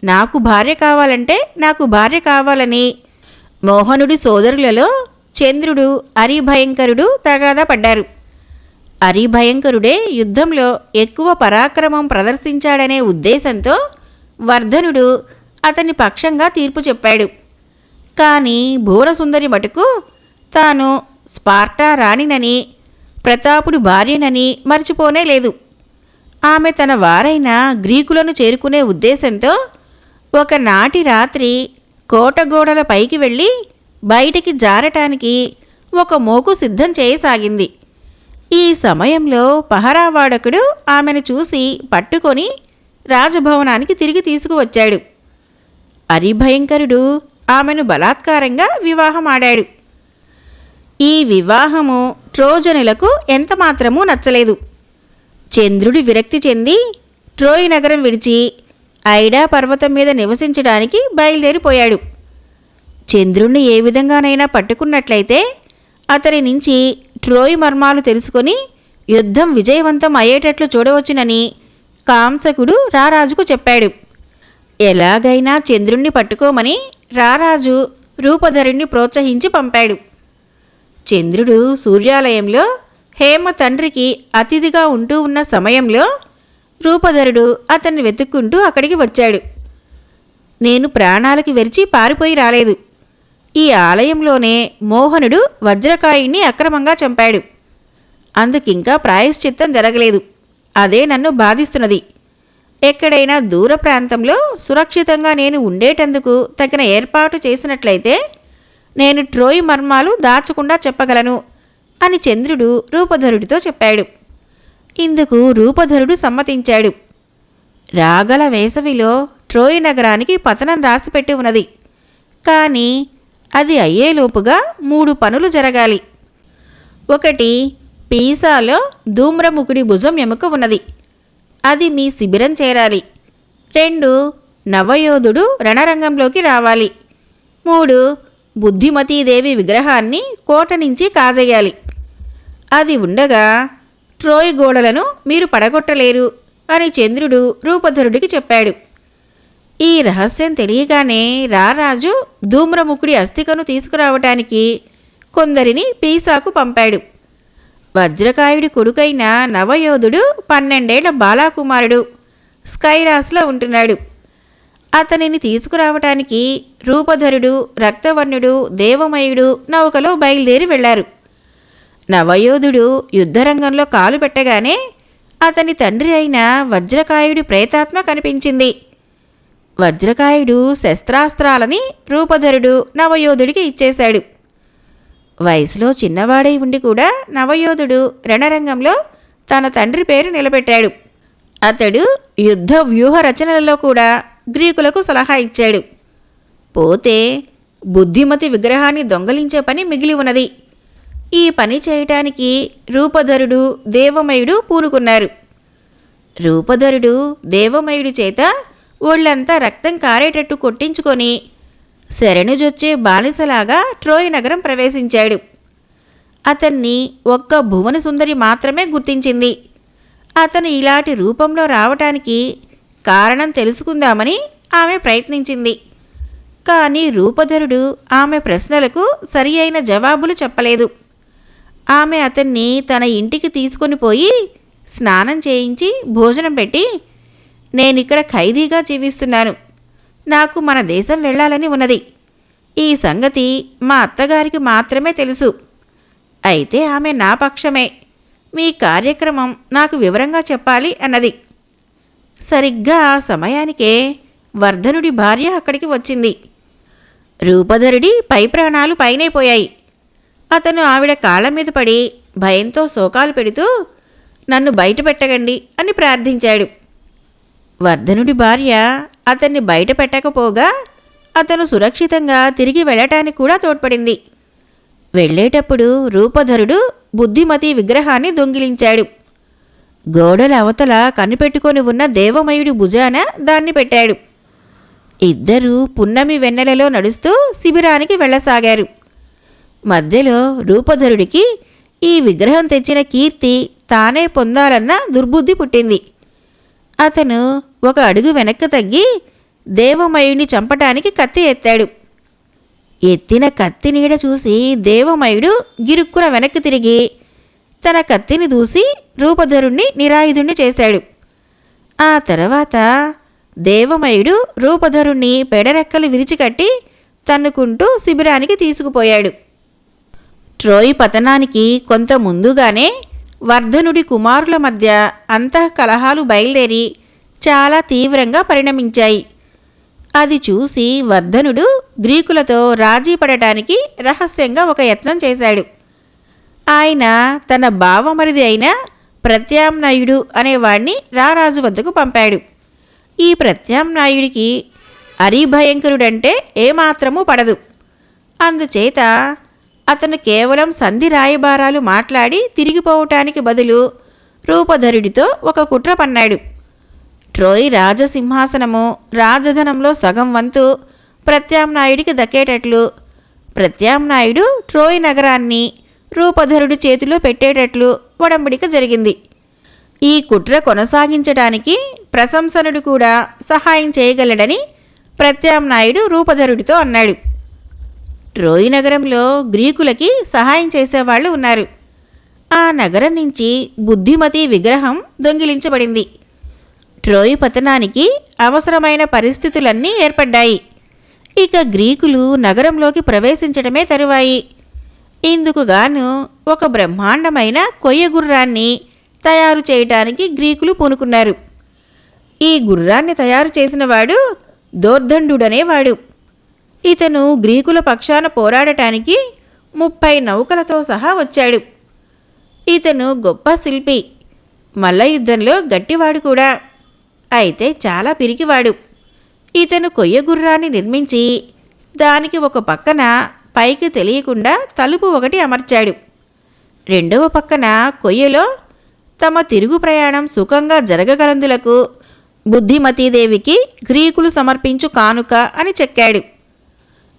నాకు భార్య కావాలని మోహనుడి సోదరులలో చంద్రుడు, అరిభయంకరుడు తగాదా పడ్డారు. అరిభయంకరుడే యుద్ధంలో ఎక్కువ పరాక్రమం ప్రదర్శించాడనే ఉద్దేశంతో వర్ధనుడు అతని పక్షంగా తీర్పు చెప్పాడు. కానీ భువనసుందరి మటుకు తాను స్పార్టా రాణినని, ప్రతాపుడి భార్యనని మర్చిపోనే లేదు. ఆమె తన వారైన గ్రీకులను చేరుకునే ఉద్దేశంతో ఒకనాటి రాత్రి కోటగోడల పైకి వెళ్ళి బయటికి జారటానికి ఒక మోకు సిద్ధం చేయసాగింది. ఈ సమయంలో పహరావాడకుడు ఆమెను చూసి పట్టుకొని రాజభవనానికి తిరిగి తీసుకువచ్చాడు. అరిభయంకరుడు ఆమెను బలాత్కారంగా వివాహమాడాడు. ఈ వివాహము ట్రోజనులకు ఎంతమాత్రమూ నచ్చలేదు. చంద్రుడి విరక్తి చెంది ట్రోయ్ నగరం విడిచి ఐడా పర్వతం మీద నివసించడానికి బయలుదేరిపోయాడు. చంద్రుణ్ణి ఏ విధంగానైనా పట్టుకున్నట్లయితే అతని నుంచి ట్రోయ్ మర్మాలు తెలుసుకొని యుద్ధం విజయవంతం అయ్యేటట్లు చూడవచ్చునని కాంసకుడు రారాజుకు చెప్పాడు. ఎలాగైనా చంద్రుణ్ణి పట్టుకోమని రారాజు రూపధరుణ్ణి ప్రోత్సహించి పంపాడు. చంద్రుడు సూర్యాలయంలో హేమ తండ్రికి అతిథిగా ఉంటూ ఉన్న సమయంలో రూపధరుడు అతన్ని వెతుక్కుంటూ అక్కడికి వచ్చాడు. నేను ప్రాణాలకి వెరిచి పారిపోయి రాలేదు. ఈ ఆలయంలోనే మోహనుడు వజ్రకాయుణ్ణి అక్రమంగా చంపాడు. అందుకింకా ప్రాయశ్చిత్తం జరగలేదు. అదే నన్ను బాధిస్తున్నది. ఎక్కడైనా దూర ప్రాంతంలో సురక్షితంగా నేను ఉండేటందుకు తగిన ఏర్పాటు చేసినట్లయితే నేను ట్రోయ్ మర్మాలు దాచకుండా చెప్పగలను అని చంద్రుడు రూపధరుడితో చెప్పాడు. ఇందుకు రూపధరుడు సమ్మతించాడు. రాగల వేసవిలో ట్రోయ్ నగరానికి పతనం రాసిపెట్టి ఉన్నది. కానీ అది అయ్యేలోపుగా 3 పనులు జరగాలి. 1, పీసాలో ధూమ్రముఖుడి భుజం ఎముక ఉన్నది. అది మీ శిబిరం చేరాలి. 2, నవయోధుడు రణరంగంలోకి రావాలి. 3, బుద్ధిమతీదేవి విగ్రహాన్ని కోట నుంచి కాజేయాలి. అది ఉండగా ట్రోయ్ గోడలను మీరు పడగొట్టలేరు అని చంద్రుడు రూపధరుడికి చెప్పాడు. ఈ రహస్యం తెలియగానే రారాజు ధూమ్రముఖుడి అస్థికను తీసుకురావటానికి కొందరిని పీసాకు పంపాడు. వజ్రకాయుడి కొడుకైన నవయోధుడు 12 ఏళ్ల బాలాకుమారుడు స్కైరాస్లో ఉంటున్నాడు. అతనిని తీసుకురావటానికి రూపధరుడు, రక్తవర్ణుడు, దేవమయుడు నౌకలో బయలుదేరి వెళ్లారు. నవయోధుడు యుద్ధరంగంలో కాలు పెట్టగానే అతని తండ్రి అయిన వజ్రకాయుడి ప్రేతాత్మ కనిపించింది. వజ్రకాయుడు శస్త్రాస్త్రాలని రూపధరుడు నవయోధుడికి ఇచ్చేశాడు. వయసులో చిన్నవాడై ఉండి కూడా నవయోధుడు రణరంగంలో తన తండ్రి పేరు నిలబెట్టాడు. అతడు యుద్ధ వ్యూహ రచనలలో కూడా గ్రీకులకు సలహా ఇచ్చాడు. పోతే బుద్ధిమతి విగ్రహాన్ని దొంగలించే పని మిగిలి ఉన్నది. ఈ పని చేయటానికి రూపధరుడు, దేవమయుడు పూనుకున్నారు. రూపధరుడు దేవమయుడి చేత ఒళ్ళంతా రక్తం కారేటట్టు కొట్టించుకొని శరణుజొచ్చే బానిసలాగా ట్రోయ్ నగరం ప్రవేశించాడు. అతన్ని ఒక్క భువనసుందరి మాత్రమే గుర్తించింది. అతను ఇలాంటి రూపంలో రావటానికి కారణం తెలుసుకుందామని ఆమె ప్రయత్నించింది. కానీ రూపధరుడు ఆమె ప్రశ్నలకు సరి అయిన జవాబులు చెప్పలేదు. ఆమె అతన్ని తన ఇంటికి తీసుకొని పోయి స్నానం చేయించి భోజనం పెట్టి, నేనిక్కడ ఖైదీగా జీవిస్తున్నాను, నాకు మన దేశం వెళ్ళాలని ఉన్నది, ఈ సంగతి మా అత్తగారికి మాత్రమే తెలుసు, అయితే ఆమె నా పక్షమే, మీ కార్యక్రమం నాకు వివరంగా చెప్పాలి అన్నది. సరిగ్గా ఆ సమయానికే వర్ధనుడి భార్య అక్కడికి వచ్చింది. రూపధరుడి పై ప్రాణాలు పైనైపోయాయి. అతను ఆవిడ కాళ్ళ మీద పడి భయంతో శోకాలు పెడుతూ నన్ను బయట పెట్టకండి అని ప్రార్థించాడు. వర్ధనుడి భార్య అతన్ని బయట పెట్టకపోగా అతను సురక్షితంగా తిరిగి వెళ్ళటానికి కూడా తోడ్పడింది. వెళ్ళేటప్పుడు రూపధరుడు బుద్ధిమతి విగ్రహాన్ని దొంగిలించాడు. గోడల అవతల కనిపెట్టుకొని ఉన్న దేవమయుడి భుజాన దాన్ని పెట్టాడు. ఇద్దరూ పున్నమి వెన్నెలలో నడుస్తూ శిబిరానికి వెళ్ళసాగారు. మధ్యలో రూపధరుడికి ఈ విగ్రహం తెచ్చిన కీర్తి తానే పొందాలన్న దుర్బుద్ధి పుట్టింది. అతను ఒక అడుగు వెనక్కు తగ్గి దేవమయుడిని చంపటానికి కత్తి ఎత్తాడు. ఎత్తిన కత్తి నీడ చూసి దేవమయుడు గిరుక్కున వెనక్కి తిరిగి తన కత్తిని దూసి రూపధరుణ్ణి నిరాయుధుణ్ణి చేశాడు. ఆ తర్వాత దేవమయుడు రూపధరుణ్ణి పెడరెక్కలు విరిచికట్టి తన్నుకుంటూ శిబిరానికి తీసుకుపోయాడు. ట్రోయ్ పతనానికి కొంత ముందుగానే వర్ధనుడి కుమారుల మధ్య అంతఃకలహాలు బయలుదేరి చాలా తీవ్రంగా పరిణమించాయి. అది చూసి వర్ధనుడు గ్రీకులతో రాజీ పడటానికి రహస్యంగా ఒక యత్నం చేశాడు. ఆయన తన బావమరిది అయిన ప్రత్యామ్నాయుడు అనేవాణ్ణి రారాజు వద్దకు పంపాడు. ఈ ప్రత్యామ్నాయుడికి అరిభయంకరుడంటే ఏమాత్రమూ పడదు. అందుచేత అతను కేవలం సంధి రాయబారాలు మాట్లాడి తిరిగిపోవటానికి బదులు రూపధరుడితో ఒక కుట్ర పన్నాడు. ట్రోయ్ రాజసింహాసనము రాజధనంలో సగం వంతు ప్రత్యామ్నాయుడికి దక్కేటట్లు, ప్రత్యామ్నాయుడు ట్రోయ్ నగరాన్ని రూపధరుడి చేతిలో పెట్టేటట్లు ఒడంబడిక జరిగింది. ఈ కుట్ర కొనసాగించడానికి ప్రశంసనుడు కూడా సహాయం చేయగలడని ప్రత్యామ్నాయుడు రూపధరుడితో అన్నాడు. ట్రోయ్ నగరంలో గ్రీకులకి సహాయం చేసేవాళ్లు ఉన్నారు. ఆ నగరం నుంచి బుద్ధిమతి విగ్రహం దొంగిలించబడింది. ట్రోయ్ పతనానికి అవసరమైన పరిస్థితులన్నీ ఏర్పడ్డాయి. ఇక గ్రీకులు నగరంలోకి ప్రవేశించడమే తరువాయి. ఇందుకుగాను ఒక బ్రహ్మాండమైన కొయ్య గుర్రాన్ని తయారు చేయటానికి గ్రీకులు పూనుకున్నారు. ఈ గుర్రాన్ని తయారు చేసినవాడు దోర్దండుడనేవాడు. ఇతను గ్రీకుల పక్షాన పోరాడటానికి 30 నౌకలతో సహా వచ్చాడు. ఇతను గొప్ప శిల్పి, మల్లయుద్ధంలో గట్టివాడు కూడా. అయితే చాలా పిరికివాడు. ఇతను కొయ్య గుర్రాన్ని నిర్మించి దానికి ఒక పక్కన పైకి తెలియకుండా తలుపు ఒకటి అమర్చాడు. రెండవ పక్కన కొయ్యలో తమ తిరుగు ప్రయాణం సుఖంగా జరగగలందులకు బుద్ధిమతీదేవికి గ్రీకులు సమర్పించు కానుక అని చెక్కాడు.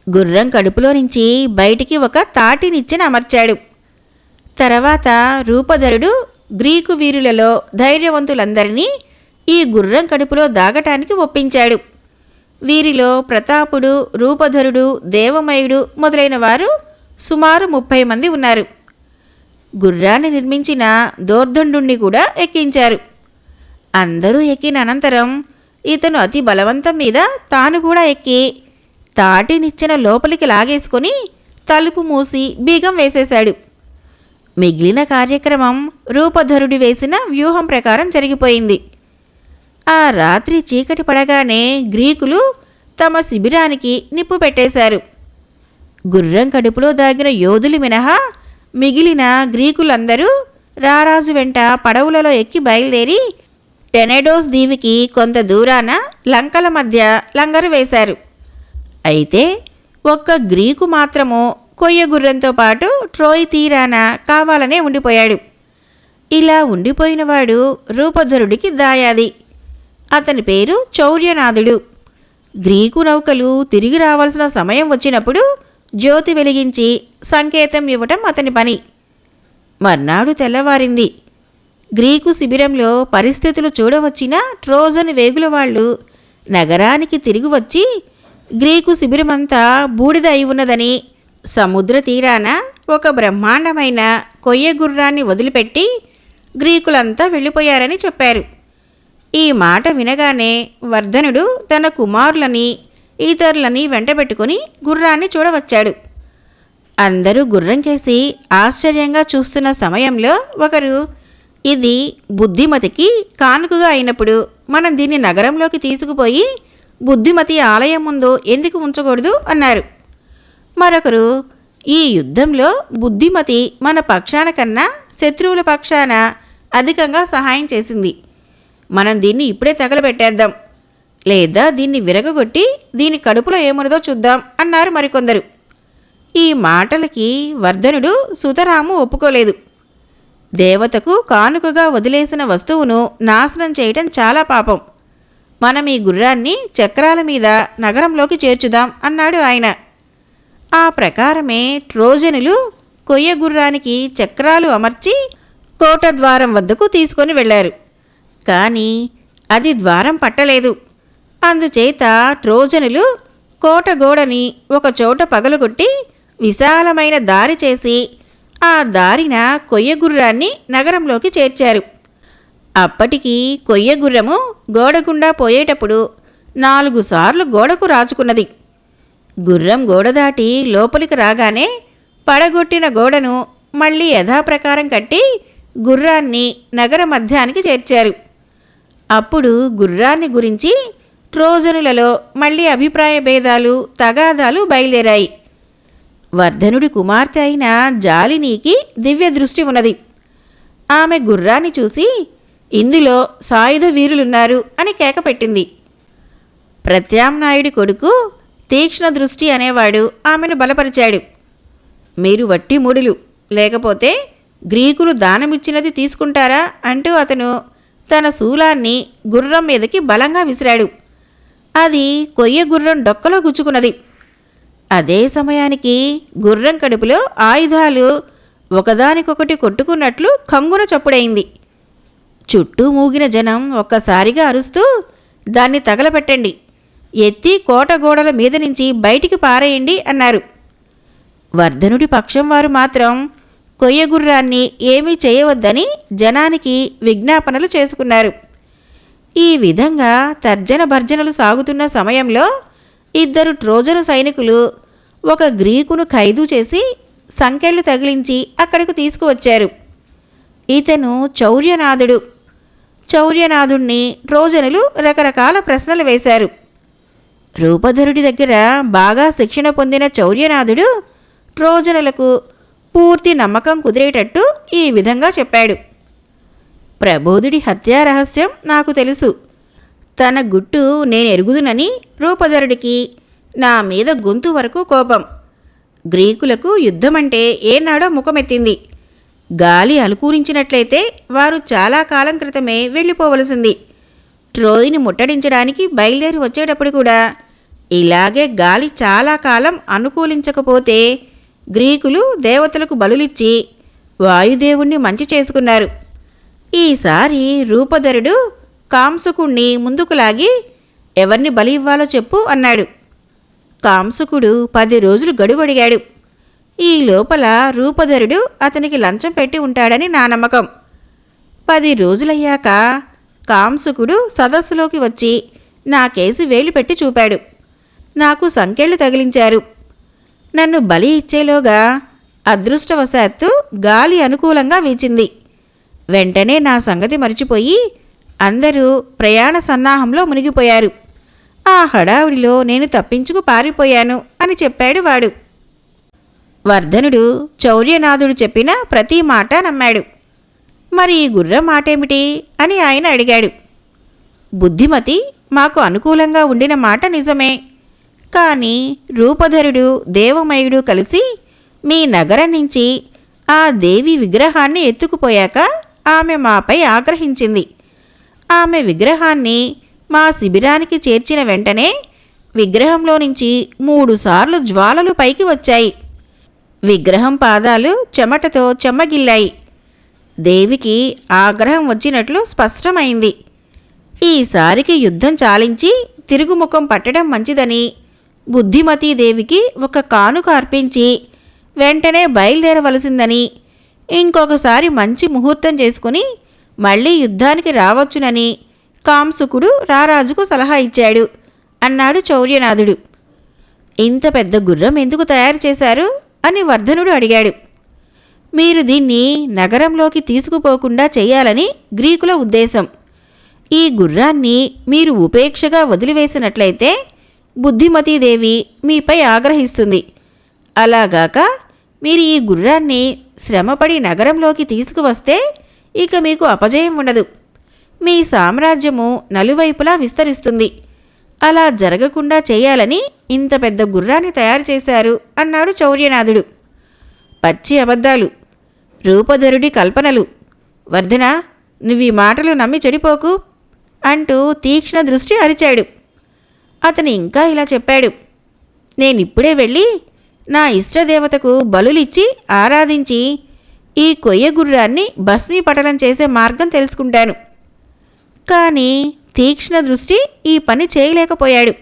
గుర్రం కడుపులో నుంచి బయటికి ఒక తాటినిచ్చెన అమర్చాడు. తర్వాత రూపధరుడు గ్రీకు వీరులలో ధైర్యవంతులందరినీ ఈ గుర్రం కడుపులో దాగటానికి ఒప్పించాడు. వీరిలో ప్రతాపుడు, రూపధరుడు, దేవమయుడు మొదలైన వారు సుమారు 30 మంది ఉన్నారు. గుర్రాన్ని నిర్మించిన దోర్దండుణ్ణి కూడా ఎక్కించారు. అందరూ ఎక్కిన అనంతరం ఇతను అతి బలవంతం మీద తాను కూడా ఎక్కి తాటినిచ్చెన లోపలికి లాగేసుకొని తలుపు మూసి బీగం వేసేశాడు. మిగిలిన కార్యక్రమం రూపధరుడి వేసిన వ్యూహం ప్రకారం జరిగిపోయింది. ఆ రాత్రి చీకటి పడగానే గ్రీకులు తమ శిబిరానికి నిప్పు పెట్టేశారు. గుర్రం కడుపులో దాగిన యోధులు మినహా మిగిలిన గ్రీకులందరూ రారాజు వెంట పడవులలో ఎక్కి బయలుదేరి టెనెడోస్ దీవికి కొంత దూరాన లంకల మధ్య లంగరు వేశారు. అయితే ఒక్క గ్రీకు మాత్రము కొయ్య గుర్రంతో పాటు ట్రోయ్ తీరాన కావాలనే ఉండిపోయాడు. ఇలా ఉండిపోయినవాడు రూపధరుడికి దాయాది. అతని పేరు చౌర్యనాథుడు. గ్రీకు నౌకలు తిరిగి రావాల్సిన సమయం వచ్చినప్పుడు జ్యోతి వెలిగించి సంకేతం ఇవ్వటం అతని పని. మర్నాడు తెల్లవారింది. గ్రీకు శిబిరంలో పరిస్థితులు చూడవచ్చిన ట్రోజన్ వేగుల వాళ్ళు నగరానికి తిరిగి వచ్చి గ్రీకు శిబిరమంతా బూడిద అయి ఉన్నదని, సముద్ర తీరాన ఒక బ్రహ్మాండమైన కొయ్య గుర్రాన్ని వదిలిపెట్టి గ్రీకులంతా వెళ్ళిపోయారని చెప్పారు. ఈ మాట వినగానే వర్ధనుడు తన కుమారులని ఇతరులని వెంటబెట్టుకుని గుర్రాన్ని చూడవచ్చాడు. అందరూ గుర్రం కేసి ఆశ్చర్యంగా చూస్తున్న సమయంలో ఒకరు, ఇది బుద్ధిమతికి కానుకగా అయినప్పుడు మనం దీన్ని నగరంలోకి తీసుకుపోయి బుద్ధిమతి ఆలయం ముందు ఎందుకు ఉంచకూడదు అన్నారు. మరొకరు, ఈ యుద్ధంలో బుద్ధిమతి మన పక్షాన కన్నా శత్రువుల పక్షాన అధికంగా సహాయం చేసింది. మనం దీన్ని ఇప్పుడే తగలబెట్టేద్దాం, లేదా దీన్ని విరగగొట్టి దీని కడుపులో ఏమున్నదో చూద్దాం అన్నారు మరికొందరు. ఈ మాటలకి వర్ధనుడు సుతరాము ఒప్పుకోలేదు. దేవతకు కానుకగా వదిలేసిన వస్తువును నాశనం చేయటం చాలా పాపం. మనం ఈ గుర్రాన్ని చక్రాల మీద నగరంలోకి చేర్చుదాం అన్నాడు ఆయన. ఆ ప్రకారమే ట్రోజనులు కొయ్య గుర్రానికి చక్రాలు అమర్చి కోట ద్వారం వద్దకు తీసుకొని వెళ్లారు. కానీ అది ద్వారం పట్టలేదు. అందుచేత ట్రోజనులు కోట గోడని ఒకచోట పగలగొట్టి విశాలమైన దారి చేసి ఆ దారిన కొయ్య గుర్రాన్ని నగరంలోకి చేర్చారు. అప్పటికి కొయ్య గుర్రము గోడగుండా పోయేటప్పుడు 4 సార్లు గోడకు రాచుకున్నది. గుర్రం గోడ దాటి లోపలికి రాగానే పడగొట్టిన గోడను మళ్ళీ యథాప్రకారం కట్టి గుర్రాన్ని నగర మధ్యానికి చేర్చారు. అప్పుడు గుర్రాన్ని గురించి ట్రోజనులలో మళ్ళీ అభిప్రాయ భేదాలు, తగాదాలు బయలుదేరాయి. వర్ధనుడి కుమార్తె అయిన జాలినీకి దివ్య దృష్టి ఉన్నది. ఆమె గుర్రాన్ని చూసి, ఇందులో సాయుధ వీరులున్నారు అని కేకపెట్టింది. ప్రత్యామ్నాయుడి కొడుకు తీక్ష్ణ దృష్టి అనేవాడు ఆమెను బలపరిచాడు. మీరు వట్టి మూడులు, లేకపోతే గ్రీకులు దానమిచ్చినది తీసుకుంటారా అంటూ అతను తన శూలాన్ని గుర్రం మీదకి బలంగా విసిరాడు. అది కొయ్య గుర్రం డొక్కలో గుచ్చుకున్నది. అదే సమయానికి గుర్రం కడుపులో ఆయుధాలు ఒకదానికొకటి కొట్టుకున్నట్లు కంగున చప్పుడైంది. చుట్టూ మూగిన జనం ఒక్కసారిగా అరుస్తూ, దాన్ని తగలపెట్టండి, ఎత్తి కోట గోడల మీద నుంచి బయటికి పారేయండి అన్నారు. వర్ధనుడి పక్షం వారు మాత్రం కొయ్య గుర్రాన్ని ఏమీ చేయవద్దని జనానికి విజ్ఞాపనలు చేసుకున్నారు. ఈ విధంగా తర్జన భర్జనలు సాగుతున్న సమయంలో 2 ట్రోజను సైనికులు ఒక గ్రీకును ఖైదు చేసి సంకెళ్ళు తగిలించి అక్కడికి తీసుకువచ్చారు. ఇతను చౌర్యనాథుడు. చౌర్యనాథుణ్ణి ట్రోజనులు రకరకాల ప్రశ్నలు వేశారు. రూపధరుడి దగ్గర బాగా శిక్షణ పొందిన చౌర్యనాథుడు ట్రోజనులకు పూర్తి నమ్మకం కుదిరేటట్టు ఈ విధంగా చెప్పాడు. ప్రబోధుడి హత్యా రహస్యం నాకు తెలుసు. తన గుట్టు నేనెరుగుదునని రూపధరుడికి నా మీద గొంతు వరకు కోపం. గ్రీకులకు యుద్ధమంటే ఏనాడో ముఖమెత్తింది. గాలి అనుకూలించినట్లయితే వారు చాలా కాలం క్రితమే వెళ్ళిపోవలసింది. ట్రోయిని ముట్టడించడానికి బయలుదేరి వచ్చేటప్పుడు కూడా ఇలాగే గాలి చాలా కాలం అనుకూలించకపోతే గ్రీకులు దేవతలకు బలులిచ్చి వాయుదేవుణ్ణి మంచి చేసుకున్నారు. ఈసారి రూపధరుడు కాంసుకుణ్ణి ముందుకు లాగి, ఎవరిని బలి ఇవ్వాలో చెప్పు అన్నాడు. కాంసుకుడు 10 రోజులు గడువు అడిగాడు. ఈ లోపల రూపధరుడు అతనికి లంచం పెట్టి ఉంటాడని నా నమ్మకం. 10 రోజులయ్యాక కాంసుకుడు సదస్సులోకి వచ్చి నా కేసి వేలు పెట్టి చూపాడు. నాకు సంకెళ్ళు తగిలించారు. నన్ను బలి ఇచ్చేలోగా అదృష్టవశాత్తు గాలి అనుకూలంగా వీచింది. వెంటనే నా సంగతి మరిచిపోయి అందరూ ప్రయాణ సన్నాహంలో మునిగిపోయారు. ఆ హడావుడిలో నేను తప్పించుకు పారిపోయాను అని చెప్పాడు వాడు. వర్ధనుడు చౌర్యనాథుడు చెప్పిన ప్రతి మాట నమ్మాడు. మరి ఈ గుర్రం మాటేమిటి అని ఆయన అడిగాడు. బుద్ధిమతి మాకు అనుకూలంగా ఉండిన మాట నిజమే. కానీ రూపధరుడు, దేవమయుడు కలిసి మీ నగరం నుంచి ఆ దేవి విగ్రహాన్ని ఎత్తుకుపోయాక ఆమె మాపై ఆగ్రహించింది. ఆమె విగ్రహాన్ని మా శిబిరానికి చేర్చిన వెంటనే విగ్రహంలో నుంచి 3 సార్లు జ్వాలలు పైకి వచ్చాయి. విగ్రహం పాదాలు చెమటతో చెమ్మగిల్లాయి. దేవికి ఆగ్రహం వచ్చినట్లు స్పష్టమైంది. ఈసారికి యుద్ధం చాలించి తిరుగుముఖం పట్టడం మంచిదని బుద్ధిమతీదేవికి ఒక కానుక అర్పించి వెంటనే బయలుదేరవలసిందని, ఇంకొకసారి మంచి ముహూర్తం చేసుకుని మళ్ళీ యుద్ధానికి రావచ్చునని కాంసుకుడు రారాజుకు సలహా ఇచ్చాడు అన్నాడు చౌర్యనాథుడు. ఇంత పెద్ద గుర్రం ఎందుకు తయారు చేశారు అని వర్ధనుడు అడిగాడు. మీరు దీన్ని నగరంలోకి తీసుకుపోకుండా చేయాలని గ్రీకుల ఉద్దేశం. ఈ గుర్రాన్ని మీరు ఉపేక్షగా వదిలివేసినట్లయితే బుద్ధిమతీదేవి మీపై ఆగ్రహిస్తుంది. అలాగాక మీరు ఈ గుర్రాన్ని శ్రమపడి నగరంలోకి తీసుకువస్తే ఇక మీకు అపజయం ఉండదు. మీ సామ్రాజ్యము నలువైపులా విస్తరిస్తుంది. అలా జరగకుండా చేయాలని ఇంత పెద్ద గుర్రాన్ని తయారు చేశారు అన్నాడు చౌర్యనాథుడు. పచ్చి అబద్ధాలు, రూపధరుడి కల్పనలు. వర్ధన, నువ్వీ మాటలు నమ్మి చెడిపోకు అంటూ తీక్ష్ణ దృష్టి అరిచాడు. అతను ఇంకా ఇలా చెప్పాడు. నేనిప్పుడే వెళ్ళి నా ఇష్టదేవతకు బలులిచ్చి ఆరాధించి ఈ కొయ్య గుర్రాన్ని భస్మీపటలం చేసే మార్గం తెలుసుకుంటాను. కానీ తీక్ష్ణ దృష్టి ఈ పని చేయలేకపోయాడు.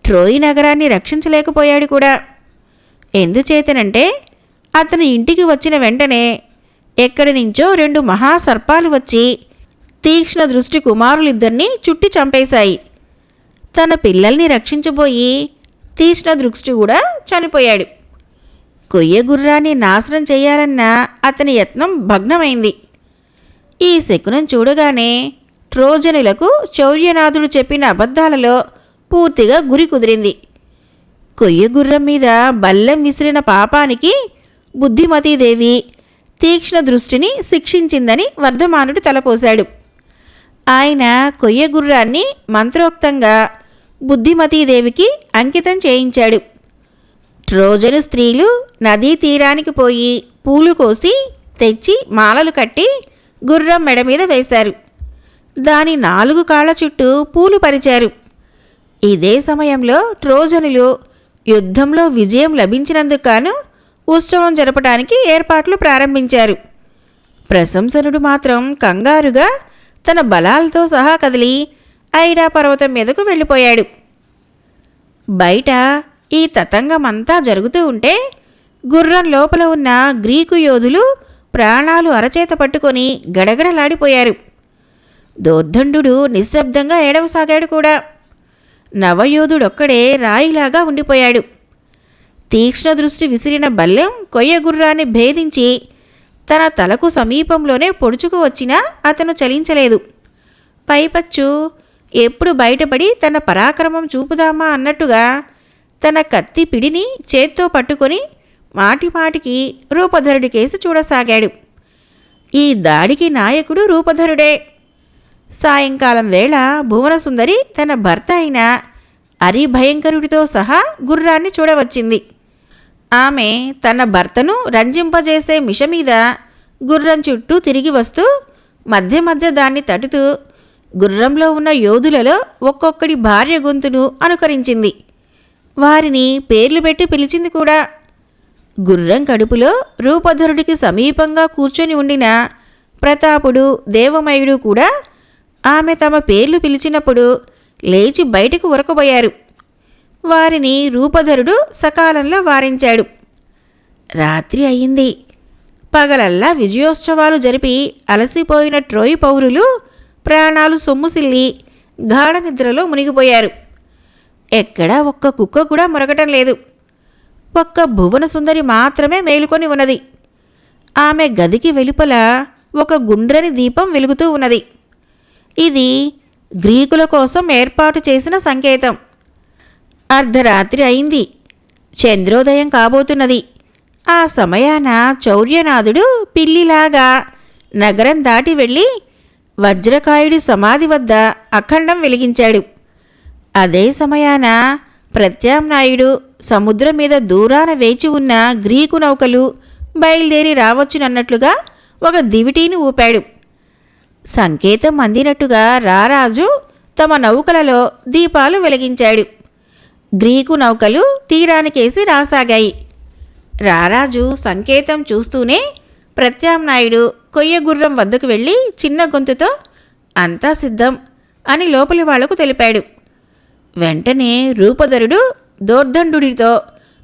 ట్రోయ్ నగరాన్ని రక్షించలేకపోయాడు కూడా. ఎందుచేతనంటే అతని ఇంటికి వచ్చిన వెంటనే ఎక్కడి నుంచో 2 మహాసర్పాలు వచ్చి తీక్ష్ణ దృష్టి కుమారులిద్దరినీ చుట్టి చంపేశాయి. తన పిల్లల్ని రక్షించబోయి తీక్ష్ణ దృష్టి కూడా చనిపోయాడు. కొయ్య గుర్రాన్ని నాశనం చేయాలన్న అతని యత్నం భగ్నమైంది. ఈ శకునం చూడగానే ట్రోజనులకు చౌర్యనాథుడు చెప్పిన అబద్ధాలలో పూర్తిగా గురి కుదిరింది. కొయ్య గుర్రం మీద బల్లెం విసిరిన పాపానికి బుద్ధిమతీదేవి తీక్ష్ణ దృష్టిని శిక్షించిందని వర్ధమానుడు తలపోశాడు. ఆయన కొయ్య గుర్రాన్ని మంత్రోక్తంగా బుద్ధిమతీదేవికి అంకితం చేయించాడు. ట్రోజను స్త్రీలు నదీ తీరానికి పోయి పూలు కోసి తెచ్చి మాలలు కట్టి గుర్రం మెడ మీద వేశారు. దాని 4 కాళ్ల చుట్టూ పూలు పరిచారు. ఇదే సమయంలో ట్రోజనులు యుద్ధంలో విజయం లభించినందుకు గాను ఉత్సవం జరపడానికి ఏర్పాట్లు ప్రారంభించారు. ప్రశంసనుడు మాత్రం కంగారుగా తన బలాలతో సహా కదిలి ఐడా పర్వతం మీదకు వెళ్ళిపోయాడు. బయట ఈ తతంగమంతా జరుగుతూ ఉంటే గుర్రం లోపల ఉన్న గ్రీకు యోధులు ప్రాణాలు అరచేత పట్టుకొని గడగడలాడిపోయారు. దోర్దండు నిశ్శబ్దంగా ఏడవసాగాడు కూడా. నవయోధుడొక్కడే రాయిలాగా ఉండిపోయాడు. తీక్ష్ణ దృష్టి విసిరిన బల్లెం కొయ్య గుర్రాన్ని భేదించి తన తలకు సమీపంలోనే పొడుచుకు వచ్చినా అతను చలించలేదు. పైపచ్చు ఎప్పుడు బయటపడి తన పరాక్రమం చూపుదామా అన్నట్టుగా తన కత్తి పిడిని చేత్తో పట్టుకొని మాటిమాటికి రూపధరుడి కేసు చూడసాగాడు. ఈ దాడికి నాయకుడు రూపధరుడే. సాయంకాలం వేళ భువనసుందరి తన భర్త అయిన అరిభయంకరుడితో సహా గుర్రాన్ని చూడవచ్చింది. ఆమె తన భర్తను రంజింపజేసే మిష మీద గుర్రం చుట్టూ తిరిగి వస్తూ మధ్య మధ్య దాన్ని తటుతూ గుర్రంలో ఉన్న యోధులలో ఒక్కొక్కడి భార్య గొంతును అనుకరించింది. వారిని పేర్లు పెట్టి పిలిచింది కూడా. గుర్రం కడుపులో రూపధరుడికి సమీపంగా కూర్చొని ఉండిన ప్రతాపుడు, దేవమయుడు కూడా ఆమె తమ పేర్లు పిలిచినప్పుడు లేచి బయటకు ఉరకబోయారు. వారిని రూపధరుడు సకాలంలో వారించాడు. రాత్రి అయింది. పగలల్లా విజయోత్సవాలు జరిపి అలసిపోయిన ట్రోయ్ పౌరులు ప్రాణాలు సొమ్ముసిల్లి గాఢ నిద్రలో మునిగిపోయారు. ఎక్కడా ఒక్క కుక్క కూడా మొరగటం లేదు. ఒక్క భువన సుందరి మాత్రమే మేలుకొని ఉన్నది. ఆమె గదికి వెలుపల ఒక గుండ్రని దీపం వెలుగుతూ ఉన్నది. ఇది గ్రీకుల కోసం ఏర్పాటు చేసిన సంకేతం. అర్ధరాత్రి అయింది. చంద్రోదయం కాబోతున్నది. ఆ సమయాన చౌర్యనాథుడు పిల్లిలాగా నగరం దాటి వెళ్ళి వజ్రకాయుడి సమాధి వద్ద అఖండం వెలిగించాడు. అదే సమయాన ప్రత్యామ్నాయుడు సముద్రం మీద దూరాన వేచి ఉన్న గ్రీకు నౌకలు బయలుదేరి రావచ్చునన్నట్లుగా ఒక దివిటీని ఊపాడు. సంకేతం అందినట్టుగా రారాజు తమ నౌకలలో దీపాలు వెలిగించాడు. గ్రీకు నౌకలు తీరానికేసి రాసాగాయి. రారాజు సంకేతం చూస్తూనే ప్రత్యామ్నాయుడు కొయ్య గుర్రం వద్దకు వెళ్ళి చిన్న గొంతుతో అంతా సిద్ధం అని లోపలి వాళ్లకు తెలిపాడు. వెంటనే రూపధరుడు దోర్దండుడితో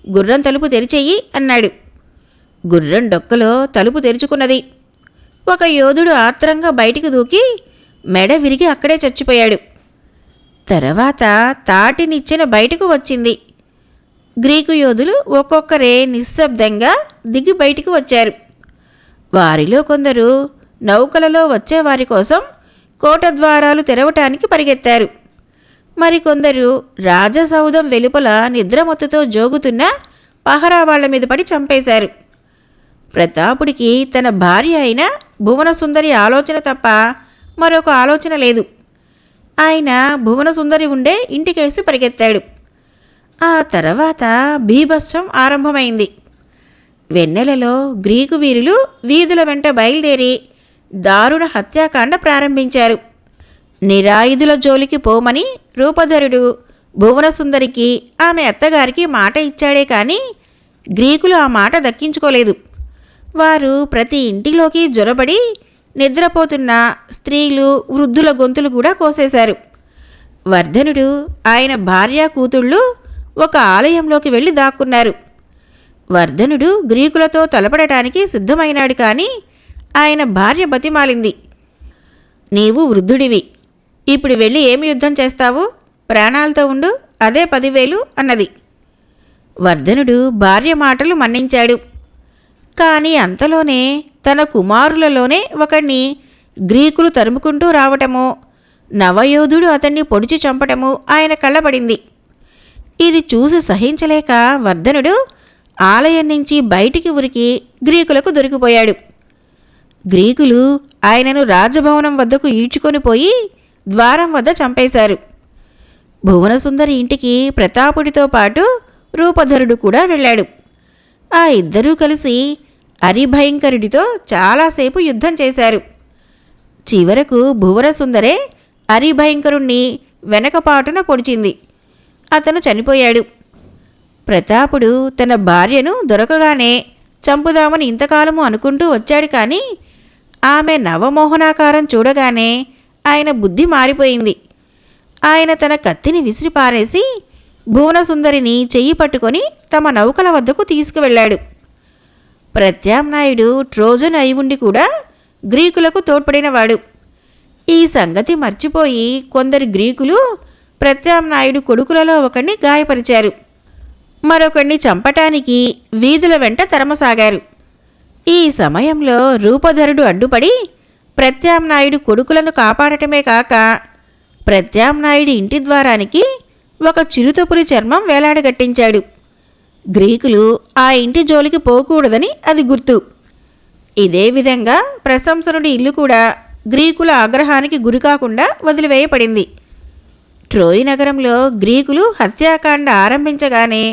గుర్రం తలుపు తెరిచెయ్యి అన్నాడు. గుర్రం డొక్కలో తలుపు తెరుచుకున్నది. ఒక యోధుడు ఆత్రంగా బయటికి దూకి మెడ విరిగి అక్కడే చచ్చిపోయాడు. తర్వాత తాటి నిచ్చెన బయటకు వచ్చింది. గ్రీకు యోధులు ఒక్కొక్కరే నిశ్శబ్దంగా దిగి బయటికి వచ్చారు. వారిలో కొందరు నౌకలలో వచ్చేవారి కోసం కోటద్వారాలు తెరవటానికి పరిగెత్తారు. మరికొందరు రాజసౌధం వెలుపల నిద్రమత్తుతో జోగుతున్న పహరా వాళ్ల మీద పడి చంపేశారు. ప్రతాపుడికి తన భార్య అయిన భువనసుందరి ఆలోచన తప్ప మరొక ఆలోచన లేదు. ఆయన భువనసుందరి ఉండే ఇంటికేసి పరిగెత్తాడు. ఆ తర్వాత బీభత్సం ఆరంభమైంది. వెన్నెలలో గ్రీకు వీరులు వీధుల వెంట బయలుదేరి దారుణ హత్యాకాండ ప్రారంభించారు. నిరాయుధుల జోలికి పోమని రూపధరుడు భువనసుందరికి ఆమె అత్తగారికి మాట ఇచ్చాడే కానీ గ్రీకులు ఆ మాట దక్కించుకోలేదు. వారు ప్రతి ఇంటిలోకి జొరబడి నిద్రపోతున్న స్త్రీలు, వృద్ధుల గొంతులు కూడా కోసేశారు. వర్ధనుడు ఆయన భార్య కూతుళ్ళు ఒక ఆలయంలోకి వెళ్ళి దాక్కున్నారు. వర్ధనుడు గ్రీకులతో తలపడటానికి సిద్ధమైనాడు కానీ ఆయన భార్య బతిమాలింది. నీవు వృద్ధుడివి, ఇప్పుడు వెళ్ళి ఏమి యుద్ధం చేస్తావు? ప్రాణాలతో ఉండు, అదే 10,000 అన్నది. వర్ధనుడు భార్య మాటలు మన్నించాడు. కానీ అంతలోనే తన కుమారులలోనే ఒకణ్ణి గ్రీకులు తరుముకుంటూ రావటము, నవయోధుడు అతన్ని పొడిచి చంపటము ఆయన కళ్ళబడింది. ఇది చూసి సహించలేక వర్ధనుడు ఆలయం నుంచి బయటికి ఉరికి గ్రీకులకు దొరికిపోయాడు. గ్రీకులు ఆయనను రాజభవనం వద్దకు ఈడ్చుకొని పోయి ద్వారం వద్ద చంపేశారు. భువనసుందరి ఇంటికి ప్రతాపుడితో పాటు రూపధరుడు కూడా వెళ్ళాడు. ఆ ఇద్దరూ కలిసి అరిభయంకరుడితో చాలాసేపు యుద్ధం చేశారు. చివరకు భువనసుందరే అరిభయంకరుణ్ణి వెనకపాటున పొడిచింది. అతను చనిపోయాడు. ప్రతాపుడు తన భార్యను దొరకగానే చంపుదామని ఇంతకాలము అనుకుంటూ వచ్చాడు కానీ ఆమె నవమోహనాకారం చూడగానే ఆయన బుద్ధి మారిపోయింది. ఆయన తన కత్తిని విసిరిపారేసి భువనసుందరిని చెయ్యి పట్టుకొని తమ నౌకల వద్దకు తీసుకువెళ్ళాడు. ప్రత్యామ్నాయుడు ట్రోజన్ అయి ఉండి కూడా గ్రీకులకు తోడ్పడినవాడు. ఈ సంగతి మర్చిపోయి కొందరు గ్రీకులు ప్రత్యామ్నాయుడు కొడుకులలో ఒకణ్ణి గాయపరిచారు. మరొకణ్ణి చంపటానికి వీధుల వెంట తరమసాగారు. ఈ సమయంలో రూపధరుడు అడ్డుపడి ప్రత్యామ్నాయుడు కొడుకులను కాపాడటమే కాక ప్రత్యామ్నాయుడి ఇంటి ద్వారానికి ఒక చిరుతపులి చర్మం వేలాడగట్టించాడు. గ్రీకులు ఆ ఇంటి జోలికి పోకూడదని అది గుర్తు. ఇదే విధంగా ప్రశంసనుడి ఇల్లు కూడా గ్రీకుల ఆగ్రహానికి గురికాకుండా వదిలివేయబడింది. ట్రోయ్ నగరంలో గ్రీకులు హత్యాకాండ ఆరంభించగానే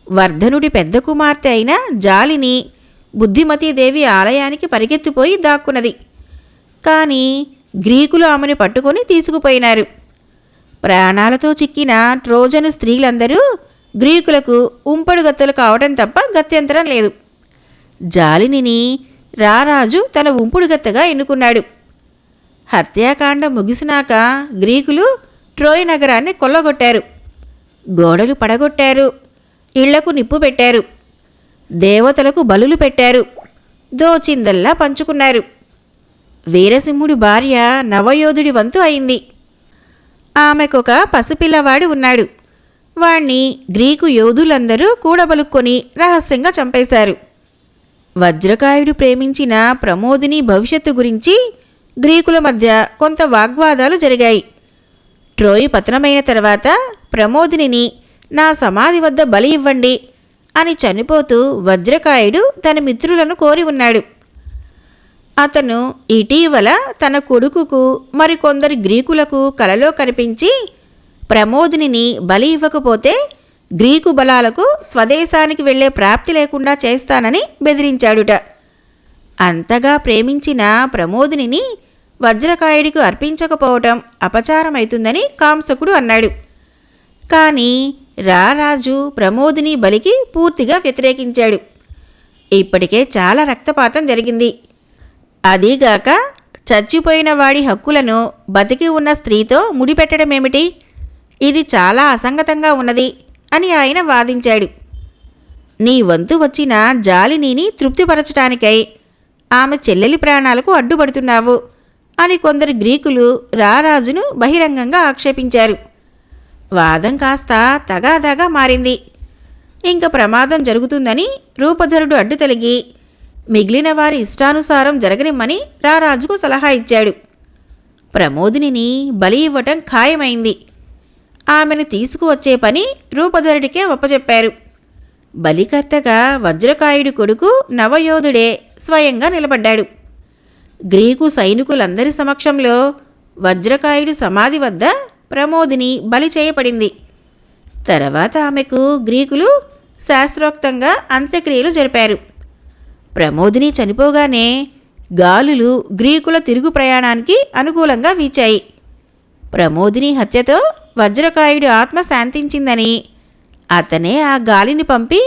వర్ధనుడి పెద్ద కుమార్తె అయిన జాలిని బుద్ధిమతీదేవి ఆలయానికి పరిగెత్తిపోయి దాక్కున్నది. కానీ గ్రీకులు ఆమెను పట్టుకొని తీసుకుపోయినారు. ప్రాణాలతో చిక్కిన ట్రోజను స్త్రీలందరూ గ్రీకులకు ఉంపడుగత్తలు కావడం తప్ప గత్యంతరం లేదు. జాలినిని రారాజు తన ఉంపుడుగత్తగా ఎన్నుకున్నాడు. హత్యాకాండ ముగిసినాక గ్రీకులు ట్రోయ్ నగరాన్ని కొల్లగొట్టారు. గోడలు పడగొట్టారు, ఇళ్లకు నిప్పు పెట్టారు, దేవతలకు బలులు పెట్టారు, దోచిందల్లా పంచుకున్నారు. వీరసింహుడి భార్య నవయోధుడి వంతు అయింది. ఆమెకొక పసిపిల్లవాడు ఉన్నాడు. వాణ్ణి గ్రీకు యోధులందరూ కూడబలుక్కొని రహస్యంగా చంపేశారు. వజ్రకాయుడు ప్రేమించిన ప్రమోదిని భవిష్యత్తు గురించి గ్రీకుల మధ్య కొంత వాగ్వాదాలు జరిగాయి. ట్రోయ్ పతనమైన తర్వాత ప్రమోదిని నా సమాధి వద్ద బలి ఇవ్వండి అని చనిపోతూ వజ్రకాయుడు తన మిత్రులను కోరి ఉన్నాడు. అతను ఇటీవల తన కొడుకుకు మరికొందరి గ్రీకులకు కలలో కనిపించి ప్రమోదిని బలి ఇవ్వకపోతే గ్రీకు బలాలకు స్వదేశానికి వెళ్లే ప్రాప్తి లేకుండా చేస్తానని బెదిరించాడుట. అంతగా ప్రేమించిన ప్రమోదిని వజ్రకాయుడికి అర్పించకపోవటం అపచారమైతుందని కాంసకుడు అన్నాడు. కానీ రారాజు ప్రమోదిని బలికి పూర్తిగా వ్యతిరేకించాడు. ఇప్పటికే చాలా రక్తపాతం జరిగింది. అదీగాక చచ్చిపోయిన వాడి హక్కులను బతికి ఉన్న స్త్రీతో ముడిపెట్టడమేమిటి? ఇది చాలా అసంగతంగా ఉన్నది అని ఆయన వాదించాడు. నీ వంతు వచ్చిన జాలినీని తృప్తిపరచటానికై ఆమె చెల్లెలి ప్రాణాలకు అడ్డుపడుతున్నావు అని కొందరు గ్రీకులు రారాజును బహిరంగంగా ఆక్షేపించారు. వాదం కాస్త తగాదాగా మారింది. ఇంక ప్రమాదం జరుగుతుందని రూపధరుడు అడ్డు తొలగి మిగిలిన వారి ఇష్టానుసారం జరగనిమ్మని రారాజుకు సలహా ఇచ్చాడు. ప్రమోదిని బలి ఇవ్వటం ఖాయమైంది. ఆమెను తీసుకువచ్చే పని రూపధరుడికే ఒప్పచెప్పారు. బలికర్తగా వజ్రకాయుడి కొడుకు నవయోధుడే స్వయంగా నిలబడ్డాడు. గ్రీకు సైనికులందరి సమక్షంలో వజ్రకాయుడి సమాధి వద్ద ప్రమోదిని బలి చేయబడింది. తర్వాత ఆమెకు గ్రీకులు శాస్త్రోక్తంగా అంత్యక్రియలు జరిపారు. ప్రమోదిని చనిపోగానే గాలులు గ్రీకుల తిరుగు ప్రయాణానికి అనుకూలంగా వీచాయి. ప్రమోదిని హత్యతో వజ్రకాయుడి ఆత్మ శాంతించిందని, అతనే ఆ గాలిని పంపి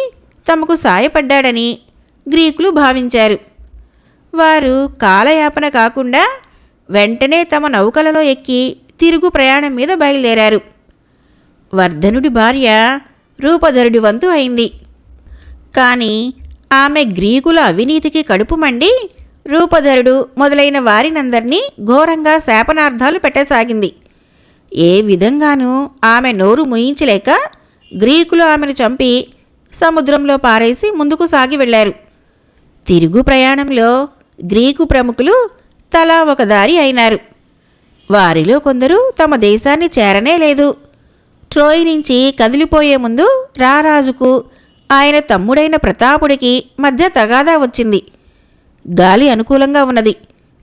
తమకు సాయపడ్డాడని గ్రీకులు భావించారు. వారు కాలయాపన కాకుండా వెంటనే తమ నౌకలలో ఎక్కి తిరుగు ప్రయాణం మీద బయలుదేరారు. వర్ధనుడి భార్య రూపధరుడి వంతు అయింది. కానీ ఆమె గ్రీకుల అవినీతికి కడుపు మండి రూపధరుడు మొదలైన వారినందరినీ ఘోరంగా శాపనార్థాలు పెట్టసాగింది. ఏ విధంగానూ ఆమె నోరు ముయించలేక గ్రీకులు ఆమెను చంపి సముద్రంలో పారేసి ముందుకు సాగి వెళ్లారు. తిరుగు ప్రయాణంలో గ్రీకు ప్రముఖులు తలా ఒక దారి అయినారు. వారిలో కొందరు తమ దేశాన్ని చేరనే లేదు. ట్రోయ్ నుంచి కదిలిపోయే ముందు రారాజుకు ఆయన తమ్ముడైన ప్రతాపుడికి మధ్య తగాదా వచ్చింది. గాలి అనుకూలంగా ఉన్నది,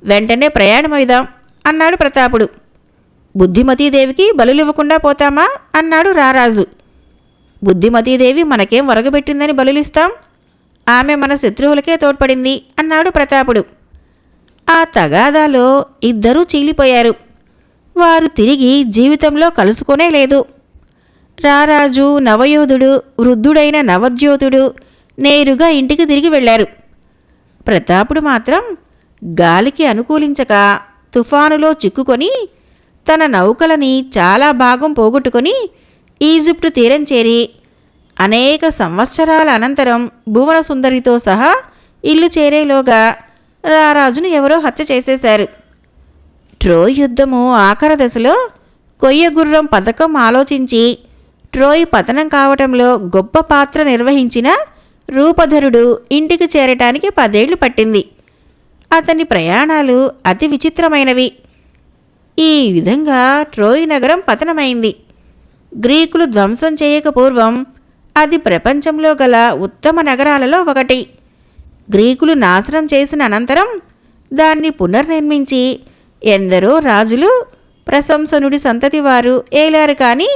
వెంటనే ప్రయాణమైదాం అన్నాడు ప్రతాపుడు. బుద్ధిమతీదేవికి బలులివ్వకుండా పోతామా అన్నాడు రారాజు. బుద్ధిమతీదేవి మనకేం వరగబెట్టిందని బలులిస్తాం, ఆమె మన శత్రువులకే తోడ్పడింది అన్నాడు ప్రతాపుడు. ఆ తగాదాలో ఇద్దరూ చీలిపోయారు. వారు తిరిగి జీవితంలో కలుసుకునే లేదు. రారాజు, నవయోధుడు, వృద్ధుడైన నవద్యోతుడు నేరుగా ఇంటికి తిరిగి వెళ్లారు. ప్రతాపుడు మాత్రం గాలికి అనుకూలించక తుఫానులో చిక్కుకొని తన నౌకలని చాలా భాగం పోగొట్టుకొని ఈజిప్టు తీరం చేరి అనేక సంవత్సరాల అనంతరం భువనసుందరితో సహా ఇల్లు చేరేలోగా రారాజును ఎవరో హత్య చేసేశారు. ట్రోయ్ యుద్ధము ఆఖరి దశలో కొయ్యగుర్రం పథకం ఆలోచించి ట్రోయ్ పతనం కావటంలో గొప్ప పాత్ర నిర్వహించిన రూపధరుడు ఇంటికి చేరటానికి 10 ఏళ్లు పట్టింది. అతని ప్రయాణాలు అతి విచిత్రమైనవి. ఈ విధంగా ట్రోయ్ నగరం పతనమైంది. గ్రీకులు ధ్వంసం చేయక పూర్వం అది ప్రపంచంలో గల ఉత్తమ నగరాలలో ఒకటి. గ్రీకులు నాశనం చేసిన అనంతరం దాన్ని పునర్నిర్మించి ఎందరో రాజులు, ప్రశంసనుడి సంతతి వారు ఏలారు. కానీ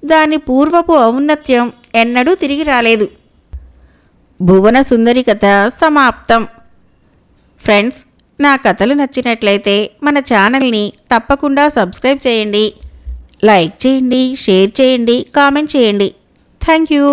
దాని పూర్వపు ఔన్నత్యం ఎన్నడూ తిరిగి రాలేదు. భువన సుందరి కథ సమాప్తం. ఫ్రెండ్స్, నా కథలు నచ్చినట్లయితే మన ఛానల్ని తప్పకుండా సబ్స్క్రైబ్ చేయండి, లైక్ చేయండి, షేర్ చేయండి, కామెంట్ చేయండి. Thank you.